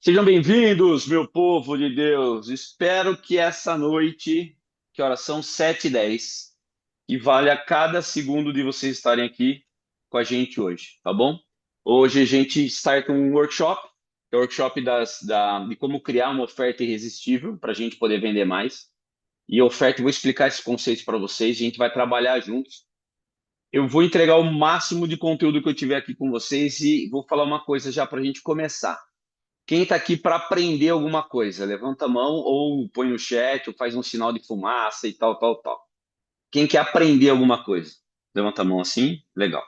Sejam bem-vindos, meu povo de Deus. Espero que essa noite, que horas são? 7h10, que vale a cada segundo de vocês estarem aqui com a gente hoje, tá bom? Hoje a gente starta um workshop, que é o workshop de como criar uma oferta irresistível para a gente poder vender mais. E a oferta, eu vou explicar esse conceito para vocês, a gente vai trabalhar juntos. Eu vou entregar o máximo de conteúdo que eu tiver aqui com vocês e vou falar uma coisa já para a gente começar. Quem está aqui para aprender alguma coisa, levanta a mão ou põe no chat ou faz um sinal de fumaça e tal, tal, tal. Quem quer aprender alguma coisa? Levanta a mão assim, legal.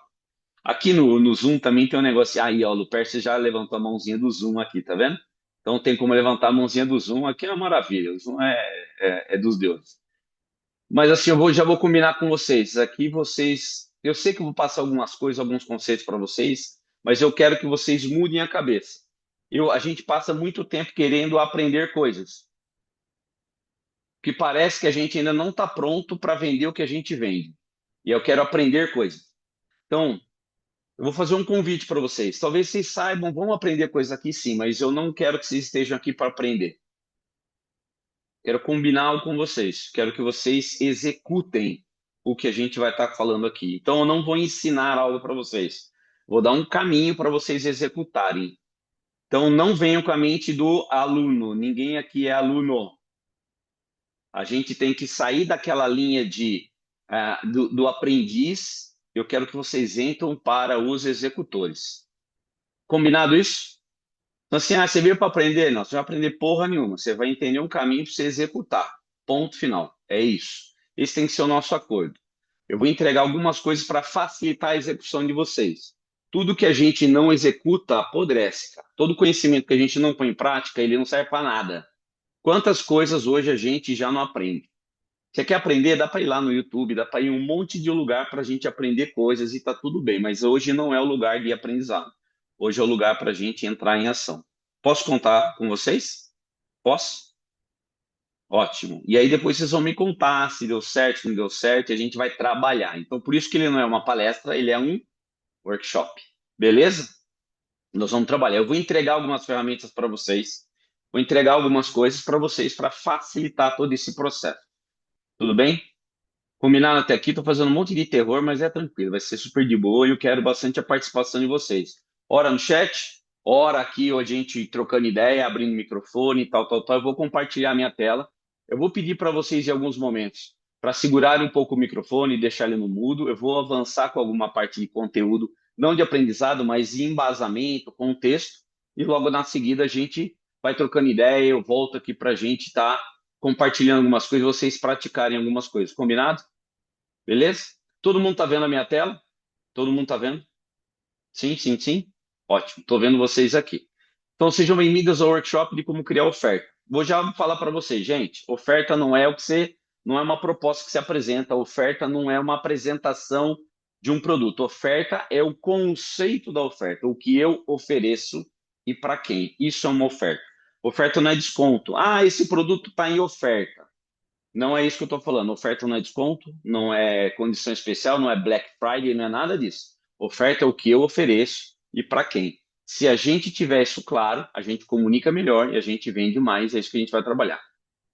Aqui no Zoom também tem um negócio. Aí, ó, o Lupercio já levantou a mãozinha do Zoom aqui, tá vendo? Então tem como levantar a mãozinha do Zoom. Aqui é uma maravilha. O Zoom é dos deuses. Mas assim, já vou combinar com vocês. Aqui vocês. Eu sei que eu vou passar algumas coisas, alguns conceitos para vocês, mas eu quero que vocês mudem a cabeça. A gente passa muito tempo querendo aprender coisas, que parece que a gente ainda não está pronto para vender o que a gente vende. E eu quero aprender coisas. Então, eu vou fazer um convite para vocês. Talvez vocês saibam, vão aprender coisas aqui sim, mas eu não quero que vocês estejam aqui para aprender. Quero combinar algo com vocês. Quero que vocês executem o que a gente vai estar falando aqui. Então, eu não vou ensinar algo para vocês. Vou dar um caminho para vocês executarem. Então, não venham com a mente do aluno. Ninguém aqui é aluno. A gente tem que sair daquela linha do aprendiz. Eu quero que vocês entrem para os executores. Combinado isso? Então, assim, você veio para aprender? Não, você não vai aprender porra nenhuma. Você vai entender um caminho para você executar. Ponto final. É isso. Esse tem que ser o nosso acordo. Eu vou entregar algumas coisas para facilitar a execução de vocês. Tudo que a gente não executa apodrece, cara. Todo conhecimento que a gente não põe em prática, ele não serve para nada. Quantas coisas hoje a gente já não aprende? Você quer aprender? Dá para ir lá no YouTube, dá para ir em um monte de lugar para a gente aprender coisas e tá tudo bem, mas hoje não é o lugar de aprendizado. Hoje é o lugar para a gente entrar em ação. Posso contar com vocês? Posso? Ótimo. E aí depois vocês vão me contar se deu certo, se não deu certo, e a gente vai trabalhar. Então, por isso que ele não é uma palestra, ele é um workshop. Beleza? Nós vamos trabalhar. Eu vou entregar algumas ferramentas para vocês, vou entregar algumas coisas para vocês para facilitar todo esse processo. Tudo bem? Combinado até aqui, tô fazendo um monte de terror, mas é tranquilo, vai ser super de boa e eu quero bastante a participação de vocês. Ora no chat, ora aqui, a gente trocando ideia, abrindo microfone, tal, tal, tal. Eu vou compartilhar a minha tela. Eu vou pedir para vocês em alguns momentos para segurarem um pouco o microfone e deixar ele no mudo. Eu vou avançar com alguma parte de conteúdo, não de aprendizado, mas de embasamento, contexto, e logo na seguida a gente vai trocando ideia. Eu volto aqui para a gente estar compartilhando algumas coisas, vocês praticarem algumas coisas. Combinado? Beleza? Todo mundo tá vendo a minha tela? Todo mundo tá vendo? Sim, sim, sim. Ótimo, tô vendo vocês aqui. Então sejam bem-vindos ao workshop de como criar oferta. Vou já falar para vocês, gente, oferta não é não é uma proposta que se apresenta, oferta não é uma apresentação de um produto. Oferta é o conceito da oferta, o que eu ofereço e para quem. Isso é uma oferta. Oferta não é desconto. Ah, esse produto está em oferta. Não é isso que eu estou falando. Oferta não é desconto, não é condição especial, não é Black Friday, não é nada disso. Oferta é o que eu ofereço e para quem. Se a gente tiver isso claro, a gente comunica melhor e a gente vende mais, é isso que a gente vai trabalhar.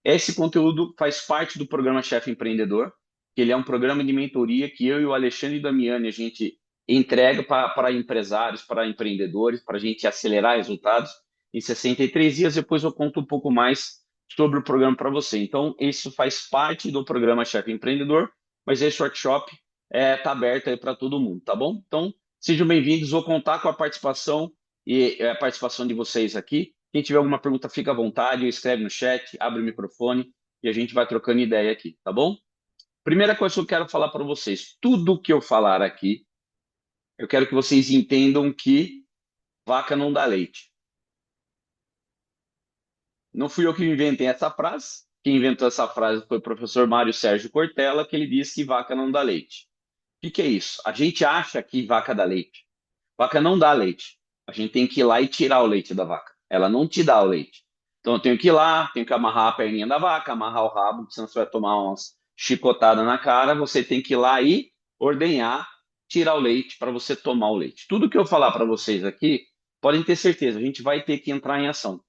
Esse conteúdo faz parte do programa Chefe Empreendedor, que ele é um programa de mentoria que eu e o Alexandre Damiani a gente entrega para empresários, para empreendedores, para a gente acelerar resultados em 63 dias. Depois eu conto um pouco mais sobre o programa para você. Então, isso faz parte do programa Chefe Empreendedor, mas esse workshop está aberto aí para todo mundo, tá bom? Então, sejam bem-vindos. Vou contar com a participação e a participação de vocês aqui. Quem tiver alguma pergunta, fica à vontade, escreve no chat, abre o microfone e a gente vai trocando ideia aqui, tá bom? Primeira coisa que eu quero falar para vocês, tudo que eu falar aqui, eu quero que vocês entendam que vaca não dá leite. Não fui eu que inventei essa frase. Quem inventou essa frase foi o professor Mário Sérgio Cortella, que ele disse que vaca não dá leite. O que é isso? A gente acha que vaca dá leite. Vaca não dá leite. A gente tem que ir lá e tirar o leite da vaca. Ela não te dá o leite. Então eu tenho que ir lá, tenho que amarrar a perninha da vaca, amarrar o rabo, senão você vai tomar umas chicotadas na cara. Você tem que ir lá e ordenhar, tirar o leite para você tomar o leite. Tudo que eu falar para vocês aqui, podem ter certeza, a gente vai ter que entrar em ação.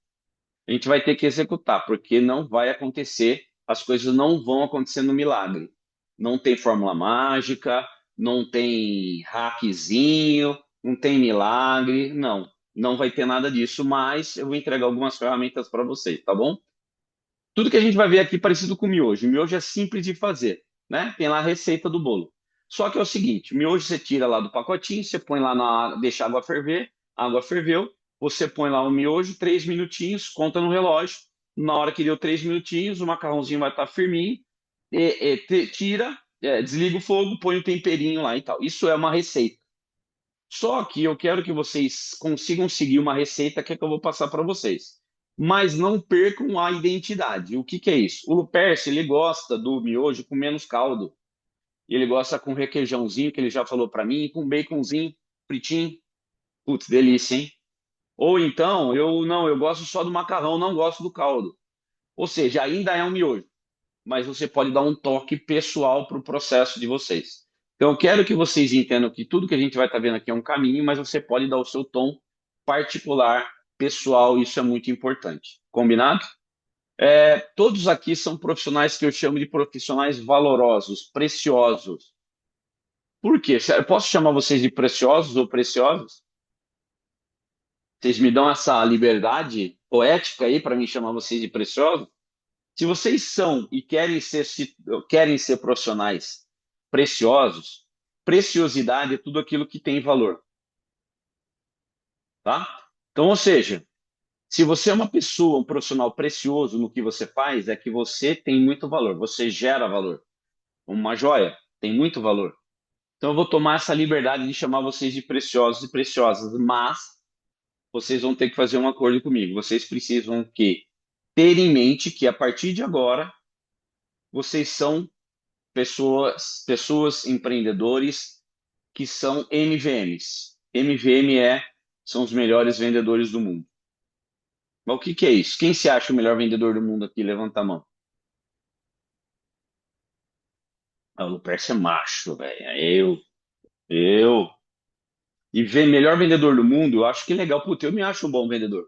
a gente vai ter que executar, porque não vai acontecer, as coisas não vão acontecer no milagre. Não tem fórmula mágica, não tem hackzinho, não tem milagre, não. Não vai ter nada disso, mas eu vou entregar algumas ferramentas para vocês, tá bom? Tudo que a gente vai ver aqui é parecido com o miojo. O miojo é simples de fazer, né? Tem lá a receita do bolo. Só que é o seguinte, o miojo você tira lá do pacotinho, você põe lá na, deixa a água ferver, a água ferveu, você põe lá o miojo, 3 minutinhos, conta no relógio. Na hora que deu 3 minutinhos, o macarrãozinho vai estar firminho, tira, desliga o fogo, põe o temperinho lá e tal. Isso é uma receita. Só que eu quero que vocês consigam seguir uma receita que é que eu vou passar para vocês. Mas não percam a identidade. O que que é isso? O Lupercio, ele gosta do miojo com menos caldo. E ele gosta com requeijãozinho, que ele já falou para mim, e com baconzinho fritinho. Putz, delícia, hein? Ou então, eu gosto só do macarrão, não gosto do caldo. Ou seja, ainda é um miojo, mas você pode dar um toque pessoal para o processo de vocês. Então, eu quero que vocês entendam que tudo que a gente vai estar vendo aqui é um caminho, mas você pode dar o seu tom particular, pessoal, isso é muito importante. Combinado? Todos aqui são profissionais que eu chamo de profissionais valorosos, preciosos. Por quê? Eu posso chamar vocês de preciosos ou preciosos? Vocês me dão essa liberdade poética aí para mim chamar vocês de preciosos? Se vocês são e querem ser profissionais preciosos, preciosidade é tudo aquilo que tem valor, tá? Então, ou seja, se você é uma pessoa, um profissional precioso no que você faz, é que você tem muito valor, você gera valor. Uma joia tem muito valor. Então, eu vou tomar essa liberdade de chamar vocês de preciosos e preciosas, mas vocês vão ter que fazer um acordo comigo. Vocês precisam ter em mente que a partir de agora vocês são pessoas empreendedores que são MVMs. São os melhores vendedores do mundo. Mas o que que é isso? Quem se acha o melhor vendedor do mundo aqui? Levanta a mão. Ah, o Lupercio é macho, velho. Eu. E ver melhor vendedor do mundo, eu acho que é legal. Puta, eu me acho um bom vendedor.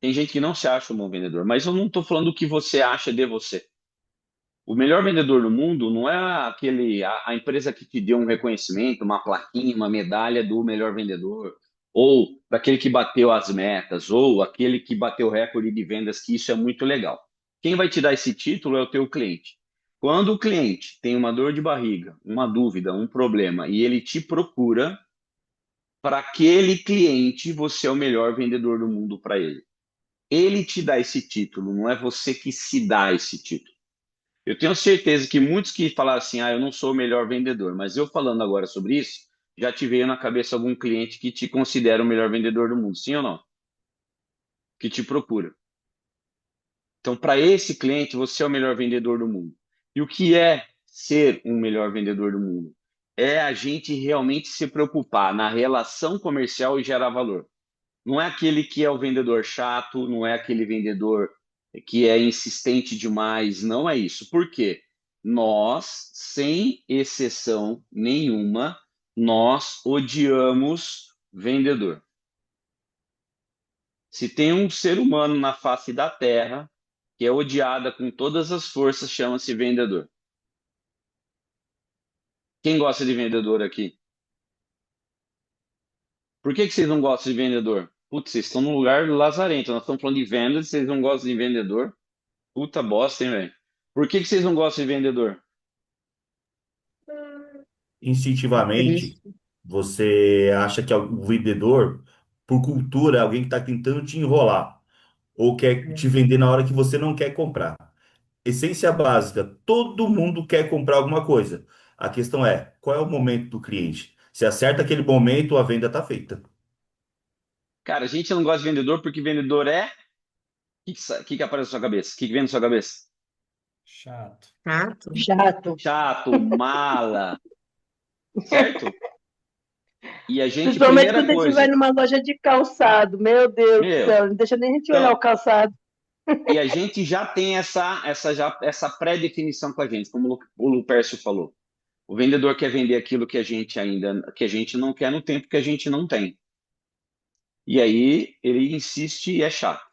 Tem gente que não se acha um bom vendedor, mas eu não estou falando o que você acha de você. O melhor vendedor do mundo não é a empresa que te deu um reconhecimento, uma plaquinha, uma medalha do melhor vendedor, ou daquele que bateu as metas, ou aquele que bateu o recorde de vendas, que isso é muito legal. Quem vai te dar esse título é o teu cliente. Quando o cliente tem uma dor de barriga, uma dúvida, um problema, e ele te procura, para aquele cliente você é o melhor vendedor do mundo para ele. Ele te dá esse título, não é você que se dá esse título. Eu tenho certeza que muitos que falaram assim, eu não sou o melhor vendedor, mas eu falando agora sobre isso, já te veio na cabeça algum cliente que te considera o melhor vendedor do mundo, sim ou não? Que te procura. Então, para esse cliente, você é o melhor vendedor do mundo. E o que é ser um melhor vendedor do mundo? É a gente realmente se preocupar na relação comercial e gerar valor. Não é aquele que é o vendedor chato, não é aquele vendedor que é insistente demais, não é isso. Por quê? Nós, sem exceção nenhuma, nós odiamos vendedor. Se tem um ser humano na face da Terra que é odiada com todas as forças, chama-se vendedor. Quem gosta de vendedor aqui? Por que que vocês não gostam de vendedor? Putz, vocês estão num lugar lazarento. Nós estamos falando de vendas, vocês não gostam de vendedor? Puta bosta, hein, velho? Por que que vocês não gostam de vendedor? Instintivamente, Triste. você acha que o vendedor, por cultura, é alguém que está tentando te enrolar ou quer te É. vender na hora que você não quer comprar. Essência básica, todo mundo quer comprar alguma coisa. A questão é, qual é o momento do cliente? Se acerta aquele momento, a venda está feita. Cara, a gente não gosta de vendedor porque vendedor é. O que que aparece na sua cabeça? O que que vem na sua cabeça? Chato. Chato. Chato. Chato, mala, certo? E a gente, Principalmente primeira quando a gente vai coisa, numa loja de calçado. Meu Deus do meu, céu, não deixa nem a gente olhar então, o calçado. e a gente já tem essa pré-definição com a gente, como o Lupercio falou. O vendedor quer vender aquilo que a gente não quer no tempo que a gente não tem. E aí ele insiste e é chato.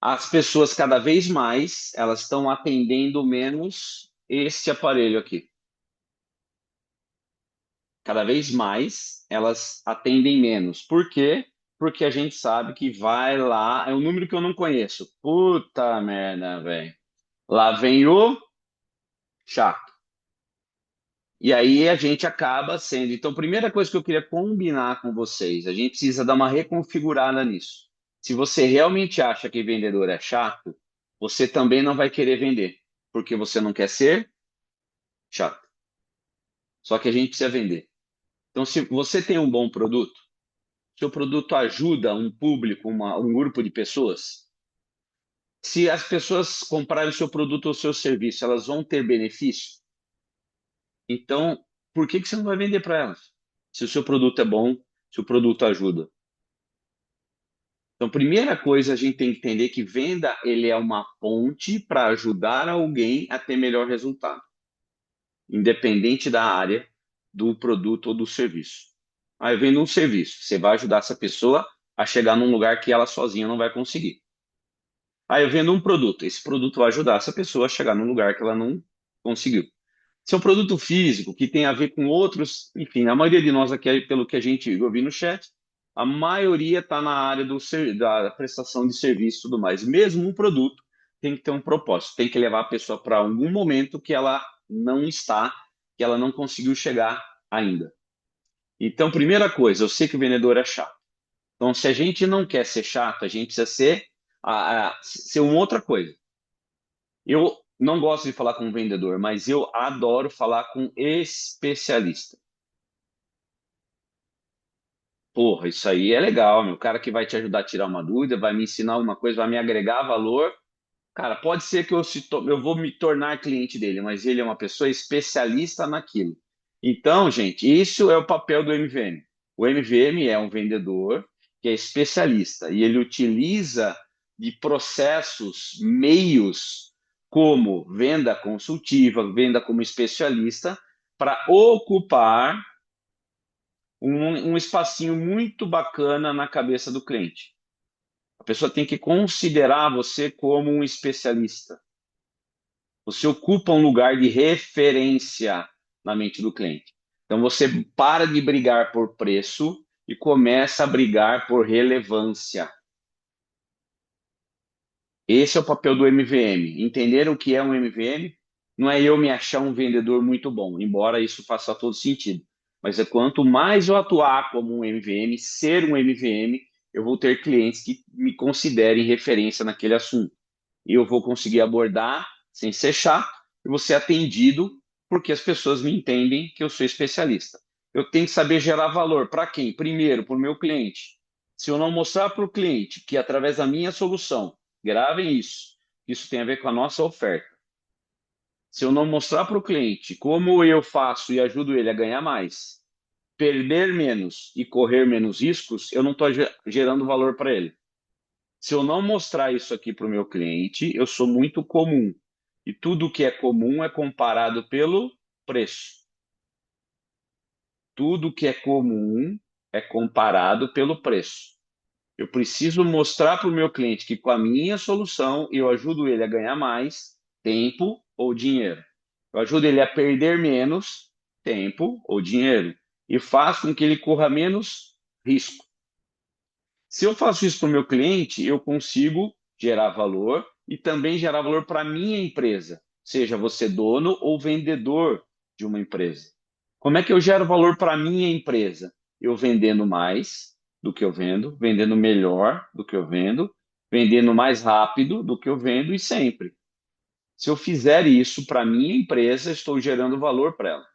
As pessoas cada vez mais, elas estão atendendo menos este aparelho aqui. Cada vez mais, elas atendem menos. Por quê? Porque a gente sabe que vai lá, é um número que eu não conheço. Puta merda, velho. Lá vem o chato. E aí a gente acaba sendo. Então, primeira coisa que eu queria combinar com vocês, a gente precisa dar uma reconfigurada nisso. Se você realmente acha que vendedor é chato, você também não vai querer vender, porque você não quer ser chato. Só que a gente precisa vender. Então, se você tem um bom produto, seu produto ajuda um público, um grupo de pessoas, se as pessoas comprarem o seu produto ou o seu serviço, elas vão ter benefício. Então, por que você não vai vender para elas? Se o seu produto é bom, se o produto ajuda. Então, primeira coisa, a gente tem que entender que venda ele é uma ponte para ajudar alguém a ter melhor resultado, independente da área do produto ou do serviço. Aí vendo um serviço, você vai ajudar essa pessoa a chegar num lugar que ela sozinha não vai conseguir. Aí eu vendo um produto, esse produto vai ajudar essa pessoa a chegar num lugar que ela não conseguiu. Se é um produto físico que tem a ver com outros, enfim, a maioria de nós aqui, pelo que a gente ouviu no chat, a maioria está na área da prestação de serviço e tudo mais. Mesmo um produto tem que ter um propósito, tem que levar a pessoa para algum momento que ela não está, que ela não conseguiu chegar ainda. Então, primeira coisa, eu sei que o vendedor é chato. Então, se a gente não quer ser chato, a gente precisa ser uma outra coisa. Eu não gosto de falar com vendedor, mas eu adoro falar com especialista. Porra, isso aí é legal, meu. O cara que vai te ajudar a tirar uma dúvida, vai me ensinar alguma coisa, vai me agregar valor. Cara, pode ser que eu vou me tornar cliente dele, mas ele é uma pessoa especialista naquilo. Então, gente, isso é o papel do MVM. O MVM é um vendedor que é especialista e ele utiliza de processos, meios como venda consultiva, venda como especialista, para ocupar um espacinho muito bacana na cabeça do cliente. A pessoa tem que considerar você como um especialista. Você ocupa um lugar de referência na mente do cliente. Então você para de brigar por preço e começa a brigar por relevância. Esse é o papel do MVM. Entender o que é um MVM não é eu me achar um vendedor muito bom, embora isso faça todo sentido. Mas é quanto mais eu atuar como um MVM, ser um MVM, eu vou ter clientes que me considerem referência naquele assunto. E eu vou conseguir abordar sem ser chato e vou ser atendido porque as pessoas me entendem que eu sou especialista. Eu tenho que saber gerar valor para quem? Primeiro, para o meu cliente. Se eu não mostrar para o cliente que através da minha solução, gravem isso tem a ver com a nossa oferta. Se eu não mostrar para o cliente como eu faço e ajudo ele a ganhar mais, perder menos e correr menos riscos, eu não estou gerando valor para ele. Se eu não mostrar isso aqui para o meu cliente, eu sou muito comum. E tudo que é comum é comparado pelo preço. Tudo que é comum é comparado pelo preço. Eu preciso mostrar para o meu cliente que com a minha solução eu ajudo ele a ganhar mais tempo ou dinheiro. Eu ajudo ele a perder menos tempo ou dinheiro. E faço com que ele corra menos risco. Se eu faço isso para o meu cliente, eu consigo gerar valor e também gerar valor para a minha empresa, seja você dono ou vendedor de uma empresa. Como é que eu gero valor para a minha empresa? Eu vendendo mais do que eu vendo, vendendo melhor do que eu vendo, vendendo mais rápido do que eu vendo e sempre. Se eu fizer isso para a minha empresa, estou gerando valor para ela.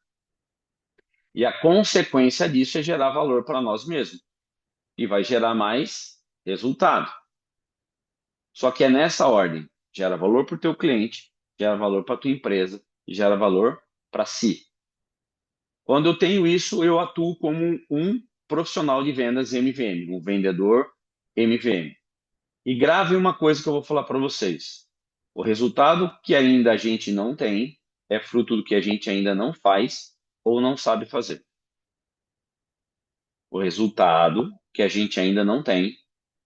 E a consequência disso é gerar valor para nós mesmos. E vai gerar mais resultado. Só que é nessa ordem. Gera valor para o teu cliente, gera valor para a tua empresa e gera valor para si. Quando eu tenho isso, eu atuo como um profissional de vendas MVM, um vendedor MVM. E grave uma coisa que eu vou falar para vocês. O resultado que ainda a gente não tem é fruto do que a gente ainda não faz ou não sabe fazer. O resultado que a gente ainda não tem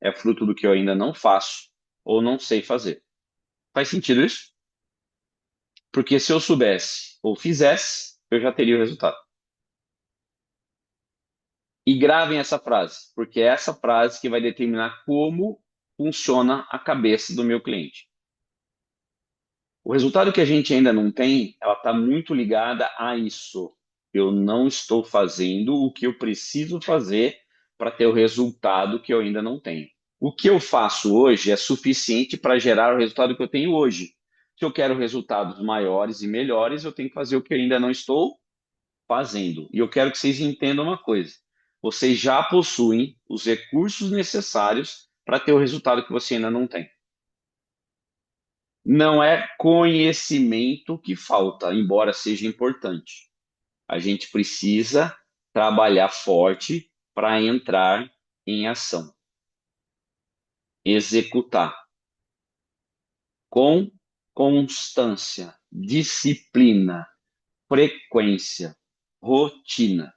é fruto do que eu ainda não faço ou não sei fazer. Faz sentido isso? Porque se eu soubesse ou fizesse, eu já teria o resultado. E gravem essa frase, porque é essa frase que vai determinar como funciona a cabeça do meu cliente. O resultado que a gente ainda não tem, ela está muito ligada a isso. Eu não estou fazendo o que eu preciso fazer para ter o resultado que eu ainda não tenho. O que eu faço hoje é suficiente para gerar o resultado que eu tenho hoje. Se eu quero resultados maiores e melhores, eu tenho que fazer o que eu ainda não estou fazendo. E eu quero que vocês entendam uma coisa. Vocês já possuem os recursos necessários para ter o resultado que você ainda não tem. Não é conhecimento que falta, embora seja importante. A gente precisa trabalhar forte para entrar em ação. Executar com constância, disciplina, frequência, rotina.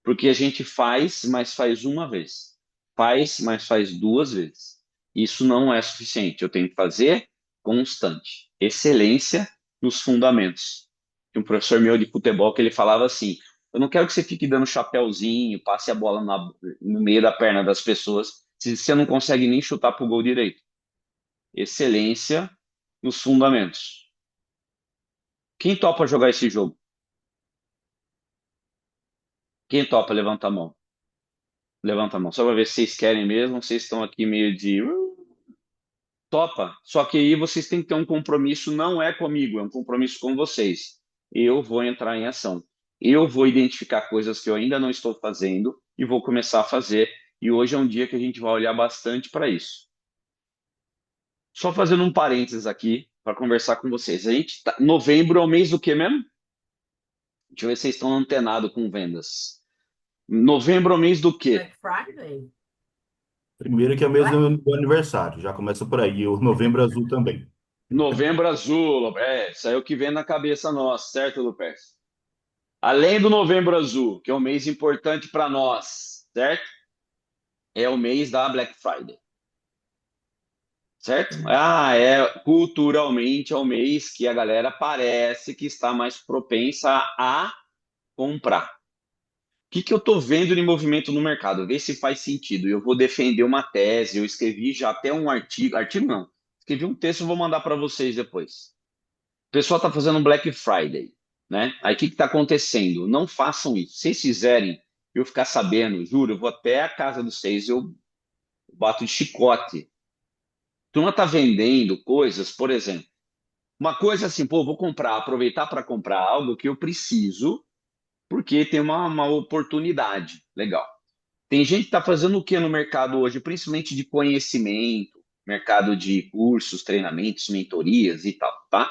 Porque a gente faz, mas faz uma vez. Faz, mas faz duas vezes. Isso não é suficiente. Eu tenho que fazer constante. Excelência nos fundamentos. Tinha um professor meu de futebol que ele falava assim: eu não quero que você fique dando chapéuzinho, passe a bola no meio da perna das pessoas, se você não consegue nem chutar para o gol direito. Excelência nos fundamentos. Quem topa jogar esse jogo? Quem topa? Levanta a mão. Levanta a mão. Só para ver se vocês querem mesmo. Vocês estão aqui meio de. Topa. Só que aí vocês têm que ter um compromisso, não é comigo, é um compromisso com vocês. Eu vou entrar em ação. Eu vou identificar coisas que eu ainda não estou fazendo e vou começar a fazer. E hoje é um dia que a gente vai olhar bastante para isso. Só fazendo um parênteses aqui para conversar com vocês. Novembro é o mês do quê mesmo? Deixa eu ver se vocês estão antenados com vendas. Novembro é o mês do quê? Black Friday. Primeiro que é o mês do aniversário, já começa por aí. O Novembro Azul também. Novembro Azul, isso aí é o que vem na cabeça nossa, certo, Lupers? Além do Novembro Azul, que é um mês importante para nós, certo? É o mês da Black Friday, certo? Culturalmente é o mês que a galera parece que está mais propensa a comprar. O que eu estou vendo de movimento no mercado? Vê se faz sentido. Eu vou defender uma tese, eu escrevi já até um artigo não, escrevi um texto e vou mandar para vocês depois. O pessoal está fazendo um Black Friday, né? Aí o que está acontecendo? Não façam isso. Se vocês fizerem, eu ficar sabendo, juro, eu vou até a casa dos seis, eu bato de chicote. A turma está vendendo coisas, por exemplo, uma coisa assim, pô, vou comprar, aproveitar para comprar algo que eu preciso, porque tem uma oportunidade. Legal. Tem gente que está fazendo o que no mercado hoje, principalmente de conhecimento, mercado de cursos, treinamentos, mentorias e tal, tá?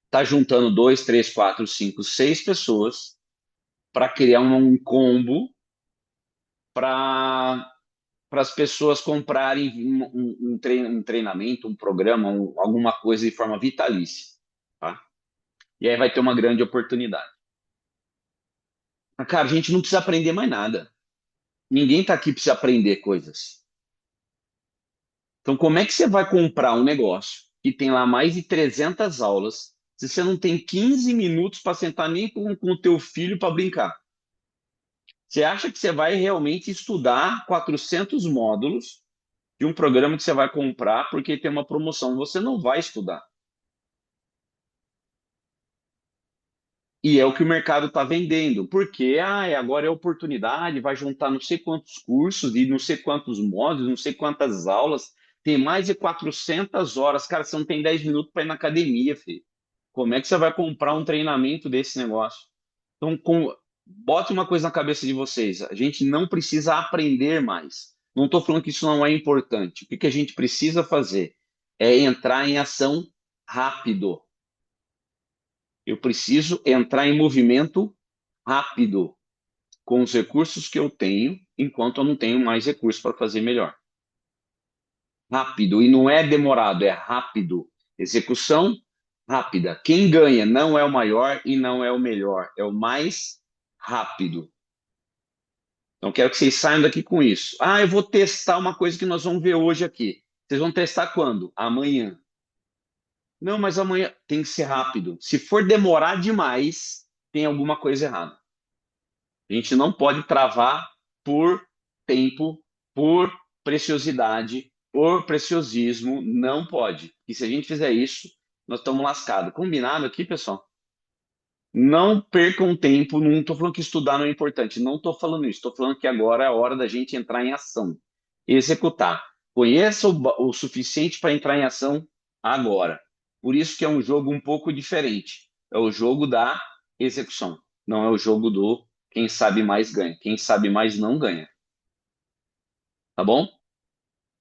Tá juntando 2, 3, 4, 5, 6 pessoas para criar um combo para as pessoas comprarem um treinamento, um programa, alguma coisa de forma vitalícia. Tá? E aí vai ter uma grande oportunidade. Mas, cara, a gente não precisa aprender mais nada. Ninguém está aqui para se aprender coisas. Então, como é que você vai comprar um negócio que tem lá mais de 300 aulas se você não tem 15 minutos para sentar nem com o teu filho para brincar? Você acha que você vai realmente estudar 400 módulos de um programa que você vai comprar porque tem uma promoção? Você não vai estudar. E é o que o mercado está vendendo. Porque agora é oportunidade, vai juntar não sei quantos cursos e não sei quantos módulos, não sei quantas aulas. Tem mais de 400 horas. Cara, você não tem 10 minutos para ir na academia, filho. Como é que você vai comprar um treinamento desse negócio? Então, bote uma coisa na cabeça de vocês. A gente não precisa aprender mais. Não estou falando que isso não é importante. O que a gente precisa fazer é entrar em ação rápido. Eu preciso entrar em movimento rápido com os recursos que eu tenho, enquanto eu não tenho mais recursos para fazer melhor. Rápido. E não é demorado, é rápido. Execução rápida. Quem ganha não é o maior e não é o melhor, é o mais rápido. Então, quero que vocês saiam daqui com isso. Eu vou testar uma coisa que nós vamos ver hoje aqui. Vocês vão testar quando? Amanhã. Não, mas amanhã tem que ser rápido. Se for demorar demais, tem alguma coisa errada. A gente não pode travar por tempo, por preciosidade, por preciosismo, não pode. E se a gente fizer isso, nós estamos lascados. Combinado aqui, pessoal? Não percam tempo, não estou falando que estudar não é importante, não estou falando isso, estou falando que agora é a hora da gente entrar em ação, executar. Conheça o suficiente para entrar em ação agora. Por isso que é um jogo um pouco diferente. É o jogo da execução, não é o jogo do quem sabe mais ganha. Quem sabe mais não ganha. Tá bom?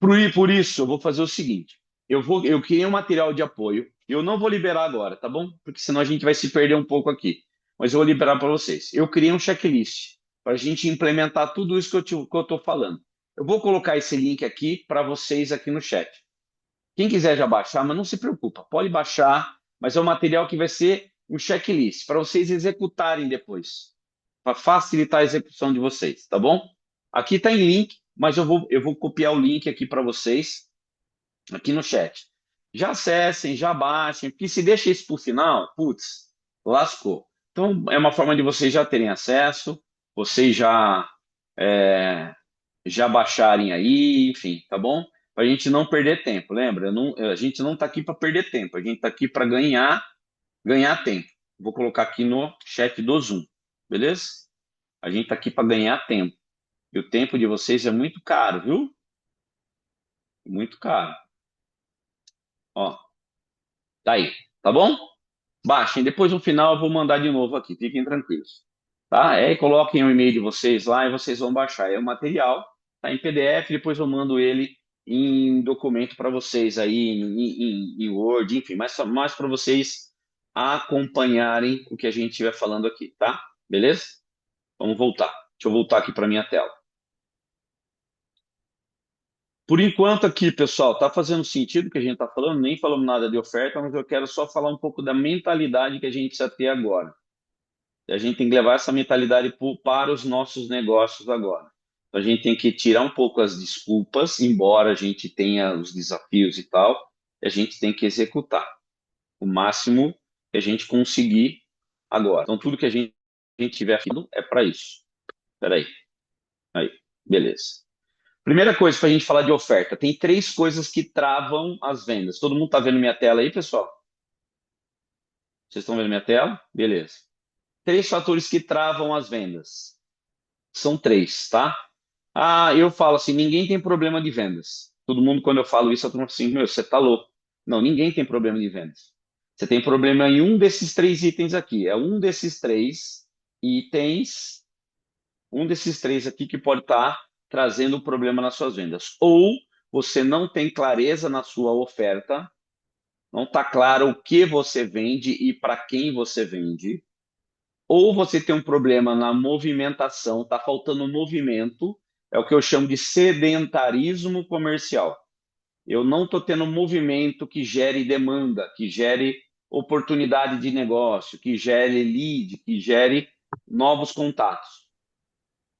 Por isso, eu vou fazer o seguinte: eu criei um material de apoio. Eu não vou liberar agora, tá bom? Porque senão a gente vai se perder um pouco aqui. Mas eu vou liberar para vocês. Eu criei um checklist para a gente implementar tudo isso que eu estou falando. Eu vou colocar esse link aqui para vocês aqui no chat. Quem quiser já baixar, mas não se preocupa, pode baixar, mas é um material que vai ser um checklist para vocês executarem depois, para facilitar a execução de vocês, tá bom? Aqui está em link, mas eu vou copiar o link aqui para vocês, aqui no chat. Já acessem, já baixem, porque se deixa isso para o final, putz, lascou. Então, é uma forma de vocês já terem acesso, vocês é, já baixarem aí, enfim, tá bom? Para a gente não perder tempo, lembra? A gente não está aqui para perder tempo, a gente está aqui para ganhar tempo. Vou colocar aqui no chat do Zoom, beleza? A gente está aqui para ganhar tempo. E o tempo de vocês é muito caro, viu? Muito caro. Ó, tá aí, tá bom? Baixem, depois no final eu vou mandar de novo aqui, fiquem tranquilos. Tá? Coloquem o e-mail de vocês lá e vocês vão baixar. É o material, tá em PDF, depois eu mando ele em documento para vocês aí, em Word, enfim, mais para vocês acompanharem o que a gente estiver falando aqui, tá? Beleza? Vamos voltar. Deixa eu voltar aqui para minha tela. Por enquanto aqui, pessoal, tá fazendo sentido o que a gente está falando? Nem falamos nada de oferta, mas eu quero só falar um pouco da mentalidade que a gente precisa ter agora. A gente tem que levar essa mentalidade para os nossos negócios agora. Então, a gente tem que tirar um pouco as desculpas, embora a gente tenha os desafios e tal, a gente tem que executar o máximo que a gente conseguir agora. Então, tudo que a gente tiver fazendo é para isso. Espera aí. Aí, beleza. Primeira coisa para a gente falar de oferta. Tem 3 coisas que travam as vendas. Todo mundo está vendo minha tela aí, pessoal? Vocês estão vendo minha tela? Beleza. 3 fatores que travam as vendas. São 3, tá? Eu falo assim, ninguém tem problema de vendas. Todo mundo, quando eu falo isso, eu falo assim, meu, você tá louco. Não, ninguém tem problema de vendas. Você tem problema em um desses 3 itens aqui. É um desses 3 itens, um desses 3 aqui que pode estar trazendo um problema nas suas vendas. Ou você não tem clareza na sua oferta, não está claro o que você vende e para quem você vende. Ou você tem um problema na movimentação, está faltando movimento, é o que eu chamo de sedentarismo comercial. Eu não estou tendo movimento que gere demanda, que gere oportunidade de negócio, que gere lead, que gere novos contatos.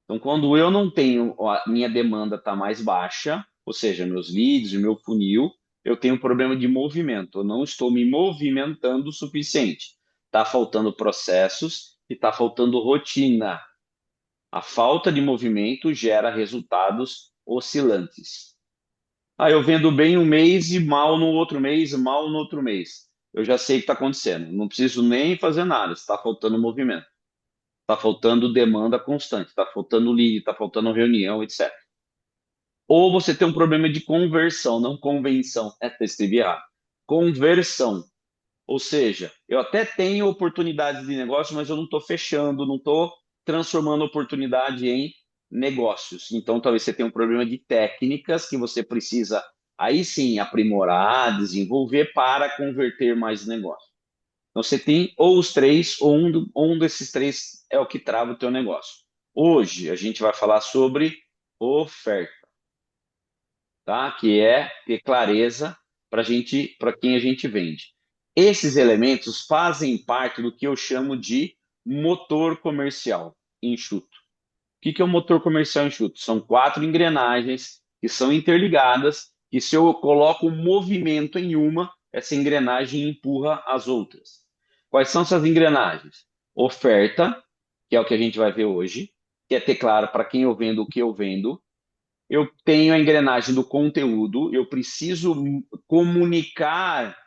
Então, quando eu não tenho, a minha demanda está mais baixa, ou seja, meus leads, o meu funil, eu tenho um problema de movimento. Eu não estou me movimentando o suficiente. Está faltando processos e está faltando rotina. A falta de movimento gera resultados oscilantes. Eu vendo bem um mês e mal no outro mês, mal no outro mês. Eu já sei o que está acontecendo. Não preciso nem fazer nada, está faltando movimento. Está faltando demanda constante, está faltando lead, está faltando reunião, etc. Ou você tem um problema de conversão, não convenção. Escrevi errado. Conversão. Ou seja, eu até tenho oportunidades de negócio, mas eu não estou fechando, não estou transformando oportunidade em negócios. Então, talvez você tenha um problema de técnicas que você precisa, aí sim, aprimorar, desenvolver para converter mais negócio. Então, você tem ou os 3, ou um desses 3 é o que trava o teu negócio. Hoje, a gente vai falar sobre oferta, tá? Que é ter clareza para quem a gente vende. Esses elementos fazem parte do que eu chamo de motor comercial enxuto. O que é o motor comercial enxuto? São 4 engrenagens que são interligadas, que se eu coloco um movimento em uma, essa engrenagem empurra as outras. Quais são essas engrenagens? Oferta, que é o que a gente vai ver hoje, que é ter claro para quem eu vendo o que eu vendo. Eu tenho a engrenagem do conteúdo, eu preciso comunicar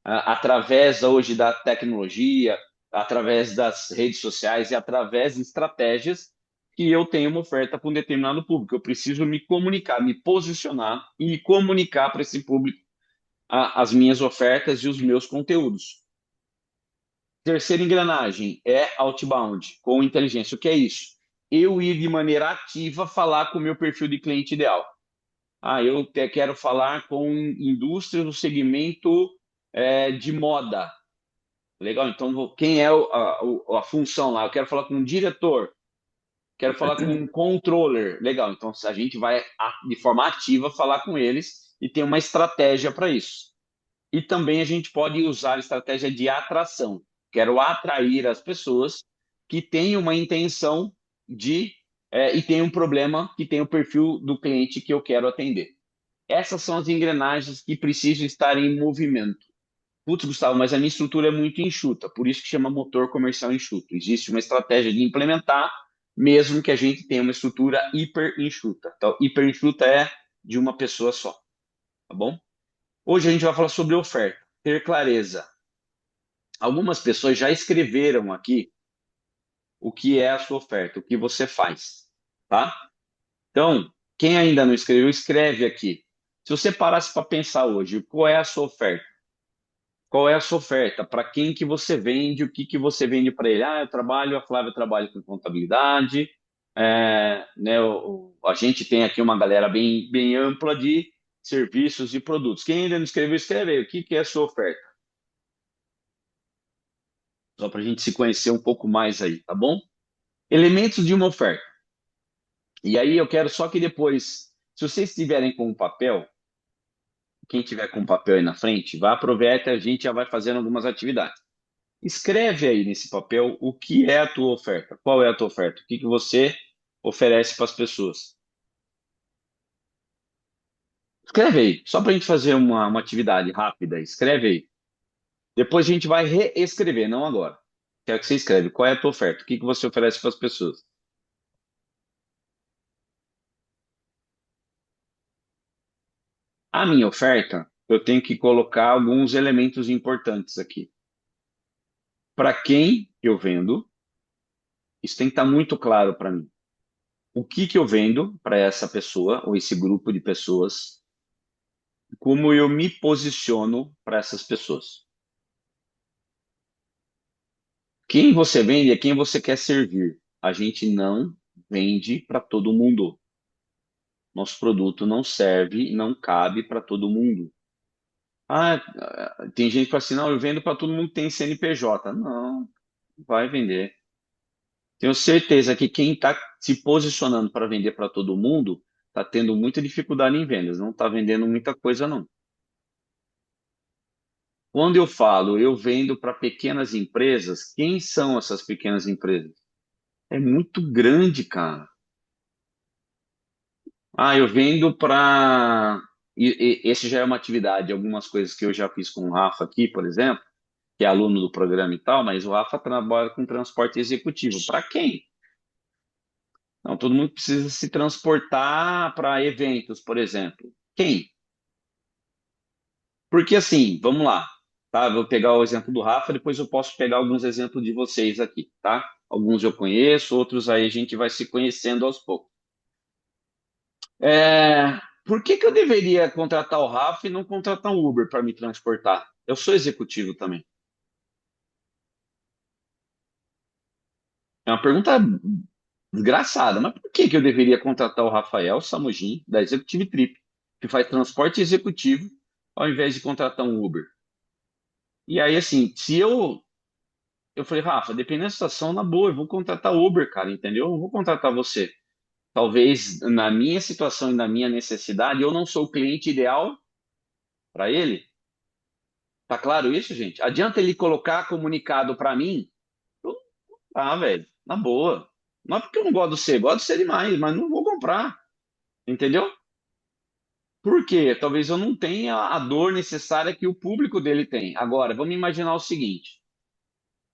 através hoje da tecnologia, através das redes sociais e através de estratégias que eu tenho uma oferta para um determinado público. Eu preciso me comunicar, me posicionar e me comunicar para esse público as minhas ofertas e os meus conteúdos. Terceira engrenagem é outbound, com inteligência. O que é isso? Eu ir de maneira ativa falar com o meu perfil de cliente ideal. Eu quero falar com indústria do segmento de moda. Legal, então quem é a função lá? Eu quero falar com um diretor, quero falar com um controller. Legal, então a gente vai de forma ativa falar com eles e tem uma estratégia para isso. E também a gente pode usar a estratégia de atração. Quero atrair as pessoas que têm uma intenção e têm um problema, que tem o perfil do cliente que eu quero atender. Essas são as engrenagens que precisam estar em movimento. Putz, Gustavo, mas a minha estrutura é muito enxuta, por isso que chama motor comercial enxuto. Existe uma estratégia de implementar, mesmo que a gente tenha uma estrutura hiper enxuta. Então, hiper enxuta é de uma pessoa só, tá bom? Hoje a gente vai falar sobre oferta, ter clareza. Algumas pessoas já escreveram aqui o que é a sua oferta, o que você faz, tá? Então, quem ainda não escreveu, escreve aqui. Se você parasse para pensar hoje, qual é a sua oferta? Qual é a sua oferta? Para quem que você vende? O que que você vende para ele? A Flávia trabalha com contabilidade, né, a gente tem aqui uma galera bem, bem ampla de serviços e produtos. Quem ainda não escreveu, escreve aí. O que que é a sua oferta? Só para a gente se conhecer um pouco mais aí, tá bom? Elementos de uma oferta. E aí eu quero só que depois, se vocês estiverem com um papel, quem tiver com um papel aí na frente, vá aproveitar, a gente já vai fazendo algumas atividades. Escreve aí nesse papel o que é a tua oferta. Qual é a tua oferta? O que que você oferece para as pessoas? Escreve aí, só para a gente fazer uma atividade rápida. Escreve aí. Depois a gente vai reescrever, não agora. Quero que você escreve. Qual é a tua oferta? O que que você oferece para as pessoas? A minha oferta, eu tenho que colocar alguns elementos importantes aqui. Para quem eu vendo, isso tem que estar muito claro para mim. O que que eu vendo para essa pessoa ou esse grupo de pessoas? Como eu me posiciono para essas pessoas? Quem você vende é quem você quer servir. A gente não vende para todo mundo. Nosso produto não serve, não cabe para todo mundo. Tem gente que fala assim, não, eu vendo para todo mundo que tem CNPJ. Não, vai vender. Tenho certeza que quem está se posicionando para vender para todo mundo está tendo muita dificuldade em vendas, não está vendendo muita coisa, não. Quando eu falo eu vendo para pequenas empresas, quem são essas pequenas empresas? É muito grande, cara. Eu vendo para. Esse já é uma atividade, algumas coisas que eu já fiz com o Rafa aqui, por exemplo, que é aluno do programa e tal, mas o Rafa trabalha com transporte executivo. Para quem? Não, todo mundo precisa se transportar para eventos, por exemplo. Quem? Porque assim, vamos lá, tá? Vou pegar o exemplo do Rafa, depois eu posso pegar alguns exemplos de vocês aqui, tá? Alguns eu conheço, outros aí a gente vai se conhecendo aos poucos. Por que que eu deveria contratar o Rafa e não contratar um Uber para me transportar? Eu sou executivo também. É uma pergunta desgraçada, mas por que que eu deveria contratar o Rafael Samogin, da Executive Trip, que faz transporte executivo, ao invés de contratar um Uber? E aí, assim, se eu falei, Rafa, dependendo da situação, na boa, eu vou contratar Uber, cara, entendeu? Eu não vou contratar você. Talvez na minha situação e na minha necessidade, eu não sou o cliente ideal para ele. Tá claro isso, gente? Adianta ele colocar comunicado para mim? Eu- velho, na boa. Não é porque eu não gosto de você, gosto de você demais, mas não vou comprar, entendeu? Por quê? Talvez eu não tenha a dor necessária que o público dele tem. Agora, vamos imaginar o seguinte: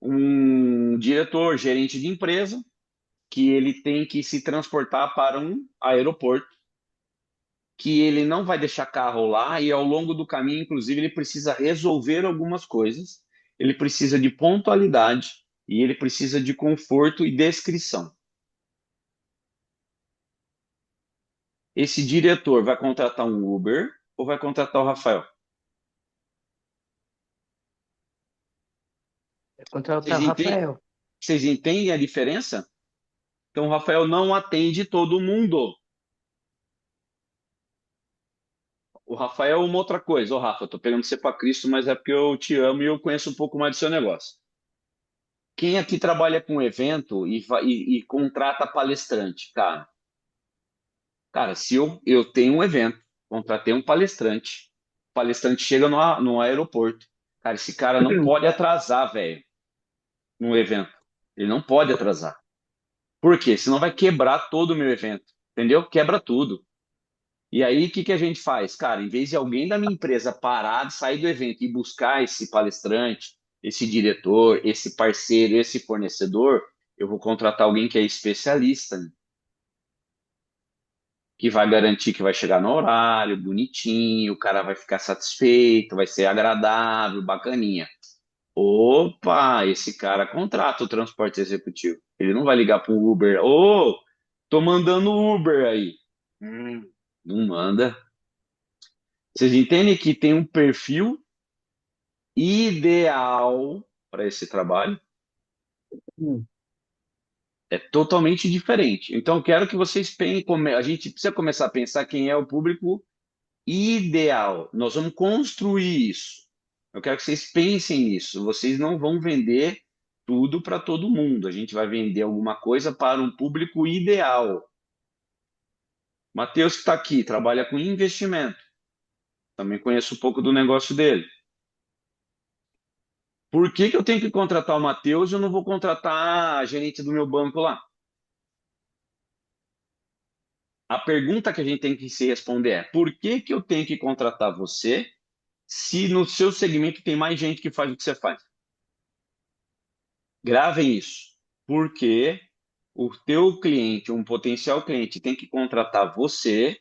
um diretor, gerente de empresa, que ele tem que se transportar para um aeroporto, que ele não vai deixar carro lá e ao longo do caminho, inclusive, ele precisa resolver algumas coisas, ele precisa de pontualidade e ele precisa de conforto e descrição. Esse diretor vai contratar um Uber ou vai contratar o Rafael? Contratar Vocês o entendem, Rafael. vocês entendem a diferença? Então, o Rafael não atende todo mundo. O Rafael é uma outra coisa. Ô, Rafa, eu tô pegando você para Cristo, mas é porque eu te amo e eu conheço um pouco mais do seu negócio. Quem aqui trabalha com evento e contrata palestrante, cara? Cara, se eu tenho um evento, contratei um palestrante, o palestrante chega no aeroporto. Cara, esse cara não pode atrasar, velho, no evento. Ele não pode atrasar. Por quê? Senão vai quebrar todo o meu evento. Entendeu? Quebra tudo. E aí, o que que a gente faz? Cara, em vez de alguém da minha empresa parar, sair do evento e buscar esse palestrante, esse diretor, esse parceiro, esse fornecedor, eu vou contratar alguém que é especialista, né? Que vai garantir que vai chegar no horário, bonitinho, o cara vai ficar satisfeito, vai ser agradável, bacaninha. Opa, esse cara contrata o transporte executivo. Ele não vai ligar para o Uber. Ô, tô mandando Uber aí. Não manda. Vocês entendem que tem um perfil ideal para esse trabalho? Hum. É totalmente diferente. Então, eu quero que vocês pensem, a gente precisa começar a pensar quem é o público ideal. Nós vamos construir isso. Eu quero que vocês pensem nisso. Vocês não vão vender tudo para todo mundo. A gente vai vender alguma coisa para um público ideal. Matheus, que está aqui, trabalha com investimento. Também conheço um pouco do negócio dele. Por que que eu tenho que contratar o Matheus e eu não vou contratar a gerente do meu banco lá? A pergunta que a gente tem que se responder é: por que que eu tenho que contratar você se no seu segmento tem mais gente que faz o que você faz? Gravem isso. Porque o teu cliente, um potencial cliente, tem que contratar você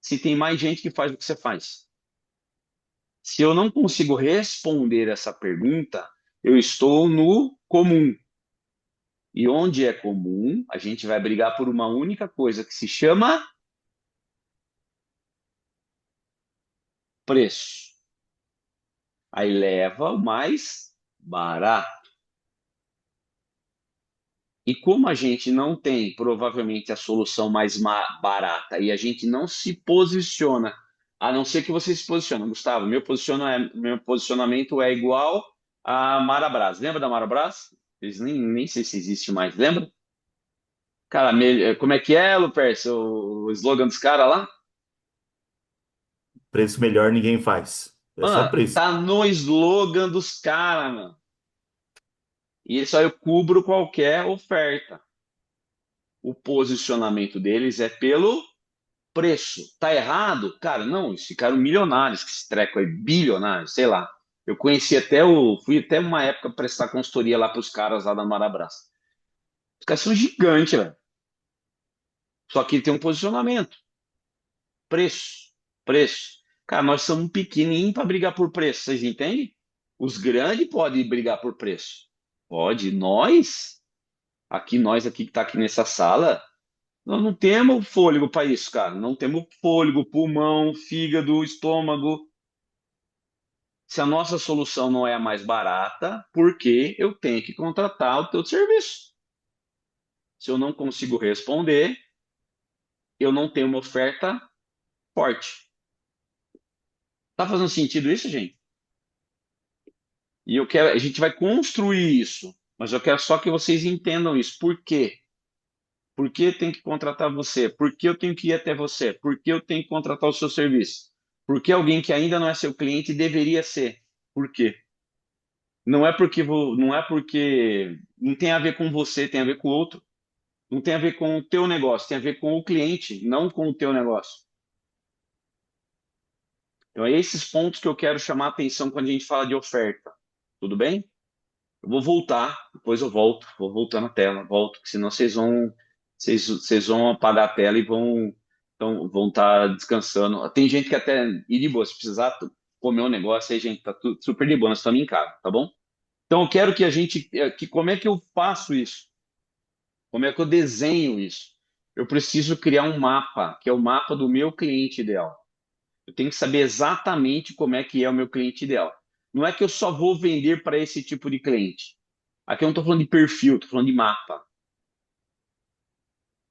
se tem mais gente que faz o que você faz. Se eu não consigo responder essa pergunta, eu estou no comum. E onde é comum, a gente vai brigar por uma única coisa que se chama preço. Aí leva o mais barato. E como a gente não tem provavelmente a solução mais barata e a gente não se posiciona, a não ser que você se posicione, Gustavo, meu posicionamento é igual a Marabras. Lembra da Marabras? Eles nem sei se existe mais, lembra? Cara, como é que é, Lupercio, o slogan dos caras lá? Preço melhor ninguém faz. É só Mano, preço. tá no slogan dos caras, mano. E isso aí eu cubro qualquer oferta. O posicionamento deles é pelo preço. Tá errado? Cara, não, eles ficaram milionários, que esse treco é bilionário, sei lá. Eu conheci fui até uma época prestar consultoria lá pros caras lá da Marabras. Os caras são gigantes, velho. Só que ele tem um posicionamento. Preço, preço. Cara, nós somos pequenininhos para brigar por preço, vocês entendem? Os grandes podem brigar por preço. Pode. Nós aqui que tá aqui nessa sala, nós não temos fôlego para isso, cara. Não temos fôlego, pulmão, fígado, estômago. Se a nossa solução não é a mais barata, por que eu tenho que contratar o teu serviço? Se eu não consigo responder, eu não tenho uma oferta forte. Tá fazendo sentido isso, gente? E a gente vai construir isso, mas eu quero só que vocês entendam isso. Por quê? Por que eu tenho que contratar você? Por que eu tenho que ir até você? Por que eu tenho que contratar o seu serviço? Por que alguém que ainda não é seu cliente deveria ser? Por quê? Não é porque não tem a ver com você, tem a ver com o outro. Não tem a ver com o teu negócio, tem a ver com o cliente, não com o teu negócio. Então, é esses pontos que eu quero chamar a atenção quando a gente fala de oferta. Tudo bem? Eu vou voltar, depois eu volto, vou voltar na tela, volto, porque senão vocês vão apagar a tela e vão estar descansando. Tem gente que até, e de boa, se precisar comer um negócio aí, gente, tá tudo super de boa, nós estamos em casa, tá bom? Então, eu quero que a gente, como é que eu faço isso? Como é que eu desenho isso? Eu preciso criar um mapa, que é o mapa do meu cliente ideal. Eu tenho que saber exatamente como é que é o meu cliente ideal. Não é que eu só vou vender para esse tipo de cliente. Aqui eu não estou falando de perfil, estou falando de mapa.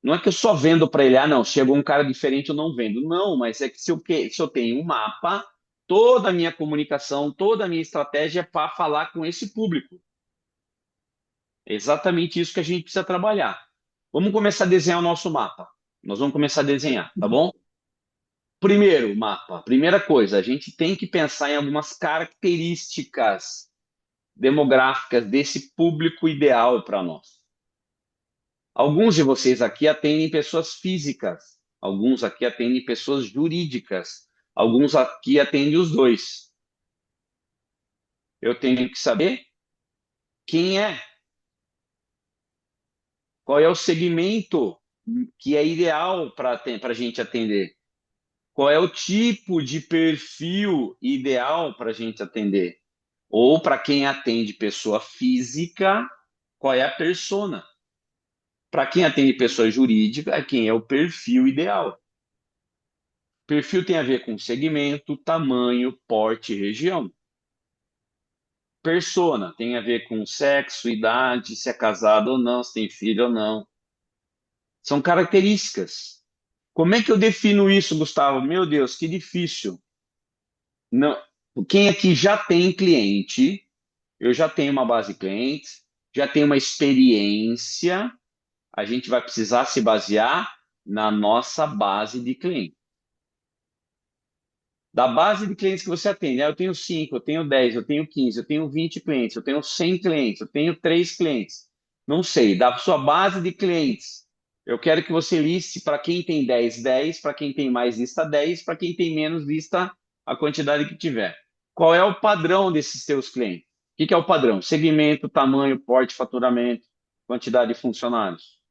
Não é que eu só vendo para ele, não, chegou um cara diferente, eu não vendo. Não, mas é que se eu tenho um mapa, toda a minha comunicação, toda a minha estratégia é para falar com esse público. É exatamente isso que a gente precisa trabalhar. Vamos começar a desenhar o nosso mapa. Nós vamos começar a desenhar, tá bom? Primeiro mapa, primeira coisa, a gente tem que pensar em algumas características demográficas desse público ideal para nós. Alguns de vocês aqui atendem pessoas físicas, alguns aqui atendem pessoas jurídicas, alguns aqui atendem os dois. Eu tenho que saber quem é, qual é o segmento que é ideal para a gente atender, qual é o tipo de perfil ideal para a gente atender, ou para quem atende pessoa física, qual é a persona. Para quem atende pessoa jurídica, quem é o perfil ideal. Perfil tem a ver com segmento, tamanho, porte, região. Persona tem a ver com sexo, idade, se é casado ou não, se tem filho ou não. São características. Como é que eu defino isso, Gustavo? Meu Deus, que difícil. Não, quem aqui já tem cliente, eu já tenho uma base de clientes, já tenho uma experiência, a gente vai precisar se basear na nossa base de clientes. Da base de clientes que você atende, eu tenho 5, eu tenho 10, eu tenho 15, eu tenho 20 clientes, eu tenho 100 clientes, eu tenho 3 clientes. Não sei, da sua base de clientes, eu quero que você liste para quem tem 10, 10, para quem tem mais lista 10, para quem tem menos lista a quantidade que tiver. Qual é o padrão desses seus clientes? O que é o padrão? Segmento, tamanho, porte, faturamento, quantidade de funcionários.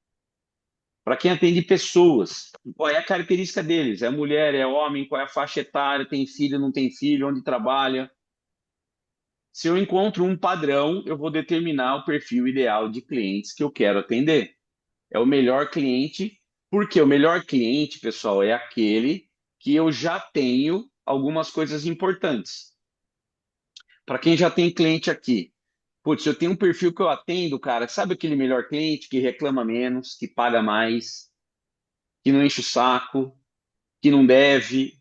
Para quem atende pessoas, qual é a característica deles? É mulher, é homem, qual é a faixa etária, tem filho, não tem filho, onde trabalha? Se eu encontro um padrão, eu vou determinar o perfil ideal de clientes que eu quero atender. É o melhor cliente, porque o melhor cliente, pessoal, é aquele que eu já tenho algumas coisas importantes. Para quem já tem cliente aqui, putz, eu tenho um perfil que eu atendo, cara, sabe aquele melhor cliente que reclama menos, que paga mais, que não enche o saco, que não deve.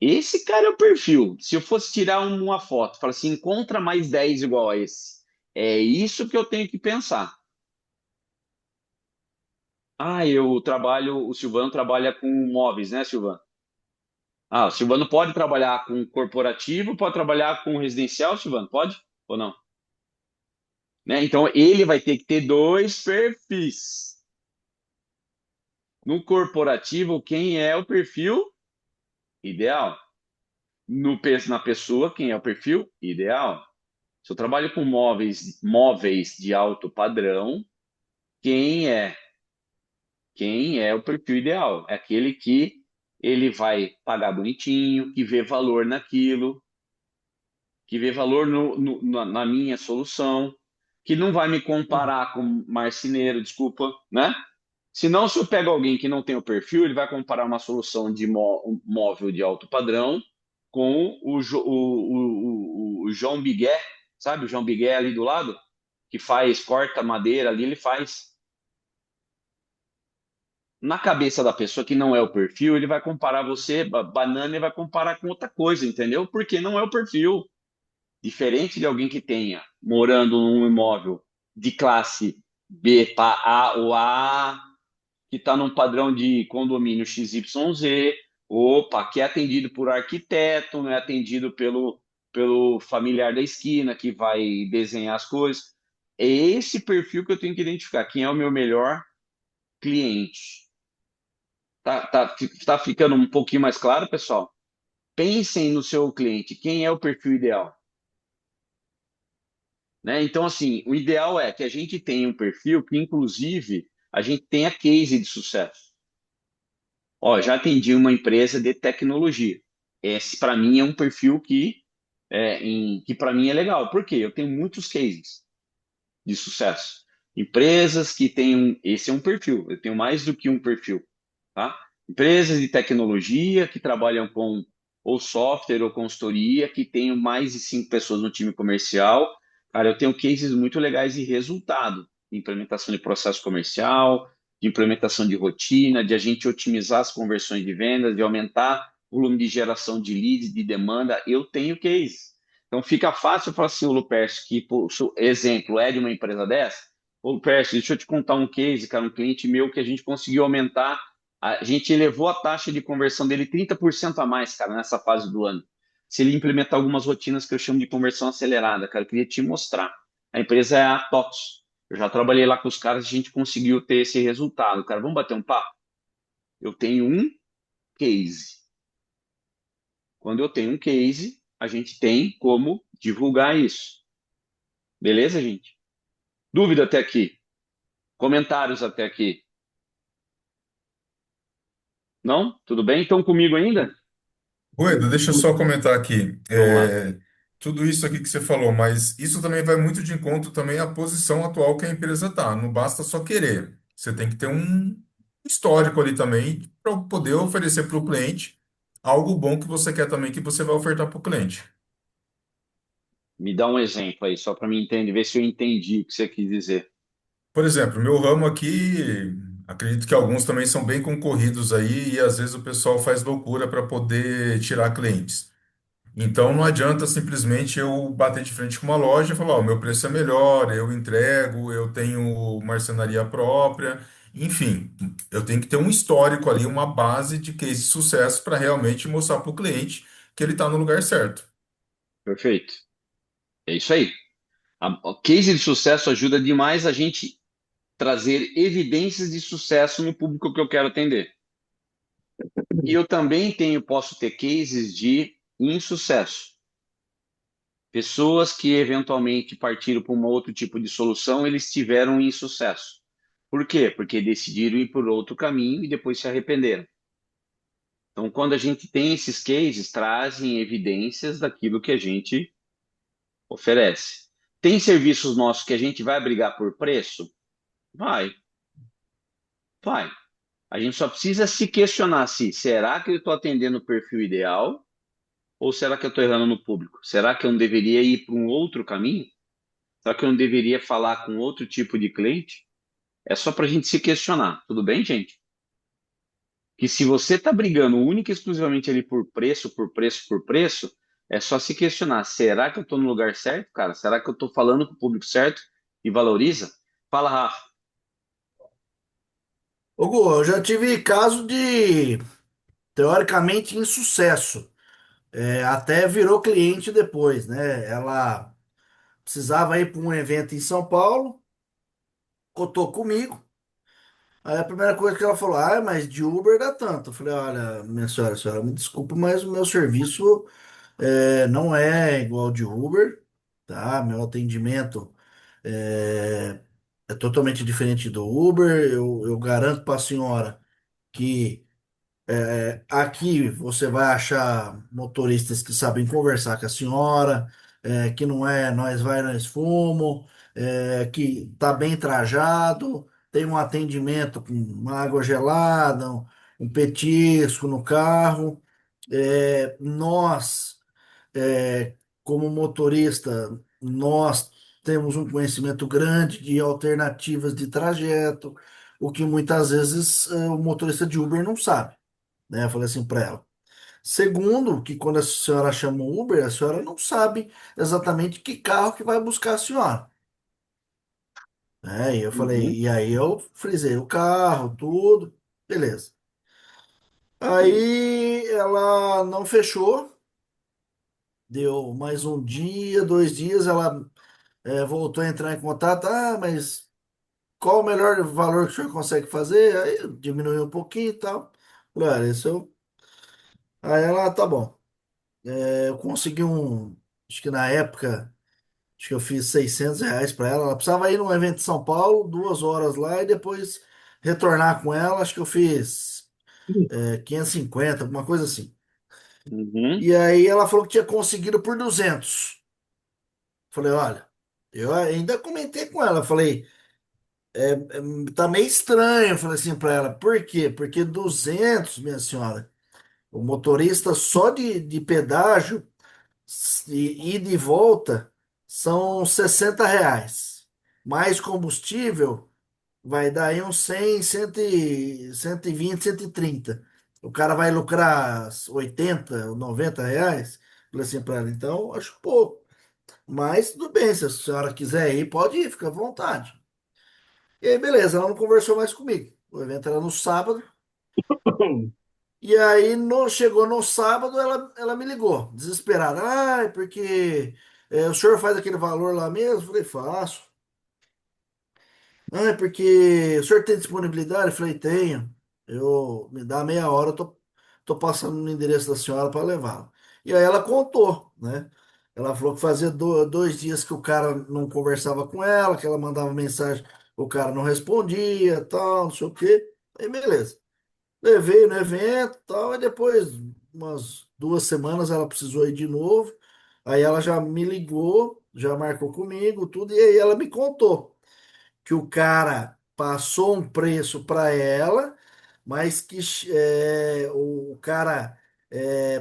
Esse cara é o perfil. Se eu fosse tirar uma foto, fala assim, encontra mais 10 igual a esse. É isso que eu tenho que pensar. O Silvano trabalha com móveis, né, Silvano? O Silvano pode trabalhar com corporativo, pode trabalhar com residencial, Silvano? Pode ou não? Né? Então, ele vai ter que ter dois perfis. No corporativo, quem é o perfil ideal? Na pessoa, quem é o perfil ideal? Se eu trabalho com móveis de alto padrão, quem é? Quem é o perfil ideal? É aquele que ele vai pagar bonitinho, que vê valor naquilo, que vê valor na minha solução, que não vai me comparar com marceneiro, desculpa, né? Senão, se eu pego alguém que não tem o perfil, ele vai comparar uma solução de um móvel de alto padrão com o João Bigué, sabe? O João Bigué ali do lado, que corta madeira ali, ele faz. Na cabeça da pessoa que não é o perfil, ele vai comparar você, banana, e vai comparar com outra coisa, entendeu? Porque não é o perfil. Diferente de alguém que tenha morando num imóvel de classe B para A ou A, que está num padrão de condomínio XYZ, opa, que é atendido por arquiteto, não é atendido pelo familiar da esquina que vai desenhar as coisas. É esse perfil que eu tenho que identificar. Quem é o meu melhor cliente? Tá ficando um pouquinho mais claro, pessoal? Pensem no seu cliente, quem é o perfil ideal, né? Então, assim, o ideal é que a gente tenha um perfil que, inclusive, a gente tenha case de sucesso. Ó, já atendi uma empresa de tecnologia. Esse, para mim, é um perfil que para mim é legal. Por quê? Eu tenho muitos cases de sucesso. Empresas que têm esse é um perfil. Eu tenho mais do que um perfil, tá? Empresas de tecnologia que trabalham com ou software ou consultoria, que tenham mais de 5 pessoas no time comercial. Cara, eu tenho cases muito legais de resultado, de implementação de processo comercial, de implementação de rotina, de a gente otimizar as conversões de vendas, de aumentar o volume de geração de leads, de demanda. Eu tenho case. Então fica fácil falar assim, o Lupercio, que, por exemplo, é de uma empresa dessa. Ô, Lupercio, deixa eu te contar um case, cara, um cliente meu que a gente conseguiu aumentar, a gente elevou a taxa de conversão dele 30% a mais, cara, nessa fase do ano. Se ele implementar algumas rotinas que eu chamo de conversão acelerada, cara, eu queria te mostrar. A empresa é a TOTS. Eu já trabalhei lá com os caras e a gente conseguiu ter esse resultado. Cara, vamos bater um papo? Eu tenho um case. Quando eu tenho um case, a gente tem como divulgar isso. Beleza, gente? Dúvida até aqui? Comentários até aqui? Não? Tudo bem? Estão comigo ainda? Oi, Edu, deixa eu só comentar aqui. Vamos lá. Tudo isso aqui que você falou, mas isso também vai muito de encontro também à posição atual que a empresa está. Não basta só querer. Você tem que ter um histórico ali também para poder oferecer para o cliente algo bom que você quer também que você vai ofertar para o cliente. Me dá um exemplo aí, só para mim entender, ver se eu entendi o que você quis dizer. Por exemplo, meu ramo aqui, acredito que alguns também são bem concorridos aí e às vezes o pessoal faz loucura para poder tirar clientes. Então não adianta simplesmente eu bater de frente com uma loja e falar, ó, o meu preço é melhor, eu entrego, eu tenho marcenaria própria, enfim, eu tenho que ter um histórico ali, uma base de case de sucesso para realmente mostrar para o cliente que ele está no lugar certo. Perfeito. É isso aí. O case de sucesso ajuda demais a gente trazer evidências de sucesso no público que eu quero atender. E eu também posso ter cases de insucesso. Pessoas que eventualmente partiram para um outro tipo de solução, eles tiveram insucesso. Por quê? Porque decidiram ir por outro caminho e depois se arrependeram. Então, quando a gente tem esses cases, trazem evidências daquilo que a gente oferece. Tem serviços nossos que a gente vai brigar por preço? Vai, vai. A gente só precisa se questionar se será que eu estou atendendo o perfil ideal ou será que eu estou errando no público? Será que eu não deveria ir para um outro caminho? Será que eu não deveria falar com outro tipo de cliente? É só para a gente se questionar. Tudo bem, gente? Que se você está brigando única e exclusivamente ali por preço, por preço, por preço, é só se questionar: será que eu estou no lugar certo, cara? Será que eu estou falando com o público certo e valoriza? Fala, Rafa. Ô, Gu, eu já tive caso de, teoricamente, insucesso. Até virou cliente depois, né? Ela precisava ir para um evento em São Paulo, cotou comigo. Aí a primeira coisa que ela falou, mas de Uber dá tanto. Eu falei, olha, minha senhora, me desculpa, mas o meu serviço não é igual de Uber, tá? Meu atendimento é, é totalmente diferente do Uber. Eu garanto para a senhora que aqui você vai achar motoristas que sabem conversar com a senhora, que não é nós vai, nós fumo, que tá bem trajado, tem um atendimento com uma água gelada, um petisco no carro. Nós, como motorista, nós temos um conhecimento grande de alternativas de trajeto, o que muitas vezes o motorista de Uber não sabe, né? Eu falei assim para ela. Segundo, que quando a senhora chama o Uber, a senhora não sabe exatamente que carro que vai buscar a senhora, né? E eu falei, Uhum, e aí eu frisei o carro, tudo, beleza. sim. Aí ela não fechou, deu mais um dia, 2 dias, ela voltou a entrar em contato, mas qual o melhor valor que o senhor consegue fazer? Aí eu diminui um pouquinho e tal. Falei, olha, isso eu... Aí ela, tá bom. Eu consegui acho que na época, acho que eu fiz R$ 600 para ela. Ela precisava ir num evento em São Paulo, 2 horas lá e depois retornar com ela. Acho que eu fiz 550, alguma coisa assim. Uhum. E aí ela falou que tinha conseguido por 200. Falei, olha, eu ainda comentei com ela. Falei, tá meio estranho. Eu falei assim para ela, por quê? Porque 200, minha senhora, o motorista só de pedágio e ida e volta são R$ 60. Mais combustível vai dar aí uns 100, 100, 120, 130. O cara vai lucrar 80 ou R$ 90. Falei assim para ela, então acho pouco. Mas tudo bem, se a senhora quiser ir, pode ir, fica à vontade. E aí, beleza, ela não conversou mais comigo. O evento era no sábado. E aí, chegou no sábado, ela me ligou, desesperada. Ah, é porque o senhor faz aquele valor lá mesmo? Eu falei, faço. Ah, é porque o senhor tem disponibilidade? Eu falei, tenho. Me dá meia hora, tô passando no endereço da senhora para levá-la. E aí ela contou, né? Ela falou que fazia 2 dias que o cara não conversava com ela, que ela mandava mensagem, o cara não respondia, tal, não sei o quê. Aí, beleza. Levei no evento, tal, e depois, umas 2 semanas, ela precisou ir de novo. Aí ela já me ligou, já marcou comigo, tudo, e aí ela me contou que o cara passou um preço para ela, mas que o cara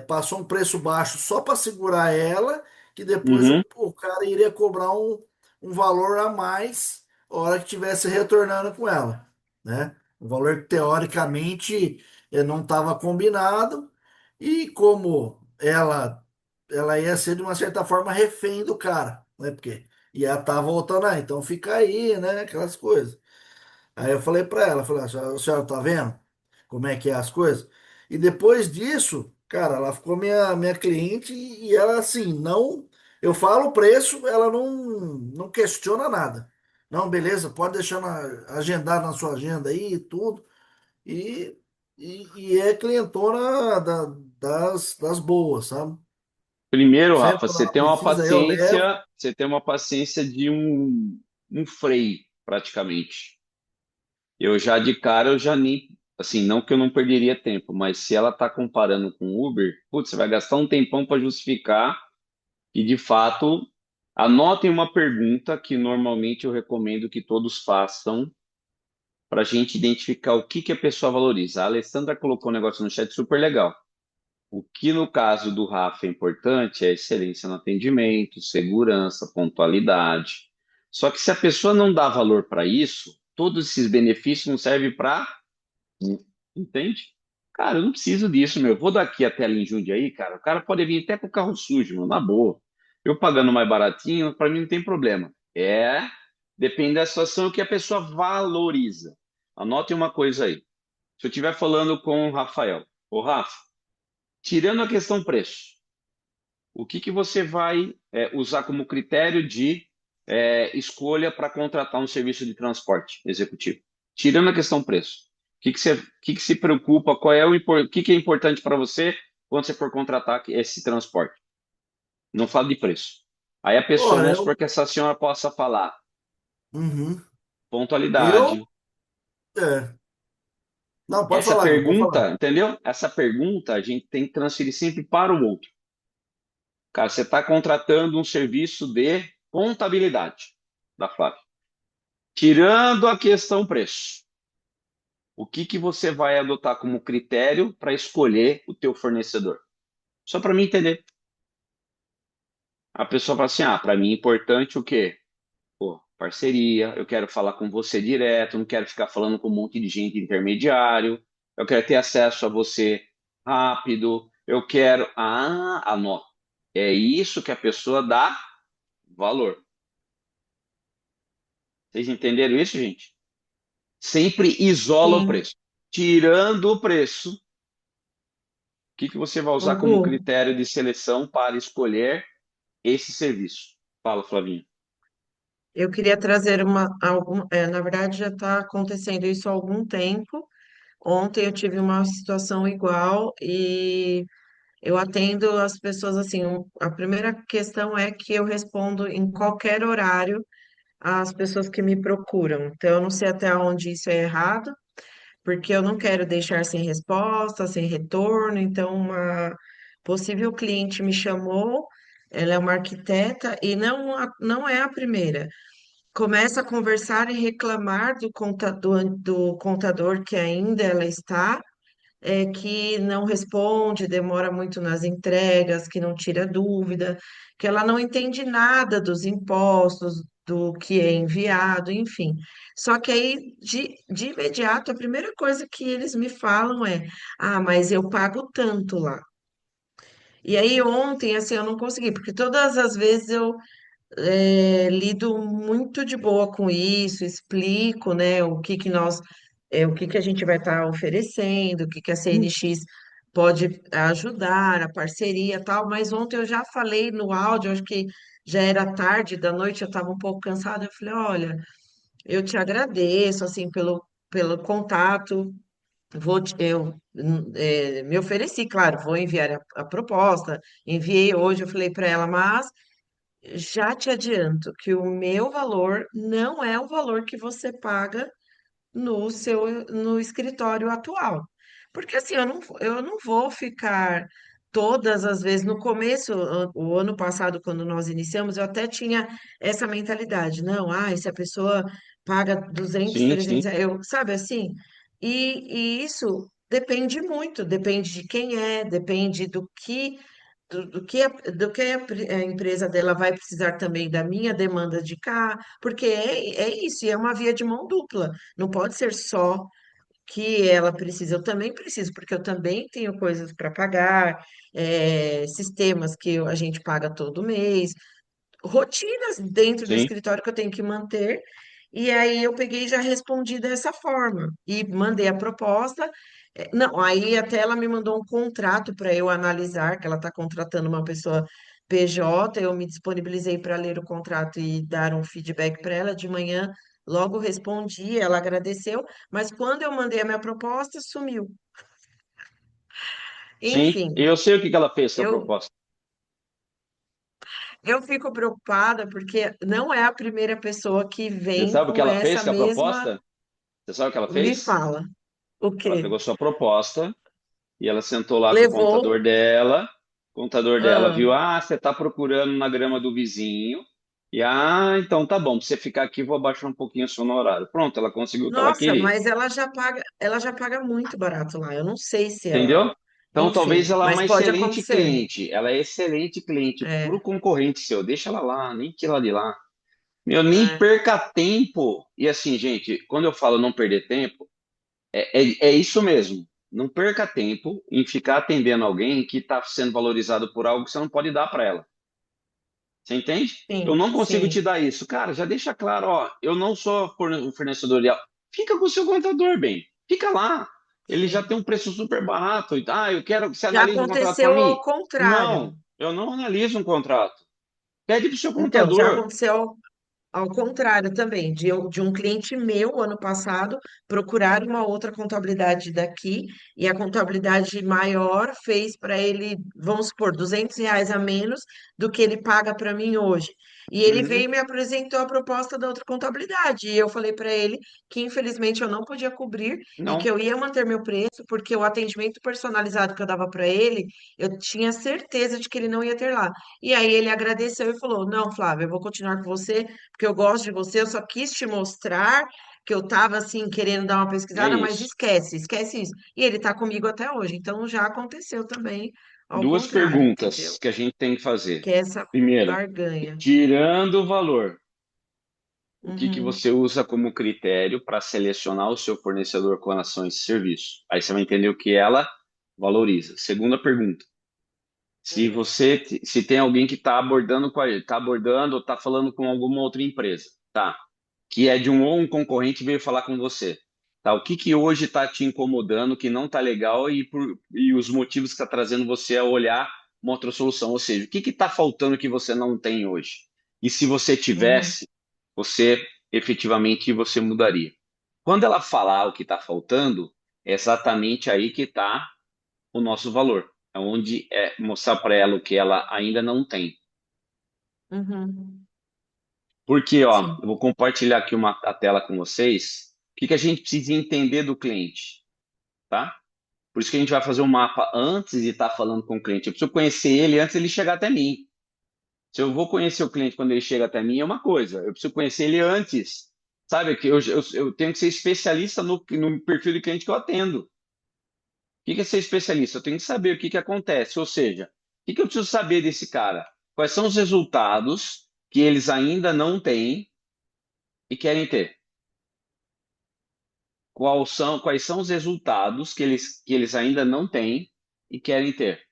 passou um preço baixo só para segurar ela, que depois Uhum. o cara iria cobrar um valor a mais a hora que estivesse retornando com ela, né? Um valor que teoricamente não estava combinado, e como ela ia ser de uma certa forma refém do cara, né? Porque ia estar voltando aí, então fica aí, né? Aquelas coisas. Aí eu falei pra ela, falei, a senhora tá vendo como é que é as coisas? E depois disso, cara, ela ficou minha cliente e ela assim, não, eu falo o preço, ela não questiona nada. Não, beleza, pode deixar agendar na sua agenda aí e tudo. E, e é clientona das boas, sabe? Primeiro, Sempre Rafa, quando ela precisa, eu levo. você tem uma paciência de um freio, praticamente. Eu já de cara, eu já nem, assim, não que eu não perderia tempo, mas se ela está comparando com o Uber, putz, você vai gastar um tempão para justificar e, de fato, anotem uma pergunta que normalmente eu recomendo que todos façam para a gente identificar o que que a pessoa valoriza. A Alessandra colocou um negócio no chat super legal. O que no caso do Rafa é importante é excelência no atendimento, segurança, pontualidade. Só que se a pessoa não dá valor para isso, todos esses benefícios não servem para. Entende? Cara, eu não preciso disso, meu. Vou daqui até ali em Jundiaí, cara. O cara pode vir até com o carro sujo, meu, na boa. Eu pagando mais baratinho, para mim não tem problema. Depende da situação que a pessoa valoriza. Anote uma coisa aí. Se eu estiver falando com o Rafael, ô Rafa, tirando a questão preço, o que que você vai usar como critério de escolha para contratar um serviço de transporte executivo? Tirando a questão preço, o que que se preocupa? O que que é importante para você quando você for contratar esse transporte? Não fala de preço. Aí a pessoa, Olha, vamos supor que essa senhora possa falar uhum. pontualidade. Eu, é, não, pode Essa falar, irmão, pode pergunta, falar. entendeu? Essa pergunta a gente tem que transferir sempre para o outro. Cara, você está contratando um serviço de contabilidade da Flávia. Tirando a questão preço, o que que você vai adotar como critério para escolher o teu fornecedor? Só para mim entender. A pessoa fala assim: "Ah, para mim é importante o quê? Pô, parceria, eu quero falar com você direto, não quero ficar falando com um monte de gente intermediário, eu quero ter acesso a você rápido, eu quero, anota. É isso que a pessoa dá valor. Vocês entenderam isso, gente? Sempre isola o Sim. preço. Tirando o preço, o que que você vai Ô, usar como Gu, critério de seleção para escolher esse serviço? Fala, Flavinho. eu queria trazer na verdade já está acontecendo isso há algum tempo, Ontem eu tive uma situação igual e eu atendo as pessoas assim. A primeira questão é que eu respondo em qualquer horário às pessoas que me procuram. Então, eu não sei até onde isso é errado, porque eu não quero deixar sem resposta, sem retorno. Então, uma possível cliente me chamou, ela é uma arquiteta e não é a primeira. Começa a conversar e reclamar do contador que ainda ela está, que não responde, demora muito nas entregas, que não tira dúvida, que ela não entende nada dos impostos, do que é enviado, enfim. Só que aí, de imediato, a primeira coisa que eles me falam é: ah, mas eu pago tanto lá. E aí, ontem, assim, eu não consegui, porque todas as vezes eu lido muito de boa com isso, explico, né, o que que a gente vai estar oferecendo, o que que a CNX pode ajudar, a parceria e tal, mas ontem eu já falei no áudio, acho que já era tarde da noite, eu estava um pouco cansada, eu falei, olha, eu te agradeço, assim, pelo contato, me ofereci, claro, vou enviar a proposta, enviei hoje, eu falei para ela, mas já te adianto que o meu valor não é o valor que você paga no escritório atual. Porque assim, eu não vou ficar todas as vezes. No começo, o ano passado, quando nós iniciamos, eu até tinha essa mentalidade. Não, se a pessoa paga 200, Sim, sim, 300, sabe assim? E isso depende muito, depende de quem é, depende do que a empresa dela vai precisar também da minha demanda de cá, porque é isso, e é uma via de mão dupla. Não pode ser só que ela precisa, eu também preciso, porque eu também tenho coisas para pagar, sistemas que a gente paga todo mês, rotinas dentro do sim. escritório que eu tenho que manter. E aí eu peguei e já respondi dessa forma e mandei a proposta. Não, aí até ela me mandou um contrato para eu analisar, que ela está contratando uma pessoa PJ, eu me disponibilizei para ler o contrato e dar um feedback para ela de manhã. Logo respondi, ela agradeceu, mas quando eu mandei a minha proposta, sumiu. Sim, Enfim, eu sei o que que ela fez com a eu, proposta. eu fico preocupada porque não é a primeira pessoa que Você vem sabe o que com ela essa fez com a mesma. proposta? Você sabe o que ela Me fez? fala. O Ela quê? pegou sua proposta e ela sentou lá com o Levou. contador dela. O contador dela Ah, viu, você está procurando na grama do vizinho. E, então tá bom, pra você ficar aqui, vou abaixar um pouquinho o seu honorário. Pronto, ela conseguiu o que ela nossa, queria. mas ela já paga muito barato lá. Eu não sei se ela. Entendeu? Então, talvez Enfim, ela é mas uma pode excelente acontecer. cliente. Ela é excelente cliente para o É, concorrente seu. Deixa ela lá, nem tira ela de lá. Meu, nem é. perca tempo. E assim, gente, quando eu falo não perder tempo, é isso mesmo. Não perca tempo em ficar atendendo alguém que está sendo valorizado por algo que você não pode dar para ela. Você entende? Eu Sim, não consigo te sim. dar isso. Cara, já deixa claro, ó, eu não sou um fornecedor ideal. Fica com o seu contador, bem. Fica lá. Ele já Sim. tem um preço super barato. Eu quero que você Já analise um contrato para aconteceu mim. ao contrário. Não, eu não analiso um contrato. Pede para o seu Então, já contador. aconteceu ao contrário também, de um cliente meu, ano passado, procurar uma outra contabilidade daqui, e a contabilidade maior fez para ele, vamos supor, R$ 200 a menos do que ele paga para mim hoje. E ele veio Uhum. e me apresentou a proposta da outra contabilidade, e eu falei para ele que infelizmente eu não podia cobrir e que Não, eu ia manter meu preço, porque o atendimento personalizado que eu dava para ele, eu tinha certeza de que ele não ia ter lá. E aí ele agradeceu e falou: Não, Flávio, eu vou continuar com você porque eu gosto de você, eu só quis te mostrar que eu tava assim querendo dar uma é pesquisada, mas isso. esquece, esquece isso. E ele tá comigo até hoje, então já aconteceu também ao Duas contrário, perguntas entendeu? que a gente tem que fazer. Que é essa Primeira, barganha. tirando o valor, o que que Uhum, você usa como critério para selecionar o seu fornecedor com relação a esse serviço? Aí você vai entender o que ela valoriza. Segunda pergunta, se tem alguém que está abordando tá abordando ou está falando com alguma outra empresa, tá? Que é de ou um concorrente veio falar com você, tá? O que que hoje está te incomodando, que não está legal e os motivos que está trazendo você a olhar uma outra solução, ou seja, o que que está faltando que você não tem hoje? E se você uhum, tivesse, você efetivamente você mudaria. Quando ela falar o que está faltando, É exatamente aí que está o nosso valor. É onde é mostrar para ela o que ela ainda não tem. Uhum. Porque, ó, Sim. eu vou compartilhar aqui a tela com vocês. O que que a gente precisa entender do cliente, tá? Por isso que a gente vai fazer um mapa antes de estar falando com o cliente. Eu preciso conhecer ele antes de ele chegar até mim. Se eu vou conhecer o cliente quando ele chega até mim, é uma coisa. Eu preciso conhecer ele antes. Sabe, que eu tenho que ser especialista no perfil de cliente que eu atendo. O que que é ser especialista? Eu tenho que saber o que que acontece. Ou seja, o que que eu preciso saber desse cara? Quais são os resultados que eles ainda não têm e querem ter? Quais são os resultados que eles ainda não têm e querem ter?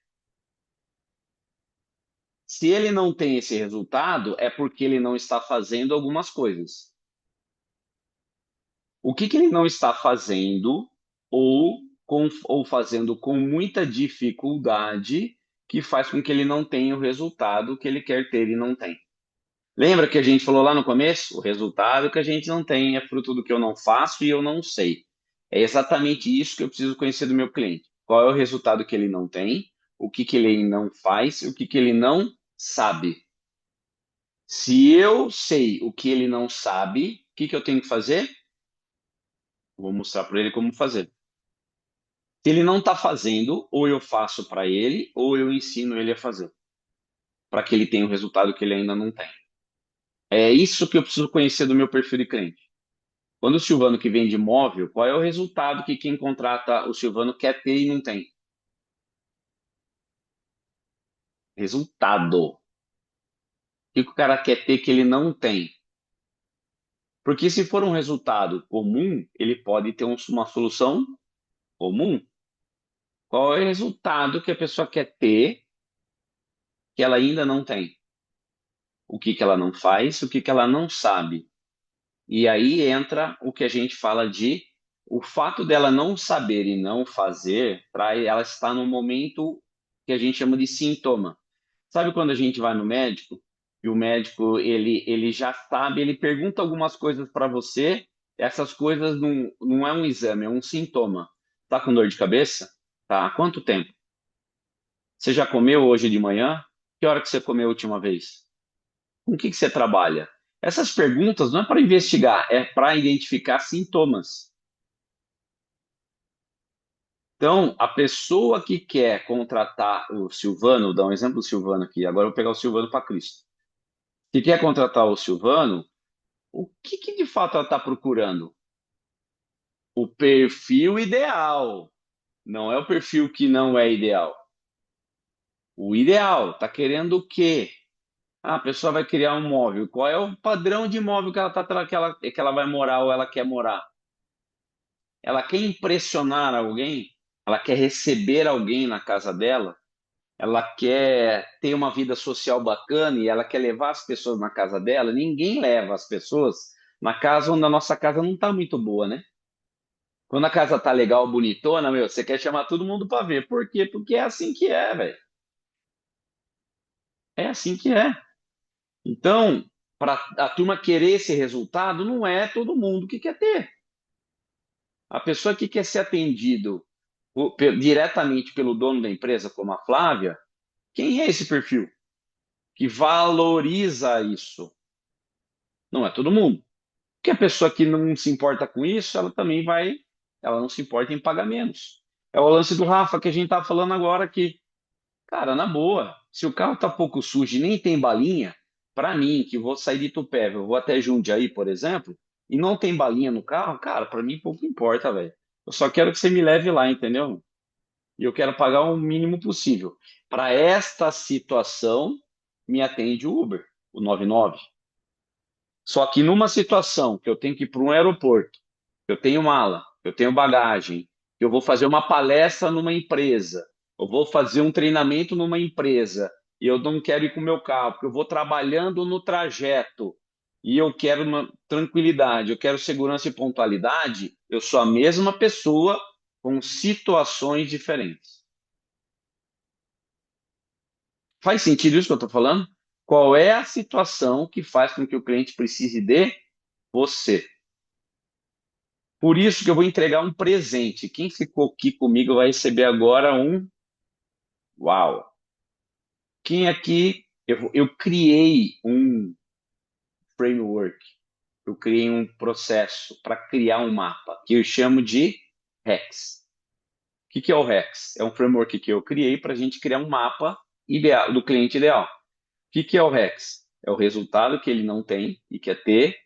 Se ele não tem esse resultado, é porque ele não está fazendo algumas coisas. O que que ele não está fazendo ou fazendo com muita dificuldade que faz com que ele não tenha o resultado que ele quer ter e não tem? Lembra que a gente falou lá no começo? O resultado que a gente não tem é fruto do que eu não faço e eu não sei. É exatamente isso que eu preciso conhecer do meu cliente. Qual é o resultado que ele não tem, o que que ele não faz, o que que ele não sabe. Se eu sei o que ele não sabe, o que que eu tenho que fazer? Vou mostrar para ele como fazer. Se ele não está fazendo, ou eu faço para ele, ou eu ensino ele a fazer, para que ele tenha o resultado que ele ainda não tem. É isso que eu preciso conhecer do meu perfil de cliente. Quando o Silvano que vende imóvel, qual é o resultado que quem contrata o Silvano quer ter e não tem? Resultado. O que o cara quer ter que ele não tem? Porque se for um resultado comum, ele pode ter uma solução comum. Qual é o resultado que a pessoa quer ter que ela ainda não tem? O que que ela não faz? O que que ela não sabe? E aí entra o que a gente fala de o fato dela não saber e não fazer, para ela estar no momento que a gente chama de sintoma. Sabe quando a gente vai no médico e o médico ele já sabe, ele pergunta algumas coisas para você, essas coisas não é um exame, é um sintoma. Tá com dor de cabeça? Tá. Há quanto tempo? Você já comeu hoje de manhã? Que hora que você comeu a última vez? Com o que que você trabalha? Essas perguntas não é para investigar, é para identificar sintomas. Então, a pessoa que quer contratar o Silvano, vou dar um exemplo do Silvano aqui, agora eu vou pegar o Silvano para Cristo. Que quer contratar o Silvano, o que que de fato ela está procurando? O perfil ideal, não é o perfil que não é ideal. O ideal, está querendo o quê? Ah, a pessoa vai criar um móvel. Qual é o padrão de móvel que que ela vai morar ou ela quer morar? Ela quer impressionar alguém? Ela quer receber alguém na casa dela? Ela quer ter uma vida social bacana e ela quer levar as pessoas na casa dela? Ninguém leva as pessoas na casa onde a nossa casa não está muito boa, né? Quando a casa tá legal, bonitona, meu, você quer chamar todo mundo para ver. Por quê? Porque é assim que é, velho. É assim que é. Então, para a turma querer esse resultado, não é todo mundo que quer ter. A pessoa que quer ser atendido diretamente pelo dono da empresa, como a Flávia, quem é esse perfil que valoriza isso? Não é todo mundo. Porque a pessoa que não se importa com isso, ela também ela não se importa em pagar menos. É o lance do Rafa que a gente tá falando agora aqui. Cara, na boa, se o carro tá pouco sujo e nem tem balinha, para mim, que vou sair de Itupeva, eu vou até Jundiaí, por exemplo, e não tem balinha no carro, cara, para mim pouco importa, velho. Eu só quero que você me leve lá, entendeu? E eu quero pagar o mínimo possível. Para esta situação, me atende o Uber, o 99. Só que numa situação que eu tenho que ir para um aeroporto, eu tenho mala, eu tenho bagagem, eu vou fazer uma palestra numa empresa, eu vou fazer um treinamento numa empresa, e eu não quero ir com o meu carro, porque eu vou trabalhando no trajeto, e eu quero uma tranquilidade, eu quero segurança e pontualidade, eu sou a mesma pessoa com situações diferentes. Faz sentido isso que eu estou falando? Qual é a situação que faz com que o cliente precise de você? Por isso que eu vou entregar um presente. Quem ficou aqui comigo vai receber agora um. Uau! Quem aqui. Eu criei um framework, eu criei um processo para criar um mapa, que eu chamo de Rex. O que é o Rex? É um framework que eu criei para a gente criar um mapa ideal do cliente ideal. O que é o Rex? É o resultado que ele não tem e quer ter,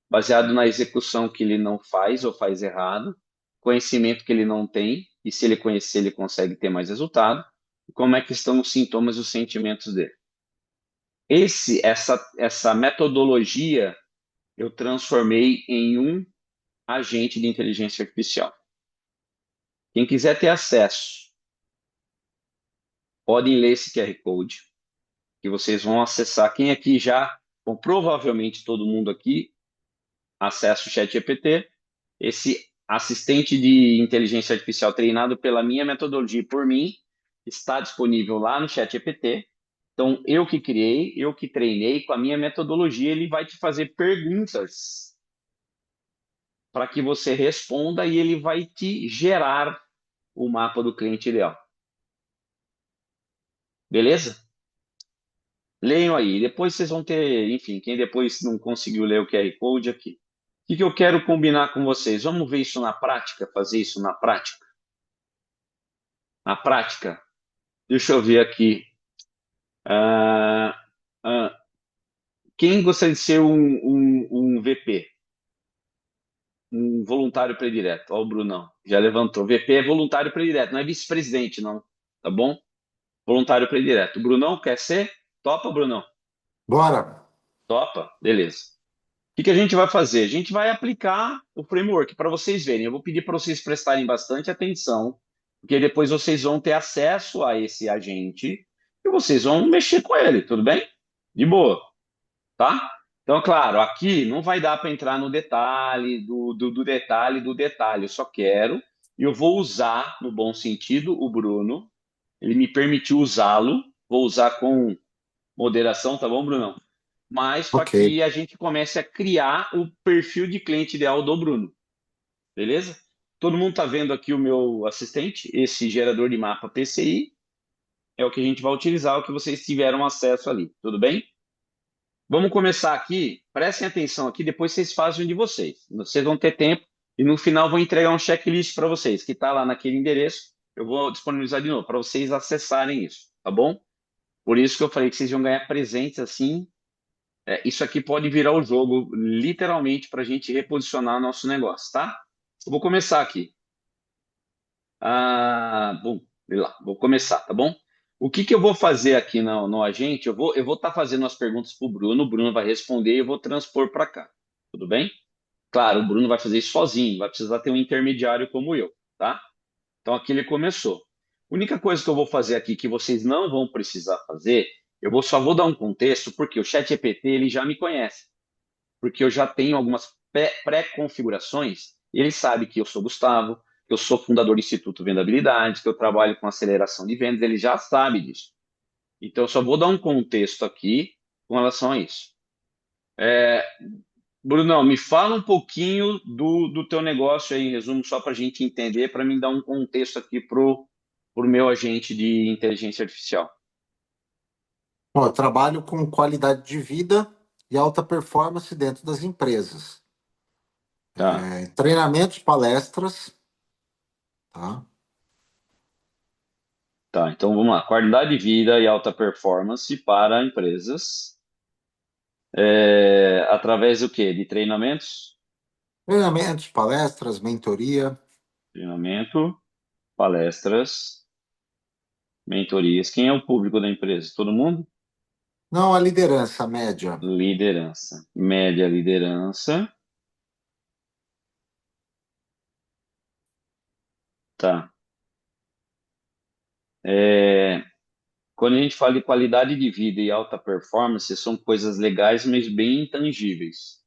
baseado na execução que ele não faz ou faz errado, conhecimento que ele não tem, e se ele conhecer, ele consegue ter mais resultado, e como é que estão os sintomas e os sentimentos dele. Essa metodologia eu transformei em um agente de inteligência artificial. Quem quiser ter acesso, podem ler esse QR Code, que vocês vão acessar. Quem aqui já, bom, provavelmente todo mundo aqui, acessa o ChatGPT, esse assistente de inteligência artificial treinado pela minha metodologia e por mim, está disponível lá no ChatGPT. Então, eu que criei, eu que treinei com a minha metodologia, ele vai te fazer perguntas para que você responda e ele vai te gerar o mapa do cliente ideal. Beleza? Leiam aí. Depois vocês vão ter, enfim, quem depois não conseguiu ler o QR Code aqui. O que eu quero combinar com vocês? Vamos ver isso na prática, fazer isso na prática? Na prática, deixa eu ver aqui. Ah, ah, quem gostaria de ser um VP? Um voluntário predileto. Ó, o Brunão, já levantou. VP é voluntário predileto, não é vice-presidente, não. Tá bom? Voluntário predileto. O Brunão quer ser? Topa, Brunão? Bora. Topa? Beleza. O que a gente vai fazer? A gente vai aplicar o framework para vocês verem. Eu vou pedir para vocês prestarem bastante atenção, porque depois vocês vão ter acesso a esse agente e vocês vão mexer com ele, tudo bem? De boa, tá? Então, claro, aqui não vai dar para entrar no detalhe do detalhe do detalhe. Eu só quero, e eu vou usar, no bom sentido, o Bruno. Ele me permitiu usá-lo. Vou usar com moderação, tá bom, Brunão? Mas para Ok. que a gente comece a criar o perfil de cliente ideal do Bruno. Beleza? Todo mundo está vendo aqui o meu assistente, esse gerador de mapa PCI. É o que a gente vai utilizar, o que vocês tiveram acesso ali. Tudo bem? Vamos começar aqui. Prestem atenção aqui, depois vocês fazem o de vocês. Vocês vão ter tempo e no final vou entregar um checklist para vocês, que está lá naquele endereço. Eu vou disponibilizar de novo para vocês acessarem isso, tá bom? Por isso que eu falei que vocês vão ganhar presentes assim. Isso aqui pode virar o jogo, literalmente, para a gente reposicionar nosso negócio, tá? Eu vou começar aqui. Bom, vou começar, tá bom? O que eu vou fazer aqui no agente? Eu vou estar fazendo as perguntas para o Bruno vai responder e eu vou transpor para cá, tudo bem? Claro, o Bruno vai fazer isso sozinho, vai precisar ter um intermediário como eu, tá? Então aqui ele começou. A única coisa que eu vou fazer aqui que vocês não vão precisar fazer, só vou dar um contexto, porque o ChatGPT ele já me conhece, porque eu já tenho algumas pré-configurações, e ele sabe que eu sou Gustavo, que eu sou fundador do Instituto Vendabilidade, que eu trabalho com aceleração de vendas, ele já sabe disso. Então eu só vou dar um contexto aqui com relação a isso. Brunão, me fala um pouquinho do teu negócio aí, em resumo, só para a gente entender, para mim dar um contexto aqui pro meu agente de inteligência artificial. Bom, eu trabalho com qualidade de vida e alta performance dentro das empresas. Tá, Treinamentos, palestras, tá? tá. Então vamos lá. Qualidade de vida e alta performance para empresas. Através do quê? De treinamentos? Treinamentos, palestras, mentoria. Treinamento, palestras, mentorias. Quem é o público da empresa? Todo mundo? Não, a liderança média. Liderança. Média liderança. Tá. Quando a gente fala de qualidade de vida e alta performance, são coisas legais, mas bem intangíveis.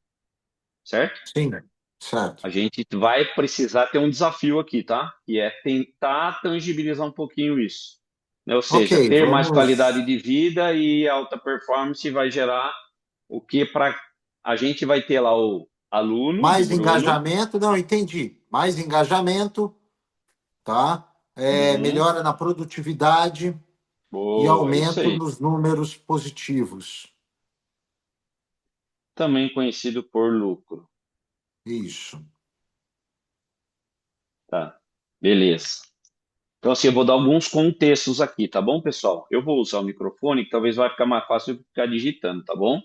Certo? Sim, certo. A gente vai precisar ter um desafio aqui, tá? Que é tentar tangibilizar um pouquinho isso. Né? Ou seja, Ok, ter mais vamos. qualidade de vida e alta performance vai gerar a gente vai ter lá o aluno do Mais Bruno. engajamento, não, entendi. mais engajamento, tá? Uhum, Melhora na produtividade, uhum. melhora na produtividade e Boa, isso aumento aí. nos números positivos. Também conhecido por lucro. Isso. Tá, beleza. Então, assim, eu vou dar alguns contextos aqui, tá bom, pessoal? Eu vou usar o microfone, que talvez vai ficar mais fácil eu ficar digitando, tá bom?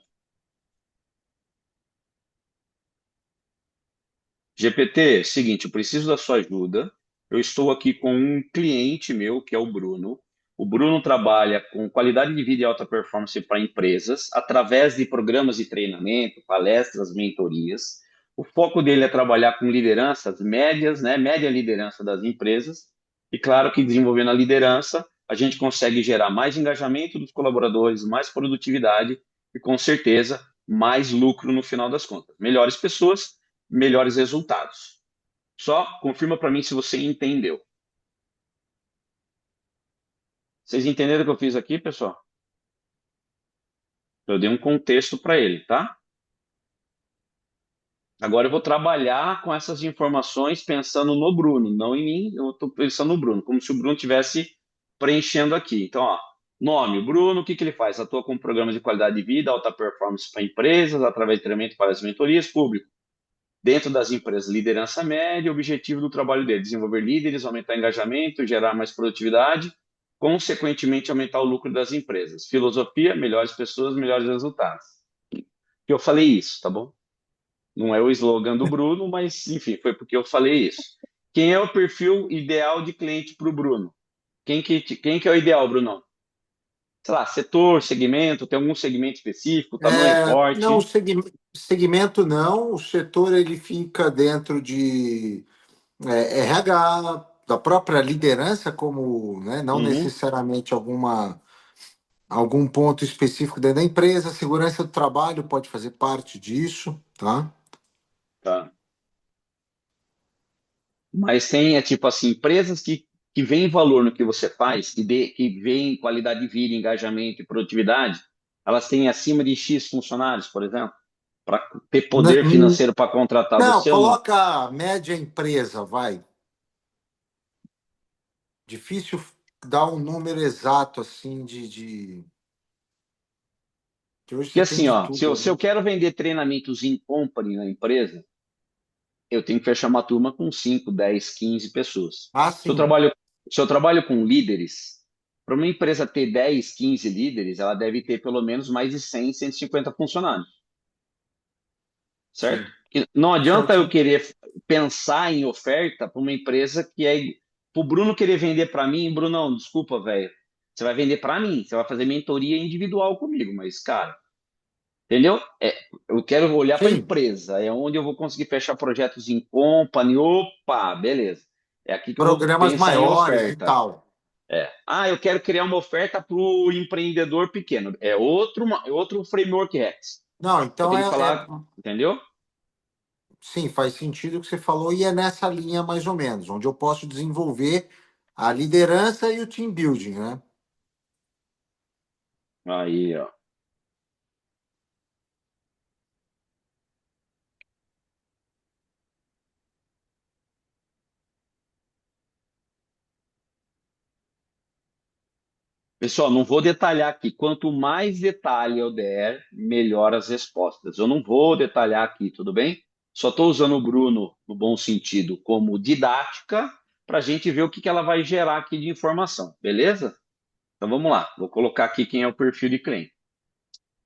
GPT, seguinte, eu preciso da sua ajuda. Eu estou aqui com um cliente meu, que é o Bruno. O Bruno trabalha com qualidade de vida e alta performance para empresas, através de programas de treinamento, palestras, mentorias. O foco dele é trabalhar com lideranças médias, né, média liderança das empresas. E claro que desenvolvendo a liderança, a gente consegue gerar mais engajamento dos colaboradores, mais produtividade e, com certeza, mais lucro no final das contas. Melhores pessoas, melhores resultados. Só confirma para mim se você entendeu. Vocês entenderam o que eu fiz aqui, pessoal? Eu dei um contexto para ele, tá? Agora eu vou trabalhar com essas informações pensando no Bruno, não em mim, eu estou pensando no Bruno, como se o Bruno estivesse preenchendo aqui. Então, ó, nome, o Bruno, o que que ele faz? Atua com programas de qualidade de vida, alta performance para empresas, através de treinamento para as mentorias, público. Dentro das empresas, liderança média, o objetivo do trabalho dele, desenvolver líderes, aumentar engajamento, gerar mais produtividade, consequentemente aumentar o lucro das empresas. Filosofia, melhores pessoas, melhores resultados. Eu falei isso, tá bom? Não é o slogan do Bruno, mas enfim, foi porque eu falei isso. Quem é o perfil ideal de cliente para o Bruno? Quem que é o ideal, Bruno? Sei lá, setor, segmento, tem algum segmento específico, tamanho, Não, porte? segmento não, o setor ele fica dentro de RH, da própria liderança, como, né, não Uhum, necessariamente algum ponto específico dentro da empresa, segurança do trabalho pode fazer parte disso, tá? tá. Mas tem, tipo assim, empresas que veem valor no que você faz, que veem qualidade de vida, engajamento e produtividade, elas têm acima de X funcionários, por exemplo, para ter poder N- financeiro para contratar Não, você ou não? coloca a média empresa, vai. Difícil dar um número exato assim que hoje Porque você tem assim, de ó, se eu, tudo, se eu né? quero vender treinamentos in company na empresa, eu tenho que fechar uma turma com 5, 10, 15 pessoas. Ah, Se eu sim, trabalho, se eu trabalho com líderes, para uma empresa ter 10, 15 líderes, ela deve ter pelo menos mais de 100, 150 funcionários. Certo? sim. E não adianta eu Certinho. querer pensar em oferta para uma empresa que é. Para o Bruno querer vender para mim, Brunão, desculpa, velho. Você vai vender para mim, você vai fazer mentoria individual comigo, mas, cara, entendeu? Eu quero olhar para a Sim, empresa, é onde eu vou conseguir fechar projetos em company. Opa, beleza. É aqui que eu vou programas pensar em maiores e oferta. tal. Ah, eu quero criar uma oferta para o empreendedor pequeno. É outro framework X. Não, Eu então tenho que falar, entendeu? sim, faz sentido o que você falou e é nessa linha mais ou menos, onde eu posso desenvolver a liderança e o team building, né? Aí, ó. Pessoal, não vou detalhar aqui. Quanto mais detalhe eu der, melhor as respostas. Eu não vou detalhar aqui, tudo bem? Só estou usando o Bruno, no bom sentido, como didática, para a gente ver o que ela vai gerar aqui de informação, beleza? Então vamos lá. Vou colocar aqui quem é o perfil de cliente.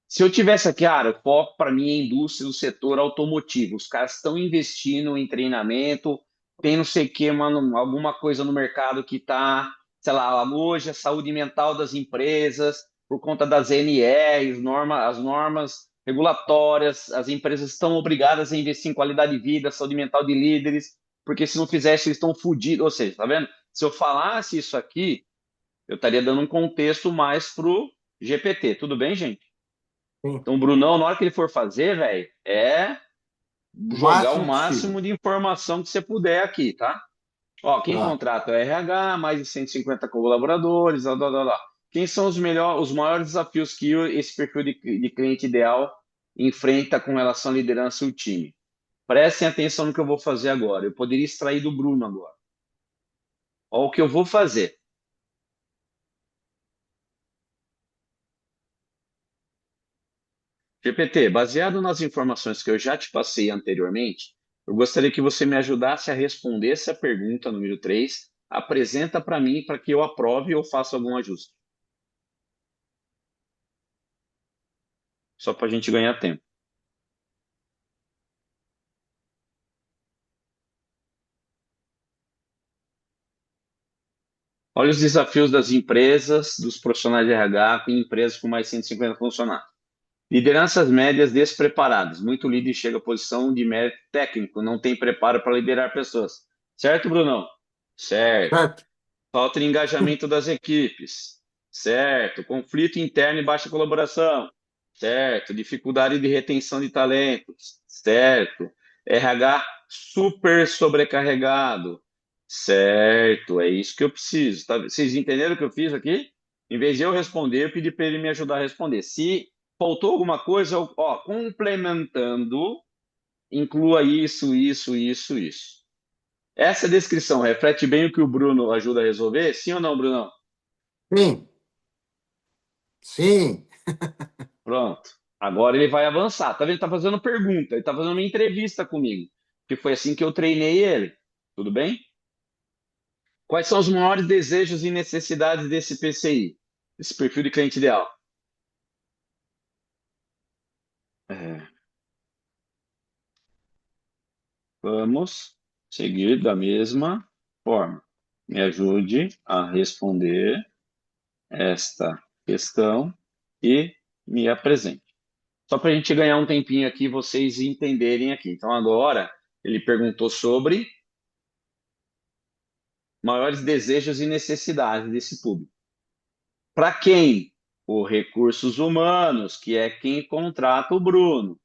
Se eu tivesse aqui, cara, o foco para mim é indústria do setor automotivo. Os caras estão investindo em treinamento, tem não sei o que, mano, alguma coisa no mercado que está, sei lá, hoje a saúde mental das empresas, por conta das NRs, as normas regulatórias, as empresas estão obrigadas a investir em qualidade de vida, saúde mental de líderes, porque se não fizesse, eles estão fodidos. Ou seja, tá vendo? Se eu falasse isso aqui, eu estaria dando um contexto mais pro GPT. Tudo bem, gente? Sim. Então, o Brunão, na hora que ele for fazer, velho, é O jogar o máximo possível. máximo de informação que você puder aqui, tá? Ó, quem Tá. contrata é o RH, mais de 150 colaboradores, lá, lá, lá, lá. Quem são os maiores desafios que esse perfil de cliente ideal enfrenta com relação à liderança e o time? Prestem atenção no que eu vou fazer agora. Eu poderia extrair do Bruno agora. Olha o que eu vou fazer. GPT, baseado nas informações que eu já te passei anteriormente, eu gostaria que você me ajudasse a responder essa pergunta número 3. Apresenta para mim para que eu aprove ou faça algum ajuste. Só para a gente ganhar tempo. Olha os desafios das empresas, dos profissionais de RH em empresas com mais de 150 funcionários. Lideranças médias despreparadas. Muito líder chega à posição de mérito técnico, não tem preparo para liderar pessoas. Certo, Brunão? Certo. Certo? Falta de engajamento das equipes. Certo. Conflito interno e baixa colaboração. Certo. Dificuldade de retenção de talentos. Certo. RH super sobrecarregado. Certo. É isso que eu preciso. Tá? Vocês entenderam o que eu fiz aqui? Em vez de eu responder, eu pedi para ele me ajudar a responder. Se faltou alguma coisa, ó, complementando, inclua isso, isso, isso, isso. Essa descrição reflete bem o que o Bruno ajuda a resolver? Sim ou não, Brunão? Sim, sim. Pronto. Agora ele vai avançar. Tá vendo? Ele tá fazendo pergunta, ele tá fazendo uma entrevista comigo, que foi assim que eu treinei ele. Tudo bem? Quais são os maiores desejos e necessidades desse PCI? Esse perfil de cliente ideal? É, vamos seguir da mesma forma. Me ajude a responder esta questão e me apresente. Só para a gente ganhar um tempinho aqui, vocês entenderem aqui. Então, agora, ele perguntou sobre maiores desejos e necessidades desse público. Para quem? O recursos humanos, que é quem contrata o Bruno.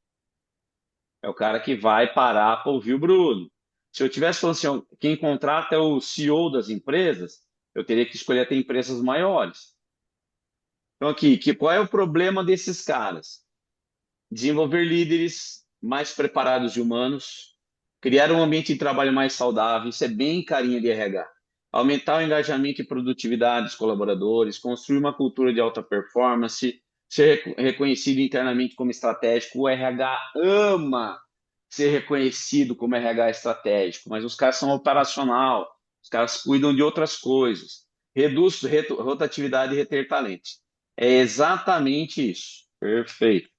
É o cara que vai parar para ouvir o Bruno. Se eu tivesse falando assim, quem contrata é o CEO das empresas, eu teria que escolher até empresas maiores. Então, aqui, qual é o problema desses caras? Desenvolver líderes mais preparados e humanos, criar um ambiente de trabalho mais saudável, isso é bem carinha de RH. Aumentar o engajamento e produtividade dos colaboradores, construir uma cultura de alta performance, ser reconhecido internamente como estratégico. O RH ama ser reconhecido como RH estratégico, mas os caras são operacional, os caras cuidam de outras coisas. Reduz rotatividade e reter talentos. É exatamente isso. Perfeito.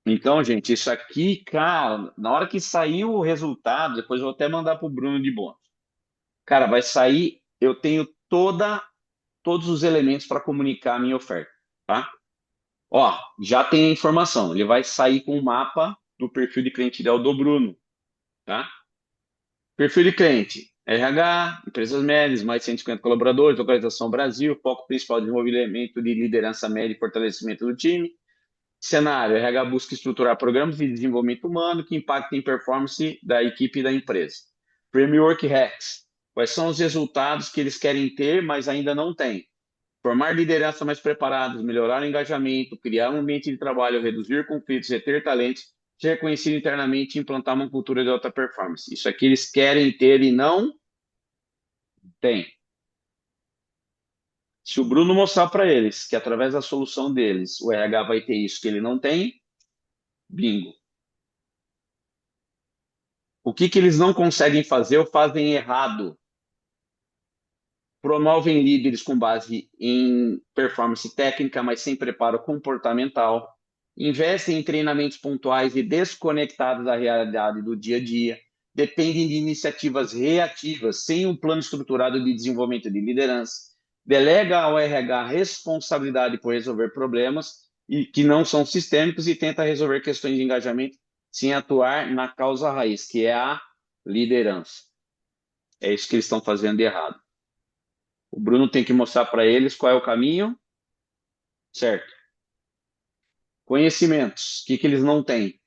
Então, gente, isso aqui, cara, na hora que sair o resultado, depois eu vou até mandar para o Bruno de bônus. Cara, vai sair, eu tenho todos os elementos para comunicar a minha oferta, tá? Ó, já tem a informação, ele vai sair com o mapa do perfil de cliente ideal do Bruno, tá? Perfil de cliente, RH, empresas médias, mais de 150 colaboradores, localização Brasil, foco principal de desenvolvimento de liderança média e fortalecimento do time. Cenário: RH busca estruturar programas de desenvolvimento humano que impactem a performance da equipe e da empresa. Framework Hacks: quais são os resultados que eles querem ter, mas ainda não têm? Formar liderança mais preparados, melhorar o engajamento, criar um ambiente de trabalho, reduzir conflitos, reter talentos, ser reconhecido internamente e implantar uma cultura de alta performance. Isso aqui eles querem ter e não têm. Se o Bruno mostrar para eles que através da solução deles o RH vai ter isso que ele não tem, bingo. O que eles não conseguem fazer ou fazem errado? Promovem líderes com base em performance técnica, mas sem preparo comportamental. Investem em treinamentos pontuais e desconectados da realidade do dia a dia. Dependem de iniciativas reativas, sem um plano estruturado de desenvolvimento de liderança. Delega ao RH a responsabilidade por resolver problemas e que não são sistêmicos e tenta resolver questões de engajamento sem atuar na causa raiz, que é a liderança. É isso que eles estão fazendo de errado. O Bruno tem que mostrar para eles qual é o caminho, certo? Conhecimentos, o que eles não têm?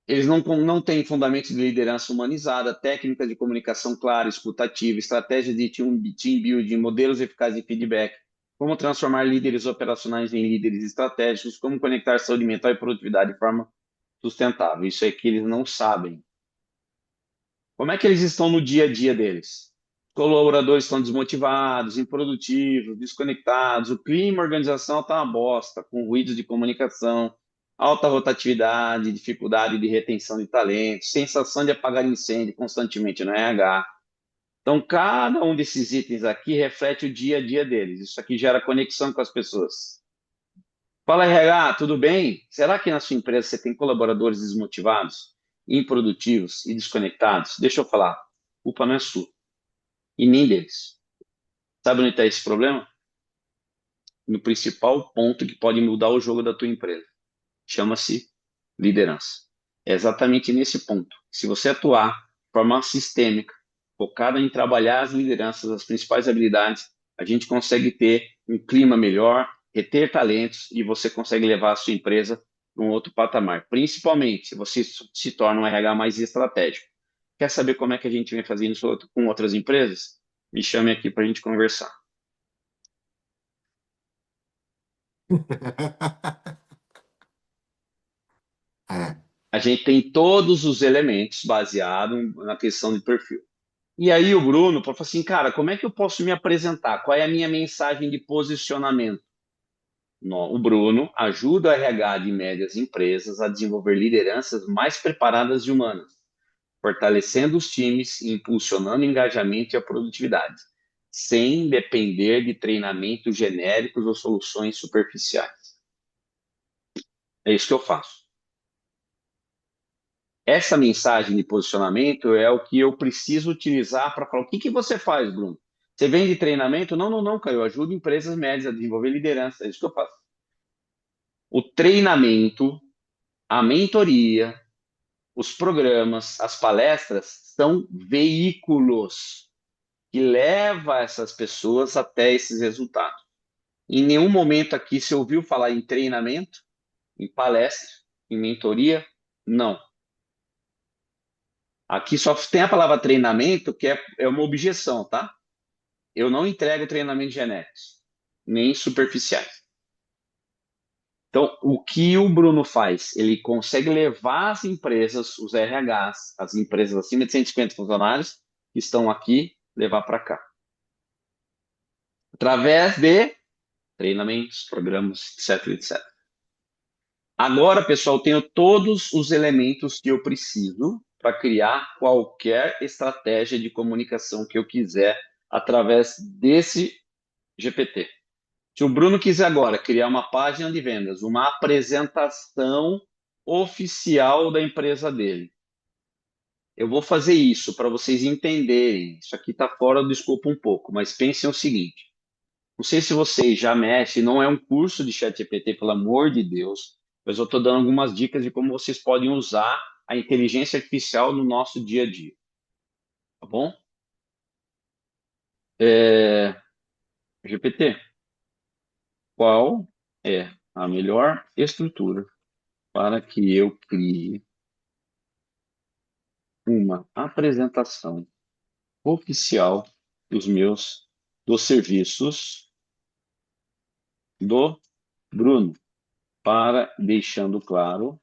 Eles não têm fundamentos de liderança humanizada, técnicas de comunicação clara, escutativa, estratégia de team building, modelos eficazes de feedback, como transformar líderes operacionais em líderes estratégicos, como conectar saúde mental e produtividade de forma sustentável. Isso é que eles não sabem. Como é que eles estão no dia a dia deles? Colaboradores estão desmotivados, improdutivos, desconectados, o clima organizacional está uma bosta, com ruídos de comunicação, alta rotatividade, dificuldade de retenção de talentos, sensação de apagar incêndio constantemente no RH. Então, cada um desses itens aqui reflete o dia a dia deles. Isso aqui gera conexão com as pessoas. Fala, RH, tudo bem? Será que na sua empresa você tem colaboradores desmotivados, improdutivos e desconectados? Deixa eu falar, a culpa não é sua e nem deles. Sabe onde está esse problema? No principal ponto que pode mudar o jogo da tua empresa. Chama-se liderança. É exatamente nesse ponto. Se você atuar de forma sistêmica, focada em trabalhar as lideranças, as principais habilidades, a gente consegue ter um clima melhor, reter talentos e você consegue levar a sua empresa para um outro patamar. Principalmente se você se torna um RH mais estratégico. Quer saber como é que a gente vem fazendo isso com outras empresas? Me chame aqui para a gente conversar. É. A gente tem todos os elementos baseados na questão de perfil. E aí o Bruno falou assim, cara, como é que eu posso me apresentar? Qual é a minha mensagem de posicionamento? O Bruno ajuda o RH de médias empresas a desenvolver lideranças mais preparadas e humanas, fortalecendo os times e impulsionando o engajamento e a produtividade, sem depender de treinamentos genéricos ou soluções superficiais. É isso que eu faço. Essa mensagem de posicionamento é o que eu preciso utilizar para falar, o que que você faz, Bruno? Você vende treinamento? Não, não, não, cara, eu ajudo empresas médias a desenvolver liderança, é isso que eu faço. O treinamento, a mentoria, os programas, as palestras são veículos que levam essas pessoas até esses resultados. Em nenhum momento aqui se ouviu falar em treinamento, em palestra, em mentoria, não. Aqui só tem a palavra treinamento, que é uma objeção, tá? Eu não entrego treinamentos genéricos, nem superficiais. Então, o que o Bruno faz? Ele consegue levar as empresas, os RHs, as empresas acima de 150 funcionários, que estão aqui, levar para cá. Através de treinamentos, programas, etc, etc. Agora, pessoal, eu tenho todos os elementos que eu preciso para criar qualquer estratégia de comunicação que eu quiser através desse GPT. Se o Bruno quiser agora criar uma página de vendas, uma apresentação oficial da empresa dele, eu vou fazer isso para vocês entenderem. Isso aqui está fora do escopo um pouco, mas pensem o seguinte. Não sei se vocês já mexem, não é um curso de ChatGPT, pelo amor de Deus, mas eu estou dando algumas dicas de como vocês podem usar a inteligência artificial no nosso dia a dia. Tá bom? GPT, qual é a melhor estrutura para que eu crie uma apresentação oficial dos serviços do Bruno, para deixando claro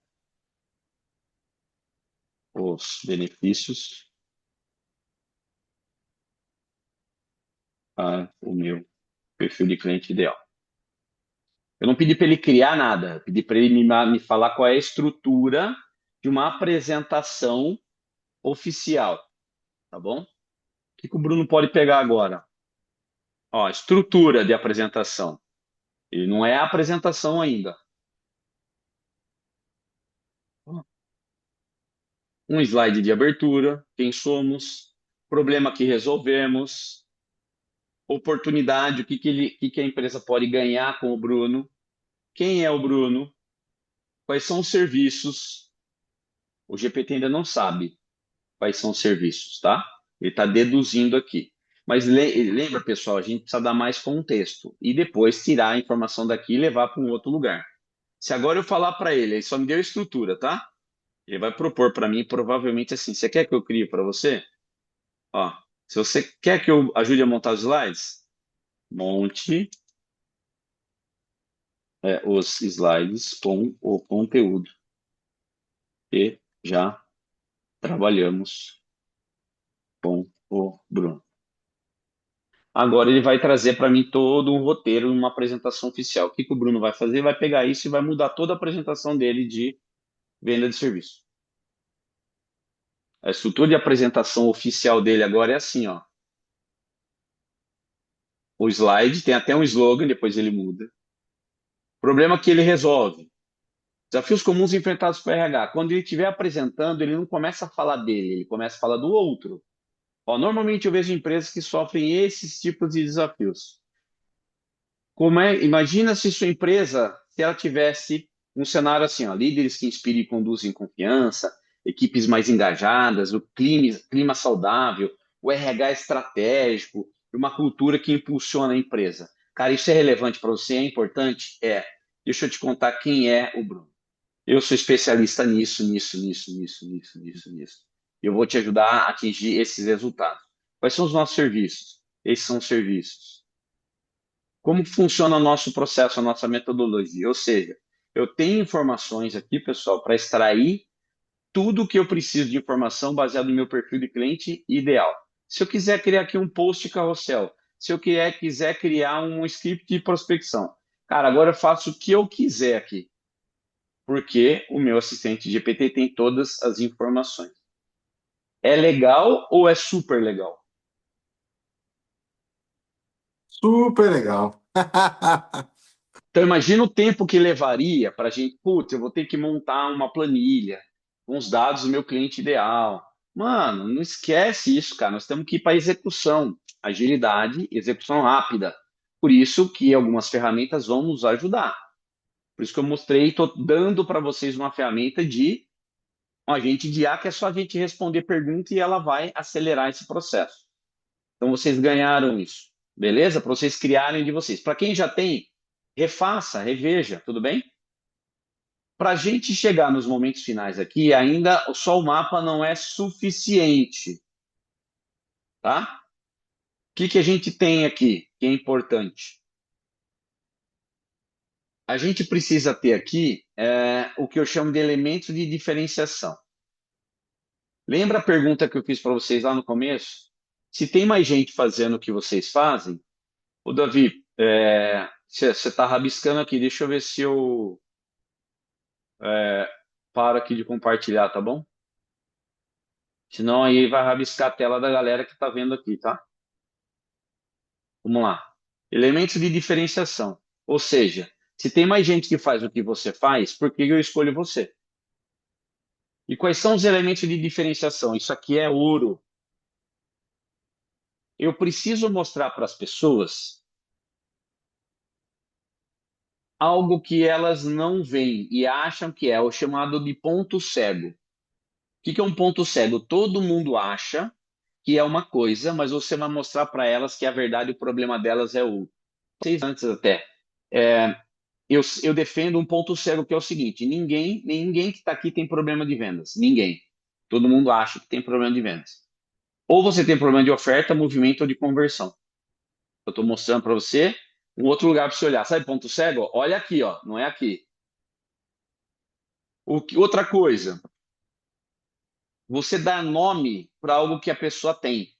os benefícios para o meu perfil de cliente ideal. Eu não pedi para ele criar nada, eu pedi para ele me falar qual é a estrutura de uma apresentação oficial, tá bom? O que o Bruno pode pegar agora? Ó, estrutura de apresentação. Ele não é a apresentação ainda. Um slide de abertura, quem somos, problema que resolvemos, oportunidade, que a empresa pode ganhar com o Bruno, quem é o Bruno, quais são os serviços. O GPT ainda não sabe quais são os serviços, tá? Ele está deduzindo aqui. Mas lembra, pessoal, a gente precisa dar mais contexto e depois tirar a informação daqui e levar para um outro lugar. Se agora eu falar para ele, ele só me deu a estrutura, tá? Ele vai propor para mim, provavelmente assim, você quer que eu crie para você? Ó, se você quer que eu ajude a montar os slides, monte os slides com o conteúdo e já trabalhamos com o Bruno. Agora ele vai trazer para mim todo um roteiro, uma apresentação oficial. O que que o Bruno vai fazer? Vai pegar isso e vai mudar toda a apresentação dele de venda de serviço. A estrutura de apresentação oficial dele agora é assim, ó. O slide tem até um slogan, depois ele muda. Problema que ele resolve. Desafios comuns enfrentados pelo RH. Quando ele estiver apresentando, ele não começa a falar dele, ele começa a falar do outro. Ó, normalmente eu vejo empresas que sofrem esses tipos de desafios. Imagina se sua empresa, se ela tivesse um cenário assim, ó, líderes que inspirem e conduzem confiança, equipes mais engajadas, o clima saudável, o RH estratégico, e uma cultura que impulsiona a empresa. Cara, isso é relevante para você? É importante? É. Deixa eu te contar quem é o Bruno. Eu sou especialista nisso. Eu vou te ajudar a atingir esses resultados. Quais são os nossos serviços? Esses são os serviços. Como funciona o nosso processo, a nossa metodologia? Ou seja, eu tenho informações aqui, pessoal, para extrair tudo o que eu preciso de informação baseado no meu perfil de cliente ideal. Se eu quiser criar aqui um post carrossel, se eu quiser criar um script de prospecção, cara, agora eu faço o que eu quiser aqui, porque o meu assistente GPT tem todas as informações. É legal ou é super legal? Super legal. Então, imagina o tempo que levaria para a gente. Putz, eu vou ter que montar uma planilha com os dados do meu cliente ideal. Mano, não esquece isso, cara. Nós temos que ir para execução, agilidade, execução rápida. Por isso que algumas ferramentas vão nos ajudar. Por isso que eu mostrei, estou dando para vocês uma ferramenta de um agente de IA, que é só a gente responder pergunta e ela vai acelerar esse processo. Então, vocês ganharam isso, beleza? Para vocês criarem de vocês. Para quem já tem, refaça, reveja, tudo bem? Para a gente chegar nos momentos finais aqui, ainda só o mapa não é suficiente, tá? O que a gente tem aqui que é importante? A gente precisa ter aqui o que eu chamo de elementos de diferenciação. Lembra a pergunta que eu fiz para vocês lá no começo? Se tem mais gente fazendo o que vocês fazem, ô Davi, você está rabiscando aqui, deixa eu ver se eu paro aqui de compartilhar, tá bom? Senão aí vai rabiscar a tela da galera que está vendo aqui, tá? Vamos lá. Elementos de diferenciação. Ou seja, se tem mais gente que faz o que você faz, por que eu escolho você? E quais são os elementos de diferenciação? Isso aqui é ouro. Eu preciso mostrar para as pessoas algo que elas não veem e acham que é o chamado de ponto cego. O que é um ponto cego? Todo mundo acha que é uma coisa, mas você vai mostrar para elas que a verdade, o problema delas é outro. Vocês antes até. Eu defendo um ponto cego que é o seguinte: ninguém que está aqui tem problema de vendas. Ninguém. Todo mundo acha que tem problema de vendas. Ou você tem problema de oferta, movimento ou de conversão. Eu estou mostrando para você um outro lugar para você olhar. Sabe ponto cego? Olha aqui, ó, não é aqui. Outra coisa, você dá nome para algo que a pessoa tem.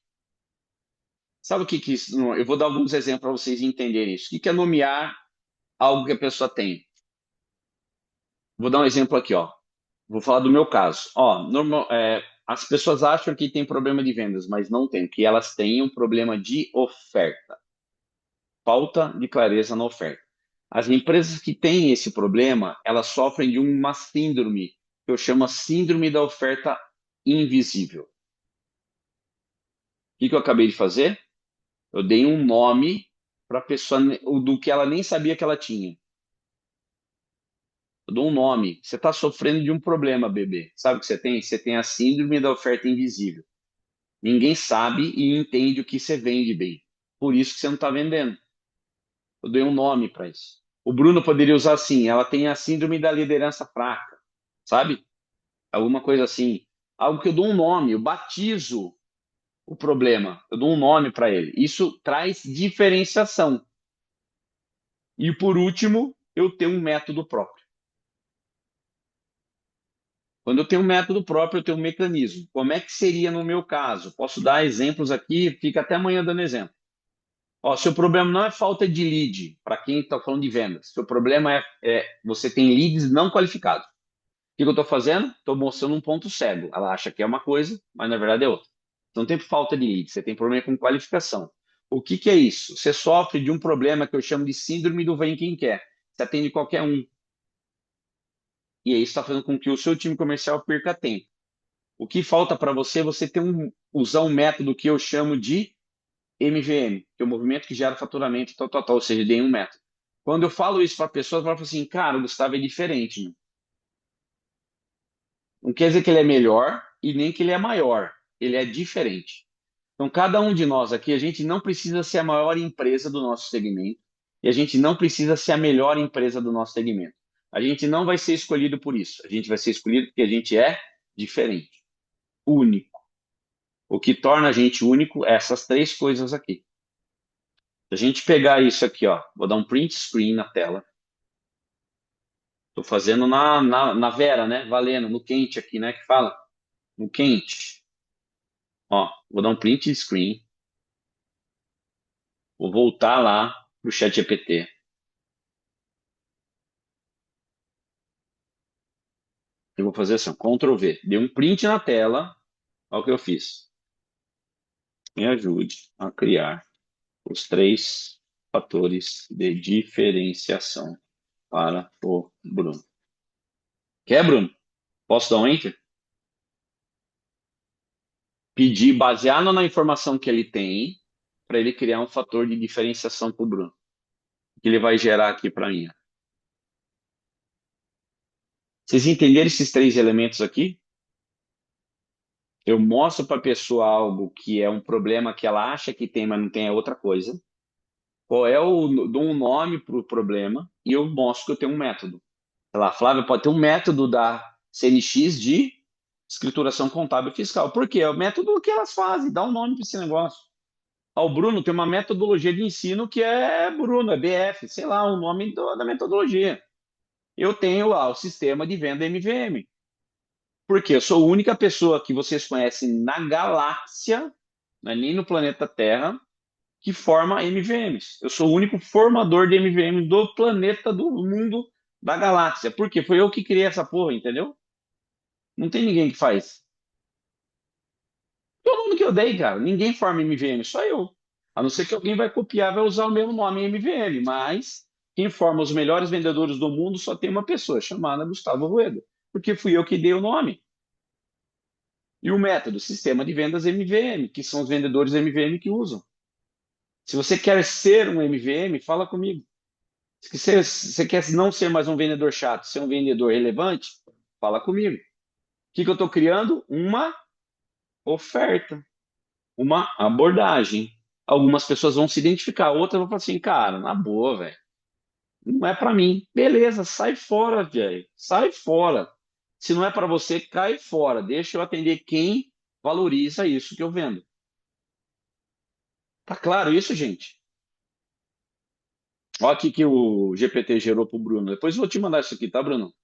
Sabe o que isso? Eu vou dar alguns exemplos para vocês entenderem isso. O que é nomear algo que a pessoa tem? Vou dar um exemplo aqui, ó. Vou falar do meu caso. Ó, as pessoas acham que tem problema de vendas, mas não tem, que elas têm um problema de oferta. Falta de clareza na oferta. As empresas que têm esse problema, elas sofrem de uma síndrome, que eu chamo a síndrome da oferta invisível. O que eu acabei de fazer? Eu dei um nome para a pessoa do que ela nem sabia que ela tinha. Eu dou um nome. Você está sofrendo de um problema, bebê. Sabe o que você tem? Você tem a síndrome da oferta invisível. Ninguém sabe e entende o que você vende bem. Por isso que você não está vendendo. Eu dei um nome para isso. O Bruno poderia usar assim: ela tem a síndrome da liderança fraca. Sabe? Alguma coisa assim. Algo que eu dou um nome, eu batizo o problema. Eu dou um nome para ele. Isso traz diferenciação. E por último, eu ter um método próprio. Quando eu tenho um método próprio, eu tenho um mecanismo. Como é que seria no meu caso? Posso dar exemplos aqui, fica até amanhã dando exemplo. Ó, seu problema não é falta de lead, para quem está falando de vendas. Seu problema é você tem leads não qualificados. O que eu estou fazendo? Estou mostrando um ponto cego. Ela acha que é uma coisa, mas na verdade é outra. Você não tem falta de lead, você tem problema com qualificação. O que é isso? Você sofre de um problema que eu chamo de síndrome do vem quem quer. Você atende qualquer um. E aí está fazendo com que o seu time comercial perca tempo. O que falta para você é você usar um método que eu chamo de MVM, que é o movimento que gera faturamento, ou seja, dei um método. Quando eu falo isso para pessoas, elas falam assim, cara, o Gustavo é diferente. Né? Não quer dizer que ele é melhor e nem que ele é maior. Ele é diferente. Então, cada um de nós aqui, a gente não precisa ser a maior empresa do nosso segmento e a gente não precisa ser a melhor empresa do nosso segmento. A gente não vai ser escolhido por isso. A gente vai ser escolhido porque a gente é diferente, único. O que torna a gente único é essas três coisas aqui. Se a gente pegar isso aqui, ó, vou dar um print screen na tela. Estou fazendo na Vera, né? Valendo, no quente aqui, né? Que fala. No quente. Ó, vou dar um print screen. Vou voltar lá pro chat GPT. Eu vou fazer assim, Ctrl V. Dei um print na tela. Olha o que eu fiz. Me ajude a criar os 3 fatores de diferenciação para o Bruno. Quer, Bruno? Posso dar um Enter? Pedir, baseado na informação que ele tem, para ele criar um fator de diferenciação para o Bruno. Que ele vai gerar aqui para mim. Vocês entenderam esses 3 elementos aqui? Eu mostro para a pessoa algo que é um problema que ela acha que tem, mas não tem, é outra coisa. Dou um nome para o problema e eu mostro que eu tenho um método. Sei lá, Flávia pode ter um método da CNX de escrituração contábil e fiscal. Por quê? É o método que elas fazem, dá um nome para esse negócio. O Bruno tem uma metodologia de ensino que é Bruno, é BF, sei lá, o nome da metodologia. Eu tenho lá o sistema de venda MVM. Porque eu sou a única pessoa que vocês conhecem na galáxia, não é nem no planeta Terra, que forma MVMs. Eu sou o único formador de MVMs do planeta, do mundo, da galáxia. Por quê? Foi eu que criei essa porra, entendeu? Não tem ninguém que faz. Todo mundo que eu dei, cara. Ninguém forma MVM, só eu. A não ser que alguém vai copiar, vai usar o mesmo nome MVM. Mas quem forma os melhores vendedores do mundo só tem uma pessoa, chamada Gustavo Rueda. Porque fui eu que dei o nome. E o método, sistema de vendas MVM, que são os vendedores MVM que usam. Se você quer ser um MVM, fala comigo. Se você quer não ser mais um vendedor chato, ser um vendedor relevante, fala comigo. O que eu estou criando? Uma oferta, uma abordagem. Algumas pessoas vão se identificar, outras vão falar assim, cara, na boa, velho. Não é para mim. Beleza, sai fora, velho. Sai fora. Se não é para você, cai fora. Deixa eu atender quem valoriza isso que eu vendo. Tá claro isso, gente? Olha aqui que o GPT gerou para o Bruno. Depois eu vou te mandar isso aqui, tá, Bruno?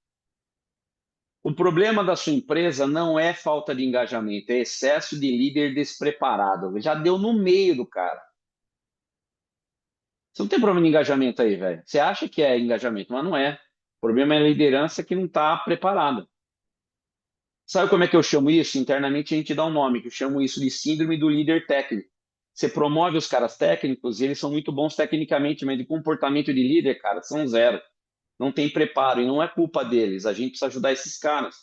O problema da sua empresa não é falta de engajamento, é excesso de líder despreparado. Já deu no meio do cara. Você não tem problema de engajamento aí, velho. Você acha que é engajamento, mas não é. O problema é a liderança que não está preparada. Sabe como é que eu chamo isso? Internamente a gente dá um nome, que eu chamo isso de síndrome do líder técnico. Você promove os caras técnicos e eles são muito bons tecnicamente, mas de comportamento de líder, cara, são zero. Não tem preparo e não é culpa deles. A gente precisa ajudar esses caras.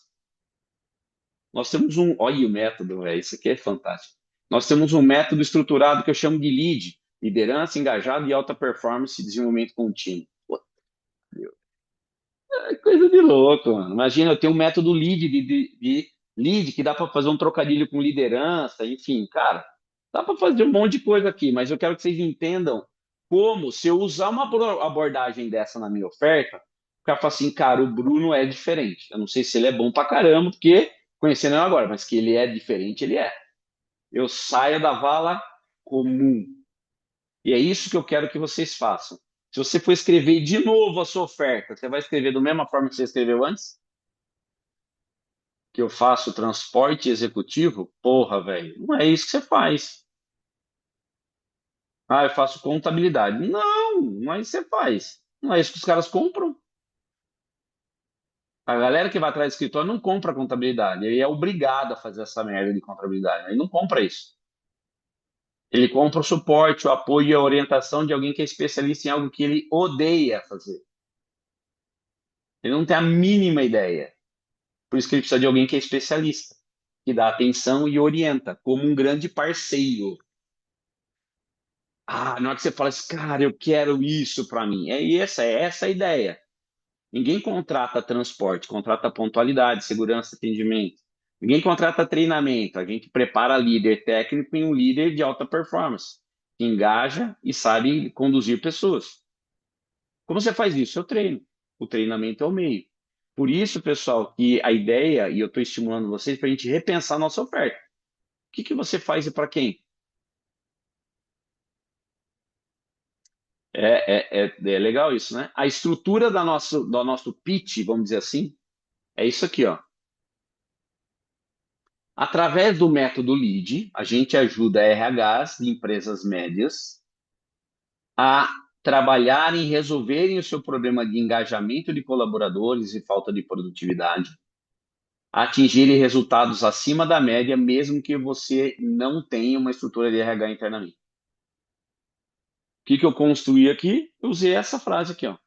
Nós temos olha o método, velho, isso aqui é fantástico. Nós temos um método estruturado que eu chamo de LEAD, liderança engajada e alta performance e desenvolvimento contínuo. Pô, meu, é coisa de louco, mano. Imagina, eu tenho um método LEAD de lead que dá para fazer um trocadilho com liderança, enfim, cara, dá para fazer um monte de coisa aqui, mas eu quero que vocês entendam como, se eu usar uma abordagem dessa na minha oferta, o cara fala assim, cara, o Bruno é diferente. Eu não sei se ele é bom pra caramba, porque conhecendo ele agora, mas que ele é diferente, ele é. Eu saio da vala comum. E é isso que eu quero que vocês façam. Se você for escrever de novo a sua oferta, você vai escrever da mesma forma que você escreveu antes? Que eu faço transporte executivo? Porra, velho, não é isso que você faz. Ah, eu faço contabilidade. Não, não é isso que você faz. Não é isso que os caras compram. A galera que vai atrás do escritório não compra contabilidade. Ele é obrigado a fazer essa merda de contabilidade. Ele não compra isso. Ele compra o suporte, o apoio e a orientação de alguém que é especialista em algo que ele odeia fazer. Ele não tem a mínima ideia. Por isso que ele precisa de alguém que é especialista, que dá atenção e orienta, como um grande parceiro. Ah, na hora que você fala assim, cara, eu quero isso para mim. É essa a ideia. Ninguém contrata transporte, contrata pontualidade, segurança, atendimento. Ninguém contrata treinamento. A gente prepara líder técnico em um líder de alta performance, que engaja e sabe conduzir pessoas. Como você faz isso? Eu treino. O treinamento é o meio. Por isso, pessoal, que a ideia, e eu estou estimulando vocês para a gente repensar a nossa oferta. O que você faz e para quem? É legal isso, né? A estrutura do nosso pitch, vamos dizer assim, é isso aqui, ó. Através do método LEAD, a gente ajuda RHs de empresas médias a trabalharem e resolverem o seu problema de engajamento de colaboradores e falta de produtividade, a atingirem resultados acima da média, mesmo que você não tenha uma estrutura de RH internamente. O que eu construí aqui? Eu usei essa frase aqui, ó.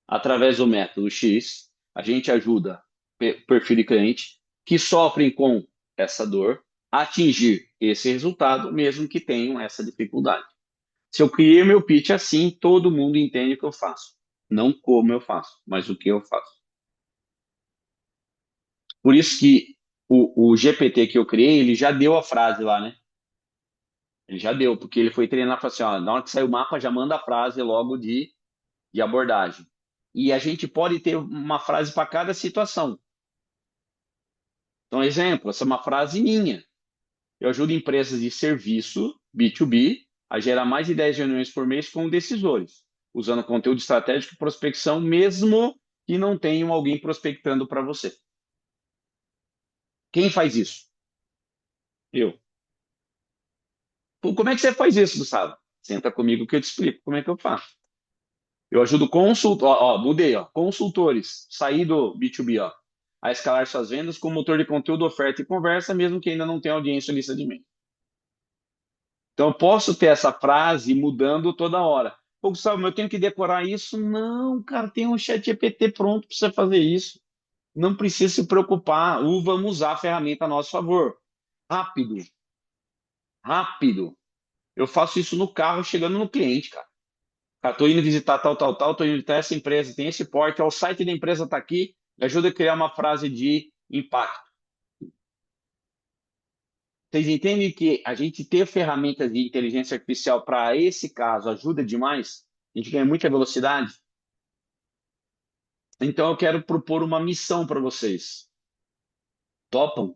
Através do método X, a gente ajuda o perfil de cliente que sofrem com essa dor a atingir esse resultado, mesmo que tenham essa dificuldade. Se eu criei meu pitch assim, todo mundo entende o que eu faço. Não como eu faço, mas o que eu faço. Por isso que o GPT que eu criei, ele já deu a frase lá, né? Ele já deu, porque ele foi treinar e falou assim, ó, na hora que sair o mapa, já manda a frase logo de abordagem. E a gente pode ter uma frase para cada situação. Então, exemplo, essa é uma frase minha. Eu ajudo empresas de serviço, B2B, a gerar mais de 10 reuniões por mês com decisores, usando conteúdo estratégico e prospecção, mesmo que não tenham alguém prospectando para você. Quem faz isso? Eu. Pô, como é que você faz isso, Gustavo? Senta comigo que eu te explico como é que eu faço. Eu ajudo mudei, ó, consultores, sair do B2B, ó, a escalar suas vendas com motor de conteúdo, oferta e conversa, mesmo que ainda não tenha audiência ou lista de e-mail. Então, eu posso ter essa frase mudando toda hora. Pô, Gustavo, eu tenho que decorar isso? Não, cara, tem um chat GPT pronto para você fazer isso. Não precisa se preocupar. Vamos usar a ferramenta a nosso favor. Rápido, rápido. Eu faço isso no carro chegando no cliente, cara. Cara, tô indo visitar tal, tô indo visitar essa empresa, tem esse porte, o site da empresa está aqui, me ajuda a criar uma frase de impacto. Vocês entendem que a gente ter ferramentas de inteligência artificial para esse caso ajuda demais? A gente ganha muita velocidade? Então eu quero propor uma missão para vocês. Topam?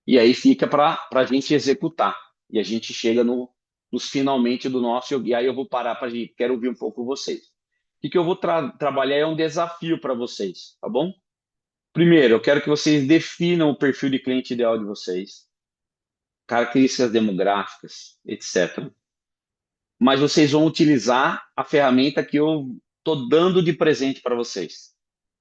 E aí fica para a gente executar. E a gente chega nos finalmente do nosso. E aí eu vou parar para gente. Quero ouvir um pouco vocês. O que eu vou trabalhar é um desafio para vocês, tá bom? Primeiro, eu quero que vocês definam o perfil de cliente ideal de vocês, características demográficas, etc. Mas vocês vão utilizar a ferramenta que eu estou dando de presente para vocês,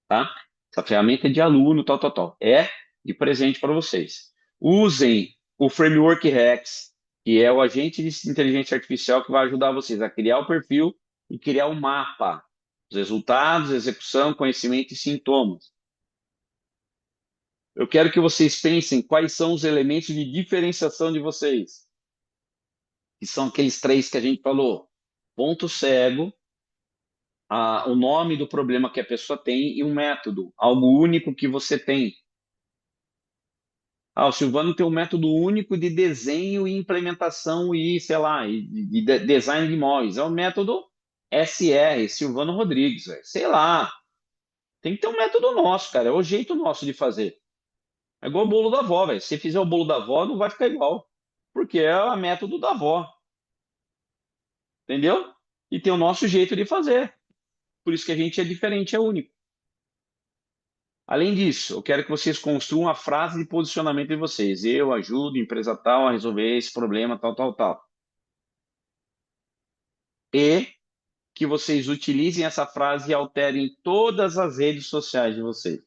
tá? Essa ferramenta é de aluno, tal. É de presente para vocês. Usem o Framework Rex, que é o agente de inteligência artificial que vai ajudar vocês a criar o perfil e criar o mapa, os resultados, execução, conhecimento e sintomas. Eu quero que vocês pensem quais são os elementos de diferenciação de vocês, que são aqueles três que a gente falou: ponto cego, o nome do problema que a pessoa tem e um método, algo único que você tem. O Silvano tem um método único de desenho e implementação e, sei lá, de design de imóveis. É o método SR, Silvano Rodrigues, véio. Sei lá. Tem que ter um método nosso, cara. É o jeito nosso de fazer. É igual o bolo da avó, velho. Se você fizer o bolo da avó, não vai ficar igual. Porque é o método da avó. Entendeu? e tem o nosso jeito de fazer. Por isso que a gente é diferente, é único. Além disso, eu quero que vocês construam a frase de posicionamento de vocês. Eu ajudo empresa tal a resolver esse problema, tal, tal, tal. E que vocês utilizem essa frase e alterem todas as redes sociais de vocês.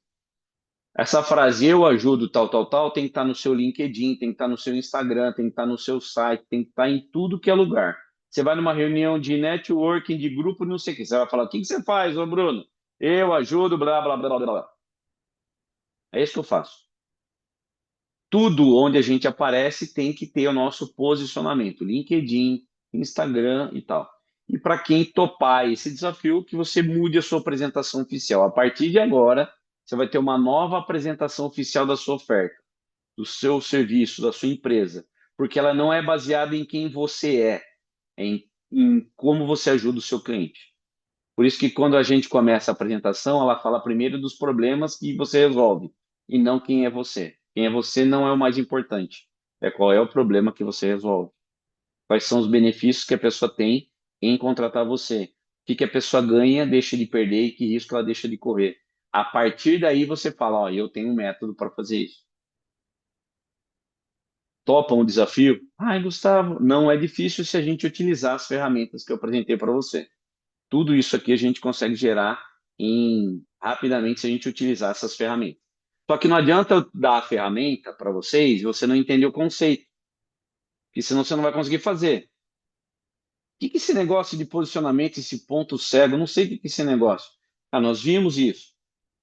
Essa frase, eu ajudo tal, tal, tal, tem que estar no seu LinkedIn, tem que estar no seu Instagram, tem que estar no seu site, tem que estar em tudo que é lugar. Você vai numa reunião de networking, de grupo, não sei o que, você vai falar, o que você faz, ô Bruno? Eu ajudo, blá, blá, blá, blá, blá. É isso que eu faço. Tudo onde a gente aparece tem que ter o nosso posicionamento, LinkedIn, Instagram e tal. E para quem topar esse desafio, que você mude a sua apresentação oficial. A partir de agora, você vai ter uma nova apresentação oficial da sua oferta, do seu serviço, da sua empresa, porque ela não é baseada em quem você é em como você ajuda o seu cliente. Por isso que quando a gente começa a apresentação, ela fala primeiro dos problemas que você resolve e não quem é você. Quem é você não é o mais importante. É qual é o problema que você resolve. Quais são os benefícios que a pessoa tem em contratar você. O que a pessoa ganha, deixa de perder e que risco ela deixa de correr. A partir daí você fala, ó, eu tenho um método para fazer isso. Topam o desafio? Ai, Gustavo, não é difícil se a gente utilizar as ferramentas que eu apresentei para você. Tudo isso aqui a gente consegue gerar rapidamente se a gente utilizar essas ferramentas. Só que não adianta eu dar a ferramenta para vocês e você não entender o conceito, porque senão você não vai conseguir fazer. O que é esse negócio de posicionamento, esse ponto cego? Eu não sei o que é esse negócio. Ah, nós vimos isso.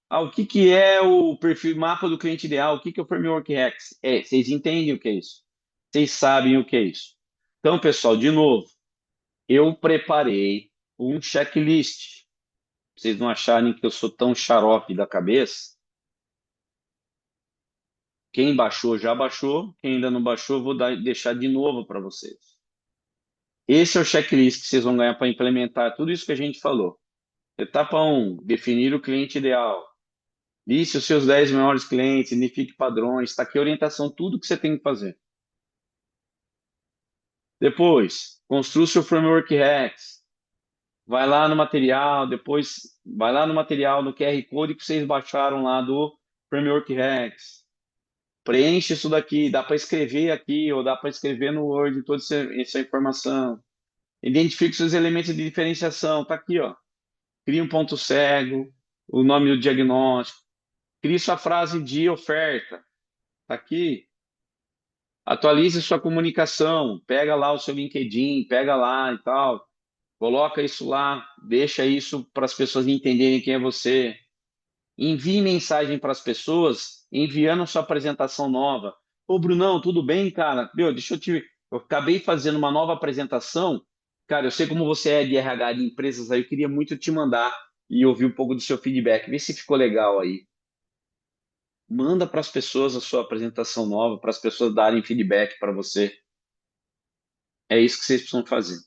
Ah, o que é o perfil mapa do cliente ideal? O que é o Framework Hacks? Vocês entendem o que é isso? Vocês sabem o que é isso? Então, pessoal, de novo, eu preparei um checklist. Pra vocês não acharem que eu sou tão xarope da cabeça. Quem baixou, já baixou. Quem ainda não baixou, eu vou deixar de novo para vocês. Esse é o checklist que vocês vão ganhar para implementar tudo isso que a gente falou. Etapa 1, definir o cliente ideal. Liste os seus 10 maiores clientes, identifique padrões. Está aqui a orientação, tudo que você tem que fazer. Depois, construa o seu Framework Hacks. Vai lá no material, depois vai lá no material, no QR Code que vocês baixaram lá do Framework Hacks. Preenche isso daqui, dá para escrever aqui ou dá para escrever no Word toda essa informação. Identifique seus elementos de diferenciação, tá aqui, ó. Cria um ponto cego, o nome do diagnóstico. Crie sua frase de oferta, tá aqui. Atualize sua comunicação, pega lá o seu LinkedIn, pega lá e tal. Coloca isso lá, deixa isso para as pessoas entenderem quem é você. Envie mensagem para as pessoas enviando sua apresentação nova. Ô, Brunão, tudo bem, cara? Meu, deixa eu te. Eu acabei fazendo uma nova apresentação. Cara, eu sei como você é de RH de empresas aí, eu queria muito te mandar e ouvir um pouco do seu feedback. Vê se ficou legal aí. Manda para as pessoas a sua apresentação nova, para as pessoas darem feedback para você. É isso que vocês precisam fazer.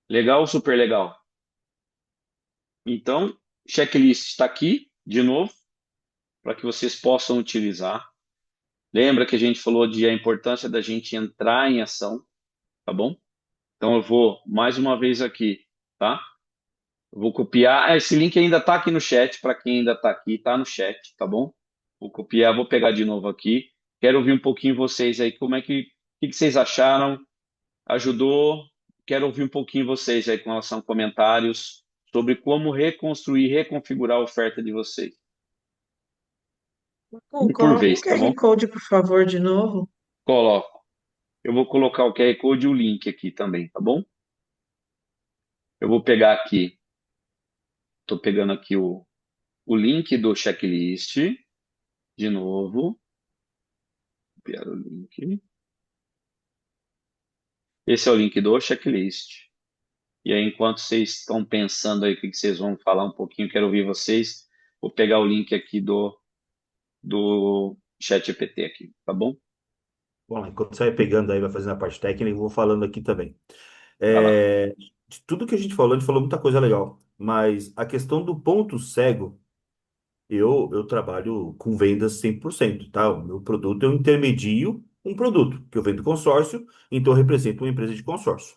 Legal ou super legal? Então, checklist está aqui, de novo, para que vocês possam utilizar. Lembra que a gente falou de a importância da gente entrar em ação, tá bom? Então eu vou mais uma vez aqui, tá? Eu vou copiar. Esse link ainda está aqui no chat, para quem ainda está aqui, está no chat, tá bom? Vou copiar, vou pegar de novo aqui. Quero ouvir um pouquinho vocês aí, como é que vocês acharam? Ajudou? Quero ouvir um pouquinho vocês aí com relação a comentários sobre como reconstruir, reconfigurar a oferta de vocês. E por Coloca o vez, tá bom? QR Code, por favor, de novo. Coloco. Eu vou colocar o QR Code e o link aqui também, tá bom? Eu vou pegar aqui. Estou pegando aqui o link do checklist. De novo. Copiar o link. Esse é o link do checklist. E aí, enquanto vocês estão pensando aí o que vocês vão falar um pouquinho, quero ouvir vocês. Vou pegar o link aqui do ChatGPT aqui, tá bom? Bom, enquanto você vai pegando aí, vai fazendo a parte técnica, eu vou falando aqui também. Vai lá. De tudo que a gente falou muita coisa legal, mas a questão do ponto cego, eu trabalho com vendas 100%, tá? O meu produto, eu intermedio um produto, que eu vendo consórcio, então eu represento uma empresa de consórcio.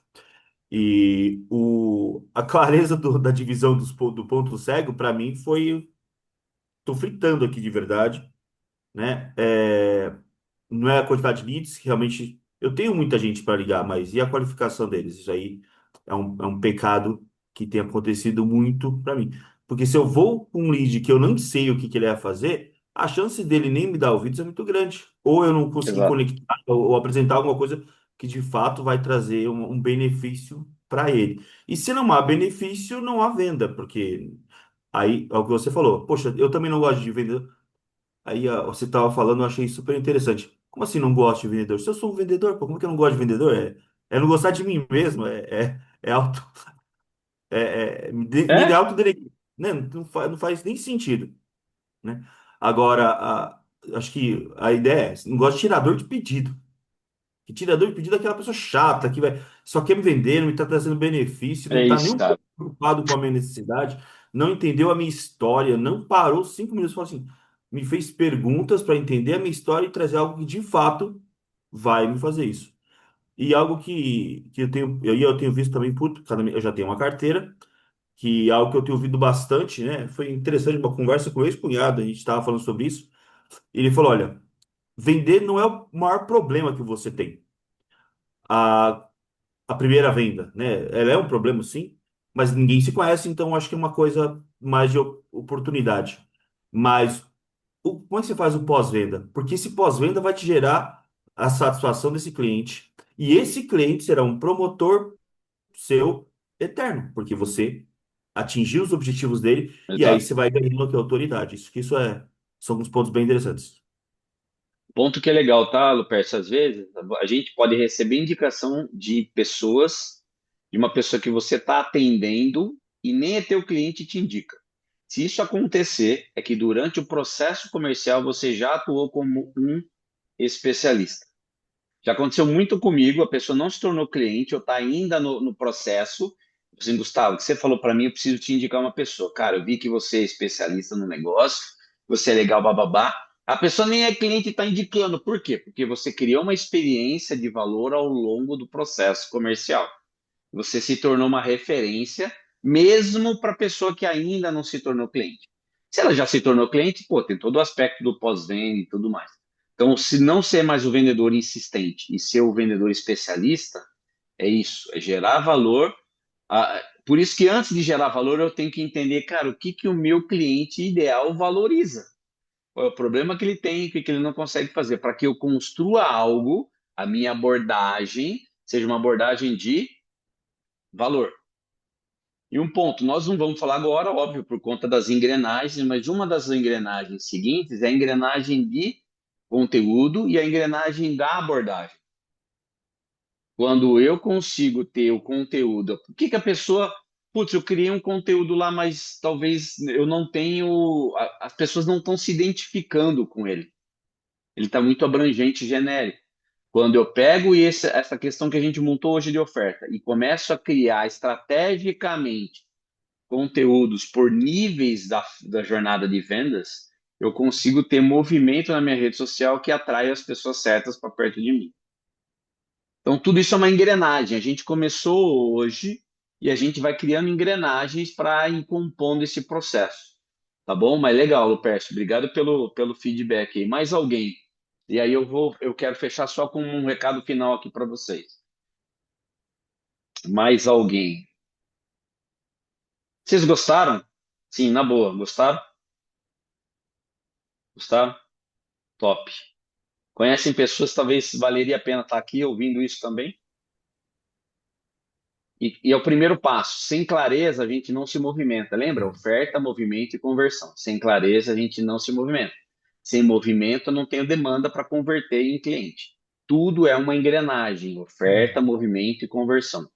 A clareza da divisão do ponto cego, para mim, foi. Tô fritando aqui de verdade, né? Não é a quantidade de leads, que realmente eu tenho muita gente para ligar, mas e a qualificação deles? Isso aí é um pecado que tem acontecido muito para mim. Porque se eu vou com um lead que eu não sei o que, que ele vai fazer, a chance dele nem me dar ouvidos é muito grande. Ou eu não consegui Exato. conectar ou apresentar alguma coisa que de fato vai trazer um benefício para ele. E se não há benefício, não há venda, porque aí é o que você falou. Poxa, eu também não gosto de vender. Aí ó, você estava falando, eu achei super interessante. Como assim não gosto de vendedor? Se eu sou um vendedor, pô, como que eu não gosto de vendedor? É não gostar de mim mesmo, é auto, me dá É? autodenegrir, né? Não faz nem sentido, né? Agora, acho que a ideia é, não gosto de tirador de pedido. Que tirador de pedido é aquela pessoa chata que só quer me vender, não me está trazendo benefício, não É está nem isso, um cara. pouco preocupado com a minha necessidade, não entendeu a minha história, não parou 5 minutos e falou assim, me fez perguntas para entender a minha história e trazer algo que de fato vai me fazer isso. E algo que eu tenho visto também, eu já tenho uma carteira, que é algo que eu tenho ouvido bastante, né? Foi interessante uma conversa com o ex-cunhado, a gente estava falando sobre isso. E ele falou: olha, vender não é o maior problema que você tem. A primeira venda, né? Ela é um problema, sim, mas ninguém se conhece, então acho que é uma coisa mais de oportunidade. Mas como é que você faz o pós-venda? Porque esse pós-venda vai te gerar a satisfação desse cliente. E esse cliente será um promotor seu eterno, porque você atingiu os objetivos dele e aí Exato. você vai ganhando a autoridade. São alguns pontos bem interessantes. Ponto que é legal, tá, Lupercio? Às vezes a gente pode receber indicação de pessoas, de uma pessoa que você está atendendo e nem é teu cliente te indica. Se isso acontecer, é que durante o processo comercial você já atuou como um especialista. Já aconteceu muito comigo, a pessoa não se tornou cliente ou está ainda no processo. Assim, Gustavo, o que você falou para mim, eu preciso te indicar uma pessoa. Cara, eu vi que você é especialista no negócio, você é legal, bababá. A pessoa nem é cliente e está indicando. Por quê? Porque você criou uma experiência de valor ao longo do processo comercial. Você se tornou uma referência, mesmo para a pessoa que ainda não se tornou cliente. Se ela já se tornou cliente, pô, tem todo o aspecto do pós-venda e tudo mais. Então, se não ser mais o vendedor insistente e ser o vendedor especialista, é isso, é gerar valor. Por isso que antes de gerar valor, eu tenho que entender, cara, o que que o meu cliente ideal valoriza. Qual é o problema que ele tem, o que que ele não consegue fazer, para que eu construa algo, a minha abordagem seja uma abordagem de valor. E um ponto, nós não vamos falar agora, óbvio, por conta das engrenagens, mas uma das engrenagens seguintes é a engrenagem de conteúdo e a engrenagem da abordagem. Quando eu consigo ter o conteúdo, por que que a pessoa, putz, eu criei um conteúdo lá, mas talvez eu não tenho, as pessoas não estão se identificando com ele. Ele está muito abrangente e genérico. Quando eu pego essa questão que a gente montou hoje de oferta e começo a criar estrategicamente conteúdos por níveis da jornada de vendas, eu consigo ter movimento na minha rede social que atrai as pessoas certas para perto de mim. Então, tudo isso é uma engrenagem. A gente começou hoje e a gente vai criando engrenagens para ir compondo esse processo. Tá bom? Mas legal, Lupercio. Obrigado pelo feedback aí. Mais alguém? E aí eu quero fechar só com um recado final aqui para vocês. Mais alguém? Vocês gostaram? Sim, na boa. Gostaram? Gostaram? Top. Conhecem pessoas, talvez valeria a pena estar aqui ouvindo isso também? E é o primeiro passo. Sem clareza, a gente não se movimenta. Lembra? Oferta, movimento e conversão. Sem clareza, a gente não se movimenta. Sem movimento, eu não tenho demanda para converter em cliente. Tudo é uma engrenagem: oferta, movimento e conversão.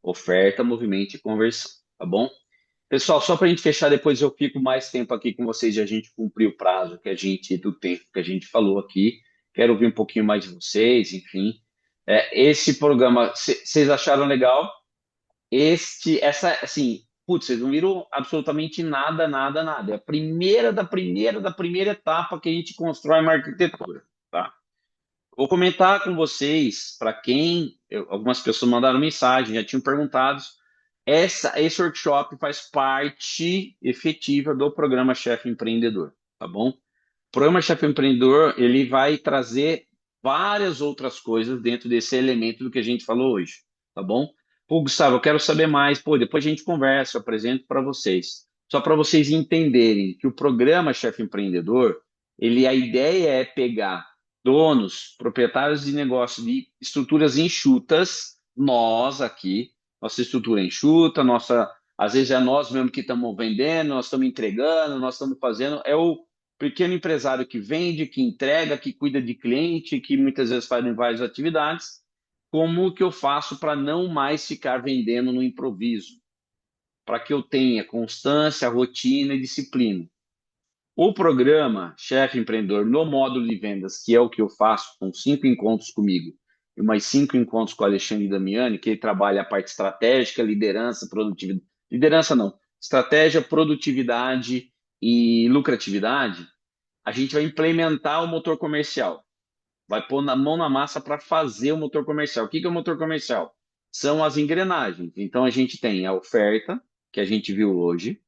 Oferta, movimento e conversão. Tá bom? Pessoal, só para a gente fechar, depois eu fico mais tempo aqui com vocês e a gente cumprir o prazo do tempo que a gente falou aqui. Quero ouvir um pouquinho mais de vocês, enfim. Esse programa, vocês acharam legal? Assim, putz, vocês não viram absolutamente nada, nada, nada. É a primeira da primeira etapa que a gente constrói uma arquitetura, tá? Vou comentar com vocês, para quem, algumas pessoas mandaram mensagem, já tinham perguntado, esse workshop faz parte efetiva do programa Chefe Empreendedor, tá bom? O programa Chefe Empreendedor, ele vai trazer várias outras coisas dentro desse elemento do que a gente falou hoje, tá bom? Pô, Gustavo, eu quero saber mais. Pô, depois a gente conversa, eu apresento para vocês. Só para vocês entenderem que o programa Chefe Empreendedor, a ideia é pegar donos, proprietários de negócio de estruturas enxutas, nós aqui, nossa estrutura enxuta, às vezes é nós mesmo que estamos vendendo, nós estamos entregando, nós estamos fazendo, é o pequeno empresário que vende, que entrega, que cuida de cliente, que muitas vezes faz várias atividades. Como que eu faço para não mais ficar vendendo no improviso? Para que eu tenha constância, rotina e disciplina. O programa Chefe Empreendedor no módulo de vendas, que é o que eu faço, com 5 encontros comigo e mais 5 encontros com o Alexandre Damiani, que ele trabalha a parte estratégica, liderança, produtividade. Liderança não, estratégia, produtividade e lucratividade. A gente vai implementar o motor comercial. Vai pôr na mão na massa para fazer o motor comercial. O que é o motor comercial? São as engrenagens. Então, a gente tem a oferta, que a gente viu hoje.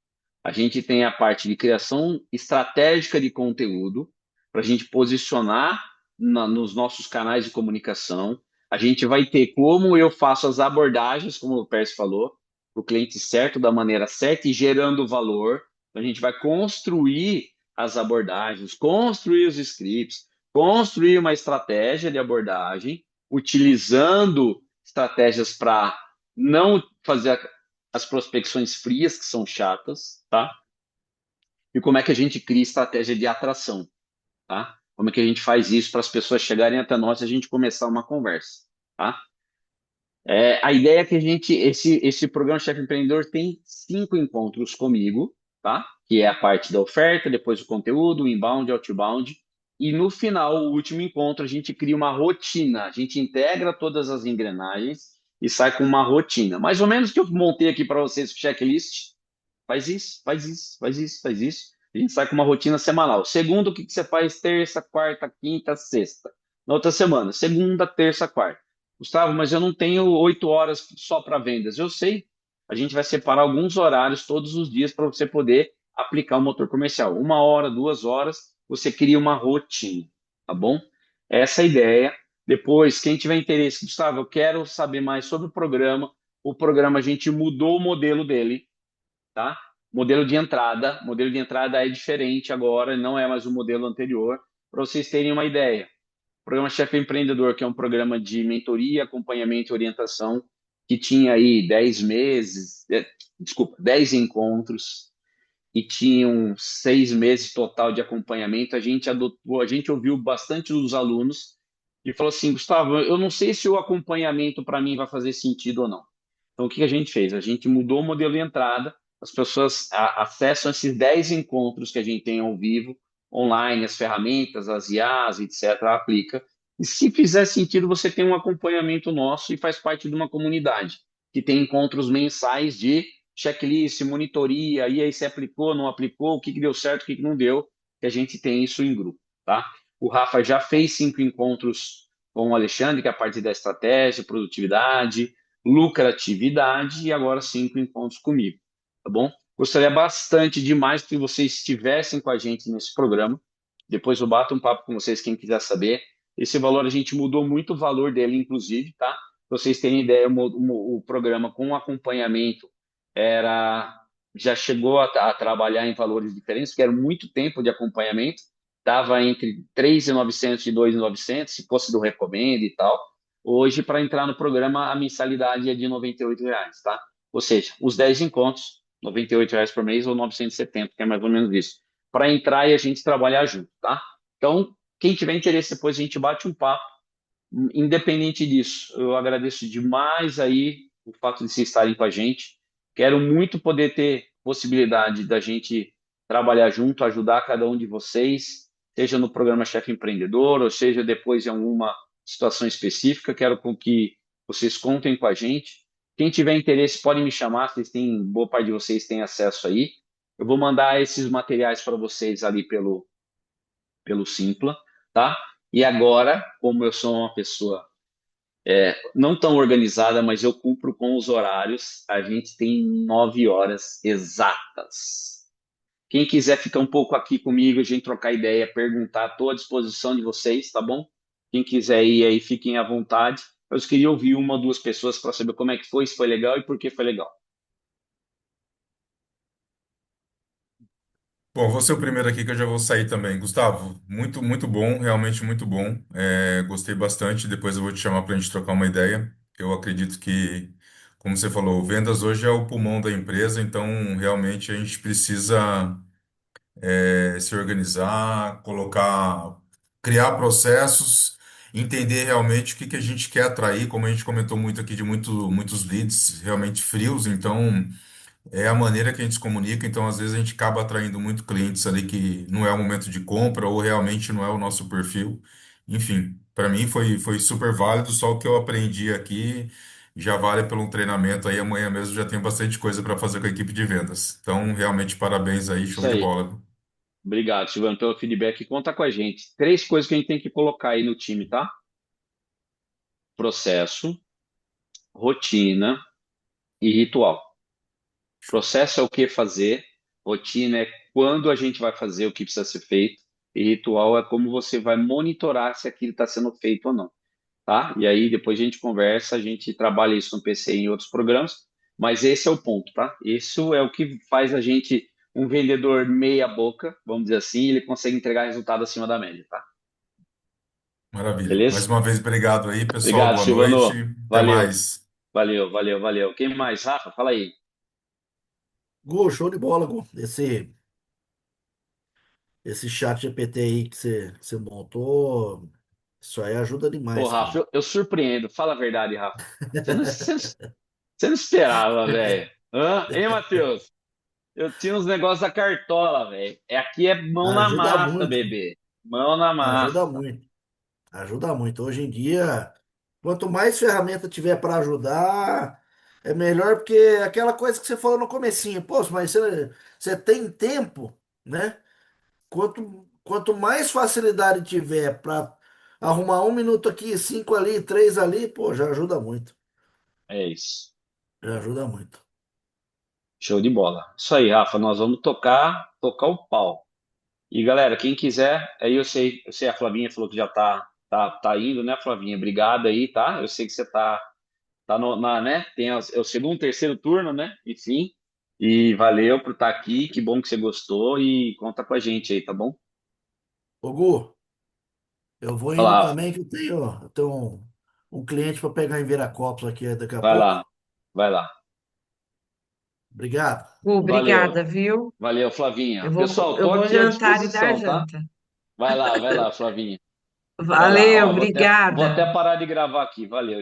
A gente tem a parte de criação estratégica de conteúdo, para a gente posicionar nos nossos canais de comunicação. A gente vai ter como eu faço as abordagens, como o Pérez falou, para o cliente certo, da maneira certa e gerando valor. A gente vai construir as abordagens, construir os scripts, construir uma estratégia de abordagem, utilizando estratégias para não fazer as prospecções frias, que são chatas, tá? E como é que a gente cria estratégia de atração, tá? Como é que a gente faz isso para as pessoas chegarem até nós e a gente começar uma conversa, tá? A ideia é que esse programa Chefe Empreendedor tem 5 encontros comigo, tá? Que é a parte da oferta, depois o conteúdo, o inbound, outbound. E no final, o último encontro, a gente cria uma rotina. A gente integra todas as engrenagens e sai com uma rotina. Mais ou menos que eu montei aqui para vocês o checklist. Faz isso, faz isso, faz isso, faz isso. A gente sai com uma rotina semanal. Segundo, o que você faz terça, quarta, quinta, sexta? Na outra semana, segunda, terça, quarta. Gustavo, mas eu não tenho 8 horas só para vendas. Eu sei. A gente vai separar alguns horários todos os dias para você poder aplicar o motor comercial. 1 hora, 2 horas, você cria uma rotina, tá bom? Essa é a ideia. Depois, quem tiver interesse, Gustavo, eu quero saber mais sobre o programa. O programa, a gente mudou o modelo dele, tá? Modelo de entrada é diferente agora, não é mais o modelo anterior, para vocês terem uma ideia. O programa Chefe Empreendedor, que é um programa de mentoria, acompanhamento e orientação, que tinha aí 10 meses, 10 encontros, e tinham 6 meses total de acompanhamento. A gente ouviu bastante dos alunos e falou assim, Gustavo, eu não sei se o acompanhamento para mim vai fazer sentido ou não. Então, o que a gente fez? A gente mudou o modelo de entrada, as pessoas acessam esses 10 encontros que a gente tem ao vivo, online, as ferramentas, as IAs, etc., aplica. E se fizer sentido, você tem um acompanhamento nosso e faz parte de uma comunidade que tem encontros mensais de checklist, monitoria, e aí se aplicou, não aplicou, o que deu certo, o que não deu, que a gente tem isso em grupo, tá? O Rafa já fez 5 encontros com o Alexandre, que é a parte da estratégia, produtividade, lucratividade, e agora 5 encontros comigo, tá bom? Gostaria bastante demais que vocês estivessem com a gente nesse programa. Depois eu bato um papo com vocês, quem quiser saber. Esse valor, a gente mudou muito o valor dele, inclusive, tá? Para vocês terem ideia, o programa com acompanhamento já chegou a trabalhar em valores diferentes, que era muito tempo de acompanhamento, estava entre 3.900 e 2.900, se fosse do recomendo e tal. Hoje, para entrar no programa, a mensalidade é de R$ 98, tá? Ou seja, os 10 encontros, R$ 98 por mês ou 970, que é mais ou menos isso. Para entrar e a gente trabalhar junto, tá? Então, quem tiver interesse, depois a gente bate um papo. Independente disso, eu agradeço demais aí o fato de vocês estarem com a gente. Quero muito poder ter possibilidade da gente trabalhar junto, ajudar cada um de vocês, seja no programa Chefe Empreendedor, ou seja depois em alguma situação específica. Quero que vocês contem com a gente. Quem tiver interesse pode me chamar, boa parte de vocês tem acesso aí. Eu vou mandar esses materiais para vocês ali pelo Simpla, tá? E agora, como eu sou uma pessoa não tão organizada, mas eu cumpro com os horários, a gente tem 9 horas exatas. Quem quiser ficar um pouco aqui comigo, a gente trocar ideia, perguntar, estou à disposição de vocês, tá bom? Quem quiser ir aí, fiquem à vontade. Eu só queria ouvir uma ou duas pessoas para saber como é que foi, se foi legal e por que foi legal. Bom, vou ser o primeiro aqui que eu já vou sair também. Gustavo, muito, muito bom, realmente muito bom. Gostei bastante. Depois eu vou te chamar para a gente trocar uma ideia. Eu acredito que, como você falou, vendas hoje é o pulmão da empresa, então realmente a gente precisa se organizar, criar processos, entender realmente o que que a gente quer atrair, como a gente comentou muito aqui de muitos leads realmente frios, então. É a maneira que a gente se comunica, então às vezes a gente acaba atraindo muito clientes ali que não é o momento de compra ou realmente não é o nosso perfil. Enfim, para mim foi super válido, só o que eu aprendi aqui já vale pelo treinamento aí, amanhã mesmo já tenho bastante coisa para fazer com a equipe de vendas. Então, realmente parabéns aí, show Isso de aí. bola. Obrigado, Silvano, pelo feedback. Conta com a gente. 3 coisas que a gente tem que colocar aí no time, tá? Processo, rotina e ritual. Processo é o que fazer, rotina é quando a gente vai fazer o que precisa ser feito, e ritual é como você vai monitorar se aquilo está sendo feito ou não, tá? E aí depois a gente conversa, a gente trabalha isso no PC e em outros programas, mas esse é o ponto, tá? Isso é o que faz a gente um vendedor meia boca, vamos dizer assim, ele consegue entregar resultado acima da média, tá? Maravilha. Mais Beleza? uma vez, obrigado aí, pessoal. Obrigado, Boa noite. Silvano. Até Valeu, mais. valeu, valeu, valeu. Quem mais? Rafa, fala aí. Gu, show de bola, Gu. Esse chat GPT aí que você montou, isso aí ajuda Ô, demais, Rafa, cara. eu surpreendo. Fala a verdade, Rafa. Você não esperava, velho. Hã? Hein, Matheus? Eu tinha uns negócios da cartola, velho. Aqui é mão na Ajuda massa, muito, bebê. Mão na ajuda massa. muito, ajuda muito. Hoje em dia, quanto mais ferramenta tiver para ajudar, é melhor, porque é aquela coisa que você falou no comecinho, pô, mas você tem tempo, né? Quanto mais facilidade tiver para arrumar 1 minuto aqui, 5 ali, 3 ali, pô, já ajuda muito. É isso. Já ajuda muito. Show de bola. Isso aí, Rafa. Nós vamos tocar o pau. E galera, quem quiser, aí eu sei a Flavinha falou que já tá indo, né, Flavinha? Obrigado aí, tá? Eu sei que você tá né? É o segundo, terceiro turno, né? Enfim. E valeu por estar aqui. Que bom que você gostou e conta com a gente aí, tá bom? Ô, Gu, eu vou Vai indo lá, também, que eu tenho um cliente para pegar em Viracopos aqui daqui a vai pouco. lá, vai lá. Obrigado. Valeu, Obrigada, viu? valeu, Flavinha. Eu vou, Pessoal, eu tô vou aqui à jantar e dar disposição, tá? janta. Vai lá, Flavinha. Vai lá. Valeu, Ó, vou até obrigada. parar de gravar aqui. Valeu.